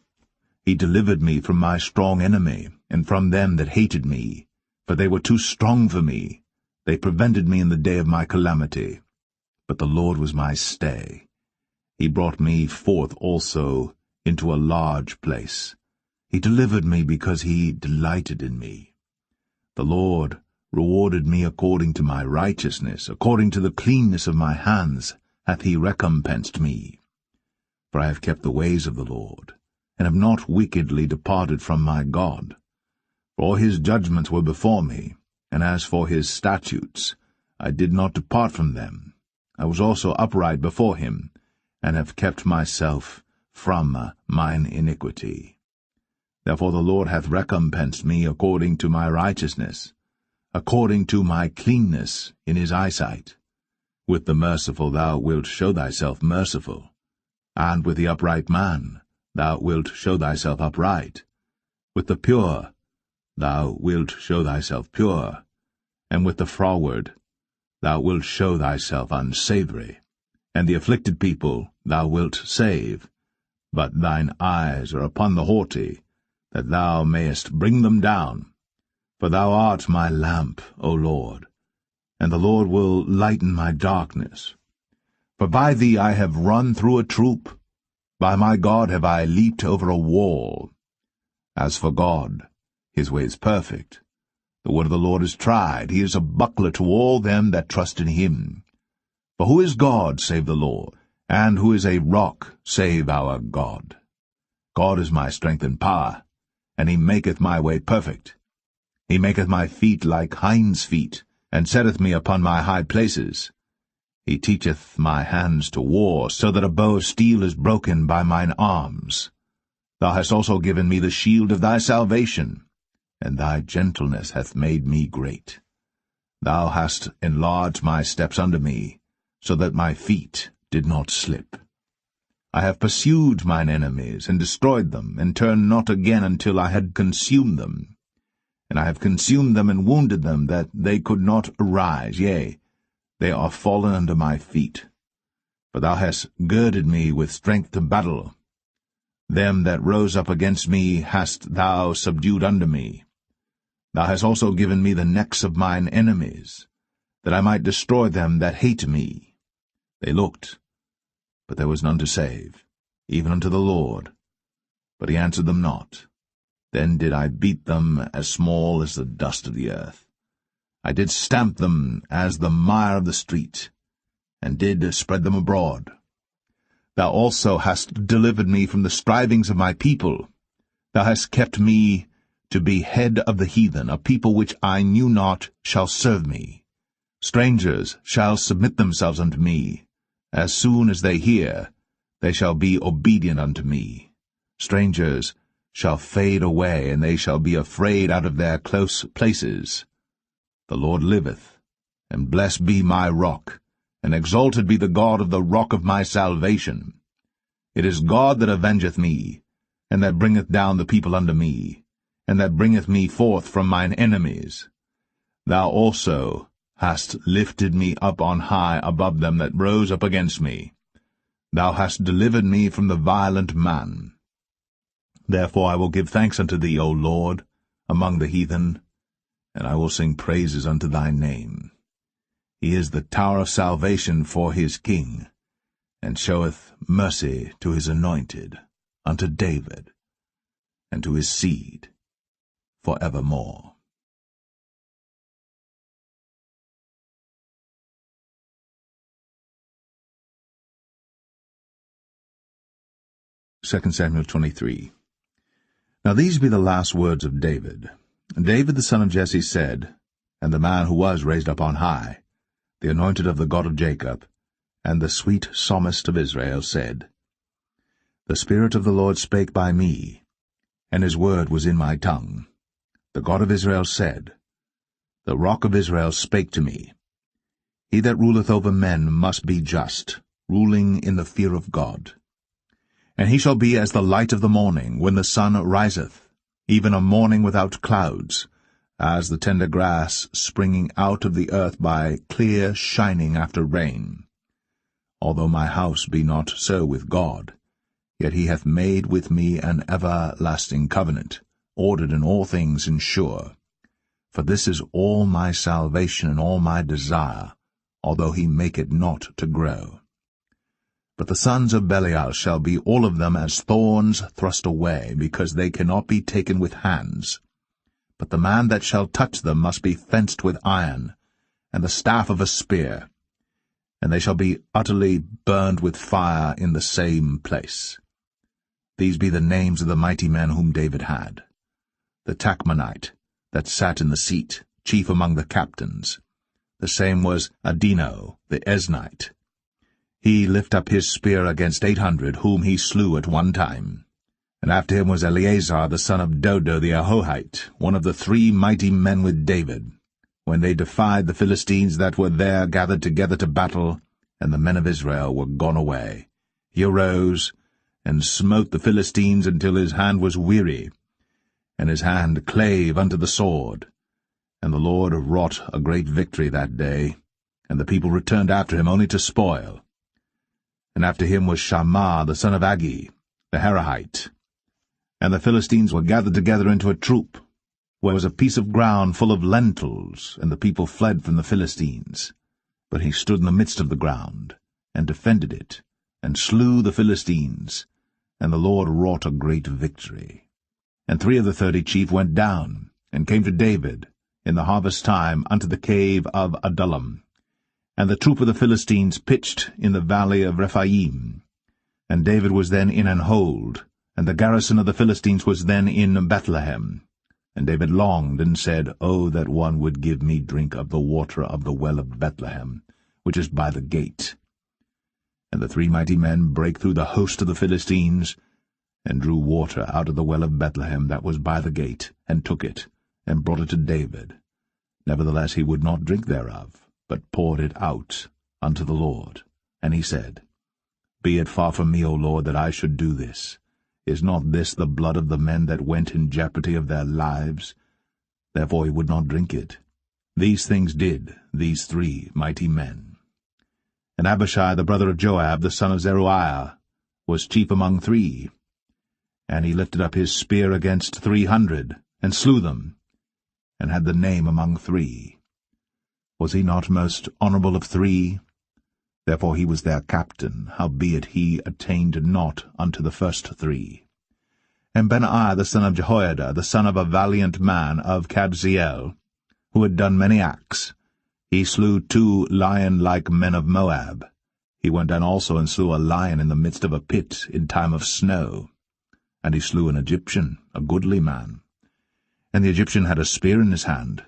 He delivered me from my strong enemy, and from them that hated me, for they were too strong for me. They prevented me in the day of my calamity. But the Lord was my stay. He brought me forth also into a large place. He delivered me because he delighted in me. The Lord rewarded me according to my righteousness, according to the cleanness of my hands hath he recompensed me. For I have kept the ways of the Lord, and have not wickedly departed from my God. For all his judgments were before me, and as for his statutes, I did not depart from them. I was also upright before him, and have kept myself from mine iniquity. Therefore the Lord hath recompensed me according to my righteousness, according to my cleanness in his eyesight. With the merciful thou wilt show thyself merciful, and with the upright man thou wilt show thyself upright. With the pure thou wilt show thyself pure, and with the froward thou wilt show thyself unsavoury. And the afflicted people thou wilt save, but thine eyes are upon the haughty, that thou mayest bring them down. For thou art my lamp, O Lord, and the Lord will lighten my darkness. For by thee I have run through a troop, by my God have I leaped over a wall. As for God, his way is perfect. The word of the Lord is tried. He is a buckler to all them that trust in him. For who is God save the Lord? And who is a rock save our God? God is my strength and power, and he maketh my way perfect. He maketh my feet like hinds' feet, and setteth me upon my high places. He teacheth my hands to war, so that a bow of steel is broken by mine arms. Thou hast also given me the shield of thy salvation, and thy gentleness hath made me great. Thou hast enlarged my steps under me, so that my feet did not slip. I have pursued mine enemies, and destroyed them, and turned not again until I had consumed them. And I have consumed them and wounded them, that they could not arise, yea, they are fallen under my feet. For thou hast girded me with strength to battle. Them that rose up against me hast thou subdued under me. Thou hast also given me the necks of mine enemies, that I might destroy them that hate me. They looked, but there was none to save, even unto the Lord. But he answered them not. Then did I beat them as small as the dust of the earth. I did stamp them as the mire of the street, and did spread them abroad. Thou also hast delivered me from the strivings of my people. Thou hast kept me to be head of the heathen. A people which I knew not shall serve me. Strangers shall submit themselves unto me. As soon as they hear, they shall be obedient unto me. Strangers shall fade away, and they shall be afraid out of their close places. The Lord liveth, and blessed be my rock, and exalted be the God of the rock of my salvation. It is God that avengeth me, and that bringeth down the people unto me, and that bringeth me forth from mine enemies. Thou also hast lifted me up on high above them that rose up against me. Thou hast delivered me from the violent man. Therefore I will give thanks unto thee, O Lord, among the heathen, and I will sing praises unto thy name. He is the tower of salvation for his king, and showeth mercy to his anointed, unto David, and to his seed for evermore. 2 Samuel 23. Now these be the last words of David. David the son of Jesse said, and the man who was raised up on high, the anointed of the God of Jacob, and the sweet psalmist of Israel, said, The Spirit of the Lord spake by me, and his word was in my tongue. The God of Israel said, The Rock of Israel spake to me. He that ruleth over men must be just, ruling in the fear of God. And he shall be as the light of the morning, when the sun riseth, even a morning without clouds, as the tender grass springing out of the earth by clear shining after rain. Although my house be not so with God, yet he hath made with me an everlasting covenant, ordered in all things and sure. For this is all my salvation and all my desire, although he make it not to grow. But the sons of Belial shall be all of them as thorns thrust away, because they cannot be taken with hands. But the man that shall touch them must be fenced with iron, and the staff of a spear, and they shall be utterly burned with fire in the same place. These be the names of the mighty men whom David had. The Tachmonite, that sat in the seat, chief among the captains. The same was Adino, the Eznite. He lift up his spear against 800, whom he slew at one time. And after him was Eleazar the son of Dodo the Ahohite, one of the 3 mighty men with David, when they defied the Philistines that were there gathered together to battle, and the men of Israel were gone away. He arose, and smote the Philistines until his hand was weary, and his hand clave unto the sword. And the Lord wrought a great victory that day, and the people returned after him only to spoil. And after him was Shammah the son of Agi, the Herahite. And the Philistines were gathered together into a troop, where was a piece of ground full of lentils, and the people fled from the Philistines. But he stood in the midst of the ground, and defended it, and slew the Philistines, and the Lord wrought a great victory. And 3 of the 30 chief went down, and came to David, in the harvest time unto the cave of Adullam. And the troop of the Philistines pitched in the valley of Rephaim. And David was then in an hold, and the garrison of the Philistines was then in Bethlehem. And David longed, and said, O that one would give me drink of the water of the well of Bethlehem, which is by the gate. And the 3 mighty men brake through the host of the Philistines, and drew water out of the well of Bethlehem that was by the gate, and took it, and brought it to David. Nevertheless he would not drink thereof, but poured it out unto the Lord. And he said, Be it far from me, O Lord, that I should do this. Is not this the blood of the men that went in jeopardy of their lives? Therefore he would not drink it. These things did these 3 mighty men. And Abishai the brother of Joab, the son of Zeruiah, was chief among 3. And he lifted up his spear against 300, and slew them, and had the name among 3. Was he not most honourable of 3? Therefore he was their captain, howbeit he attained not unto the first 3. And Benaiah the son of Jehoiada, the son of a valiant man of Kabzeel, who had done many acts, he slew 2 lion-like men of Moab. He went down also and slew a lion in the midst of a pit in time of snow. And he slew an Egyptian, a goodly man. And the Egyptian had a spear in his hand.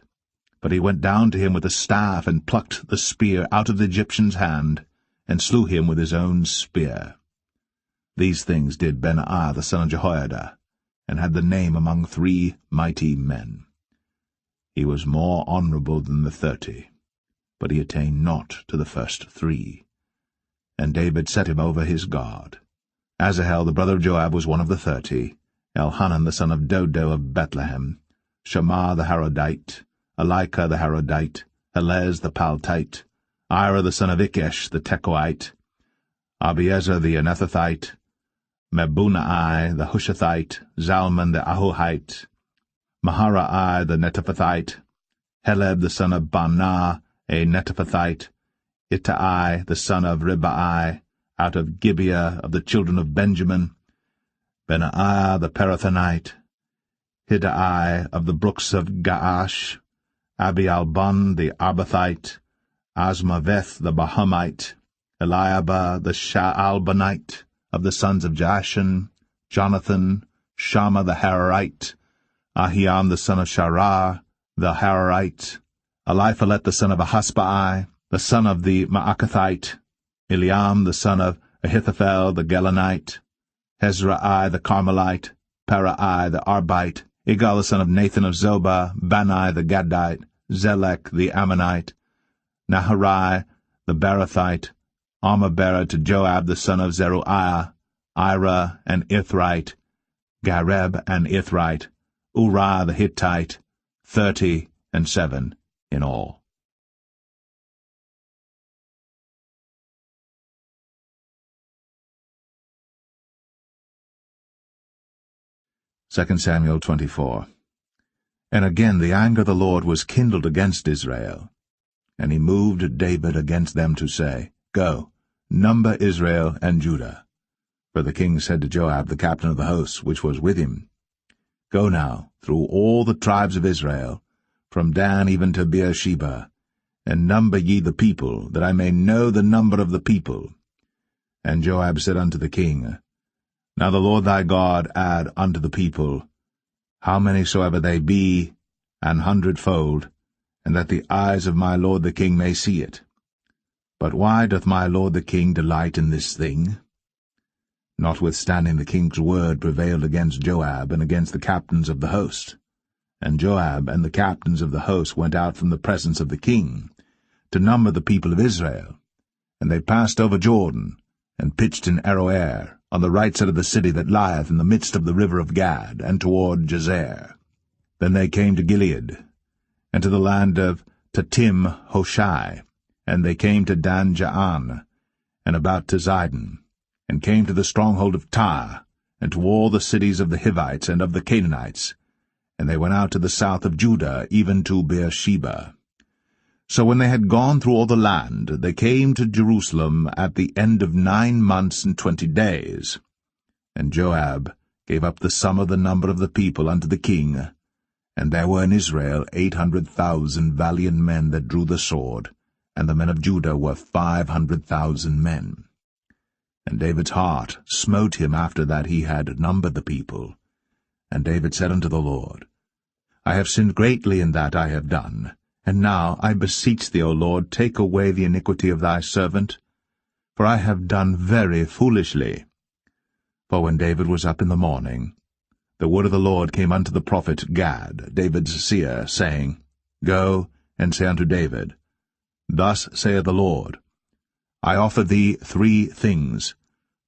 But he went down to him with a staff, and plucked the spear out of the Egyptian's hand, and slew him with his own spear. These things did Benaiah the son of Jehoiada, and had the name among 3 mighty men. He was more honourable than the 30, but he attained not to the first 3. And David set him over his guard. Asahel the brother of Joab was one of the 30, Elhanan the son of Dodo of Bethlehem, Shammah the Harodite, Elika the Harodite, Helez the Paltite, Ira the son of Ikesh the Tekoite, Abiezer the Anethathite, Mebunai the Hushathite, Zalman the Ahohite, Maharai the Netophathite, Heleb the son of Baanah, a Netophathite, Ittai the son of Ribai, out of Gibeah of the children of Benjamin, Benaiah the Parathonite, Hiddai of the brooks of Gaash, Abialbon the Arbathite, Asmaveth the Bahumite, Eliabah the Shaalbanite, of the sons of Jashan, Jonathan, Shammah the Hararite, Ahiam the son of Sharah, the Hararite, Eliphalet the son of Ahasbai, the son of the Maacathite, Eliam the son of Ahithophel the Gelonite, Hezrai the Carmelite, Parai the Arbite, Igal the son of Nathan of Zobah, Bani the Gadite, Zelek the Ammonite, Naharai the Barathite, Armabera to Joab the son of Zeruiah, Ira and Ithrite, Gareb and Ithrite, Uriah the Hittite, 37 in all. Second Samuel 24. And again the anger of the Lord was kindled against Israel, and he moved David against them to say, Go, number Israel and Judah. For the king said to Joab, the captain of the host, which was with him, Go now through all the tribes of Israel, from Dan even to Beersheba, and number ye the people, that I may know the number of the people. And Joab said unto the king, Now the Lord thy God add unto the people, how many soever they be, 100-fold, and that the eyes of my lord the king may see it. But why doth my lord the king delight in this thing? Notwithstanding the king's word prevailed against Joab and against the captains of the host. And Joab and the captains of the host went out from the presence of the king, to number the people of Israel. And they passed over Jordan, and pitched in Aroer, on the right side of the city that lieth in the midst of the river of Gad, and toward Jazer. Then they came to Gilead, and to the land of Tatim Hoshai, and they came to Dan Jaan, and about to Zidon, and came to the stronghold of Tyre, and to all the cities of the Hivites and of the Canaanites, and they went out to the south of Judah, even to Beersheba. So when they had gone through all the land, they came to Jerusalem at the end of 9 months and 20 days. And Joab gave up the sum of the number of the people unto the king, And there were in Israel 800,000 valiant men that drew the sword, and the men of Judah were 500,000 men. And David's heart smote him after that he had numbered the people. And David said unto the Lord, I have sinned greatly in that I have done. And now, I beseech thee, O Lord, take away the iniquity of thy servant, for I have done very foolishly. For when David was up in the morning, the word of the Lord came unto the prophet Gad, David's seer, saying, Go and say unto David, Thus saith the Lord, I offer thee 3 things.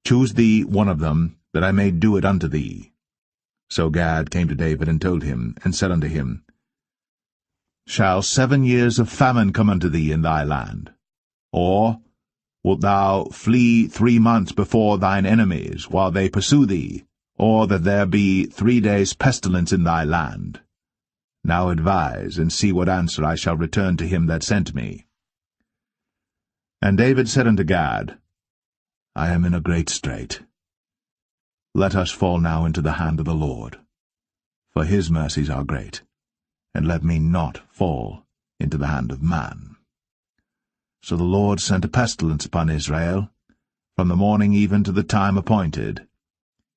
Choose thee one of them, that I may do it unto thee. So Gad came to David and told him, and said unto him, Shall 7 years of famine come unto thee in thy land? Or wilt thou flee 3 months before thine enemies, while they pursue thee? Or that there be 3 days' pestilence in thy land? Now advise, and see what answer I shall return to him that sent me. And David said unto Gad, I am in a great strait. Let us fall now into the hand of the Lord, for his mercies are great, and let me not fall into the hand of man. So the Lord sent a pestilence upon Israel, from the morning even to the time appointed,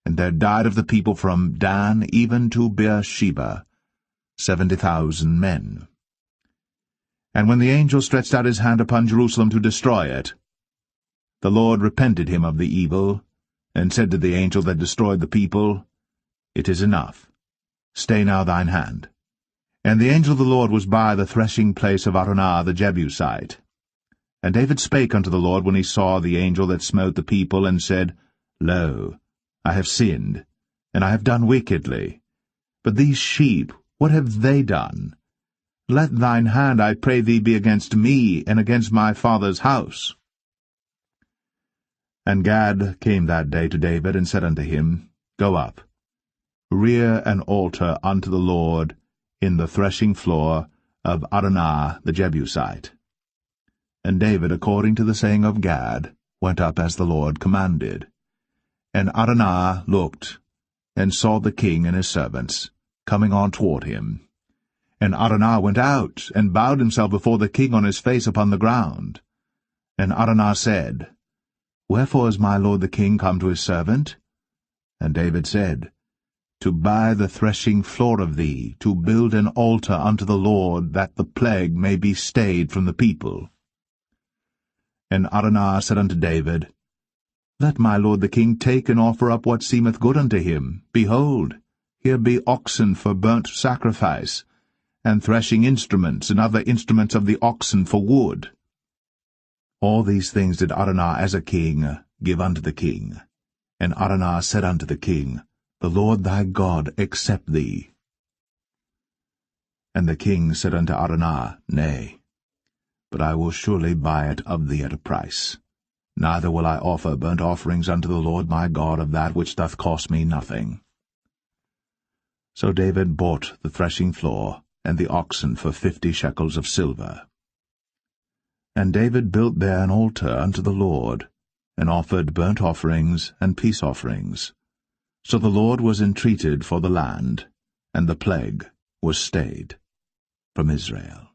and there died of the people from Dan even to Beersheba 70,000 men. And when the angel stretched out his hand upon Jerusalem to destroy it, the Lord repented him of the evil, and said to the angel that destroyed the people, It is enough. Stay now thine hand. And the angel of the Lord was by the threshing place of Araunah the Jebusite. And David spake unto the Lord when he saw the angel that smote the people, and said, Lo, I have sinned, and I have done wickedly. But these sheep, what have they done? Let thine hand, I pray thee, be against me, and against my father's house. And Gad came that day to David, and said unto him, Go up, rear an altar unto the Lord in the threshing floor of Araunah the Jebusite. And David, according to the saying of Gad, went up as the Lord commanded. And Araunah looked, and saw the king and his servants coming on toward him. And Araunah went out, and bowed himself before the king on his face upon the ground. And Araunah said, Wherefore is my lord the king come to his servant? And David said, To buy the threshing floor of thee, to build an altar unto the Lord, that the plague may be stayed from the people. And Araunah said unto David, Let my lord the king take and offer up what seemeth good unto him. Behold, here be oxen for burnt sacrifice, and threshing instruments, and other instruments of the oxen for wood. All these things did Araunah as a king give unto the king. And Araunah said unto the king, The Lord thy God accept thee. And the king said unto Araunah, Nay, but I will surely buy it of thee at a price. Neither will I offer burnt offerings unto the Lord my God of that which doth cost me nothing. So David bought the threshing floor and the oxen for 50 shekels of silver. And David built there an altar unto the Lord, and offered burnt offerings and peace offerings. So the Lord was entreated for the land, and the plague was stayed from Israel.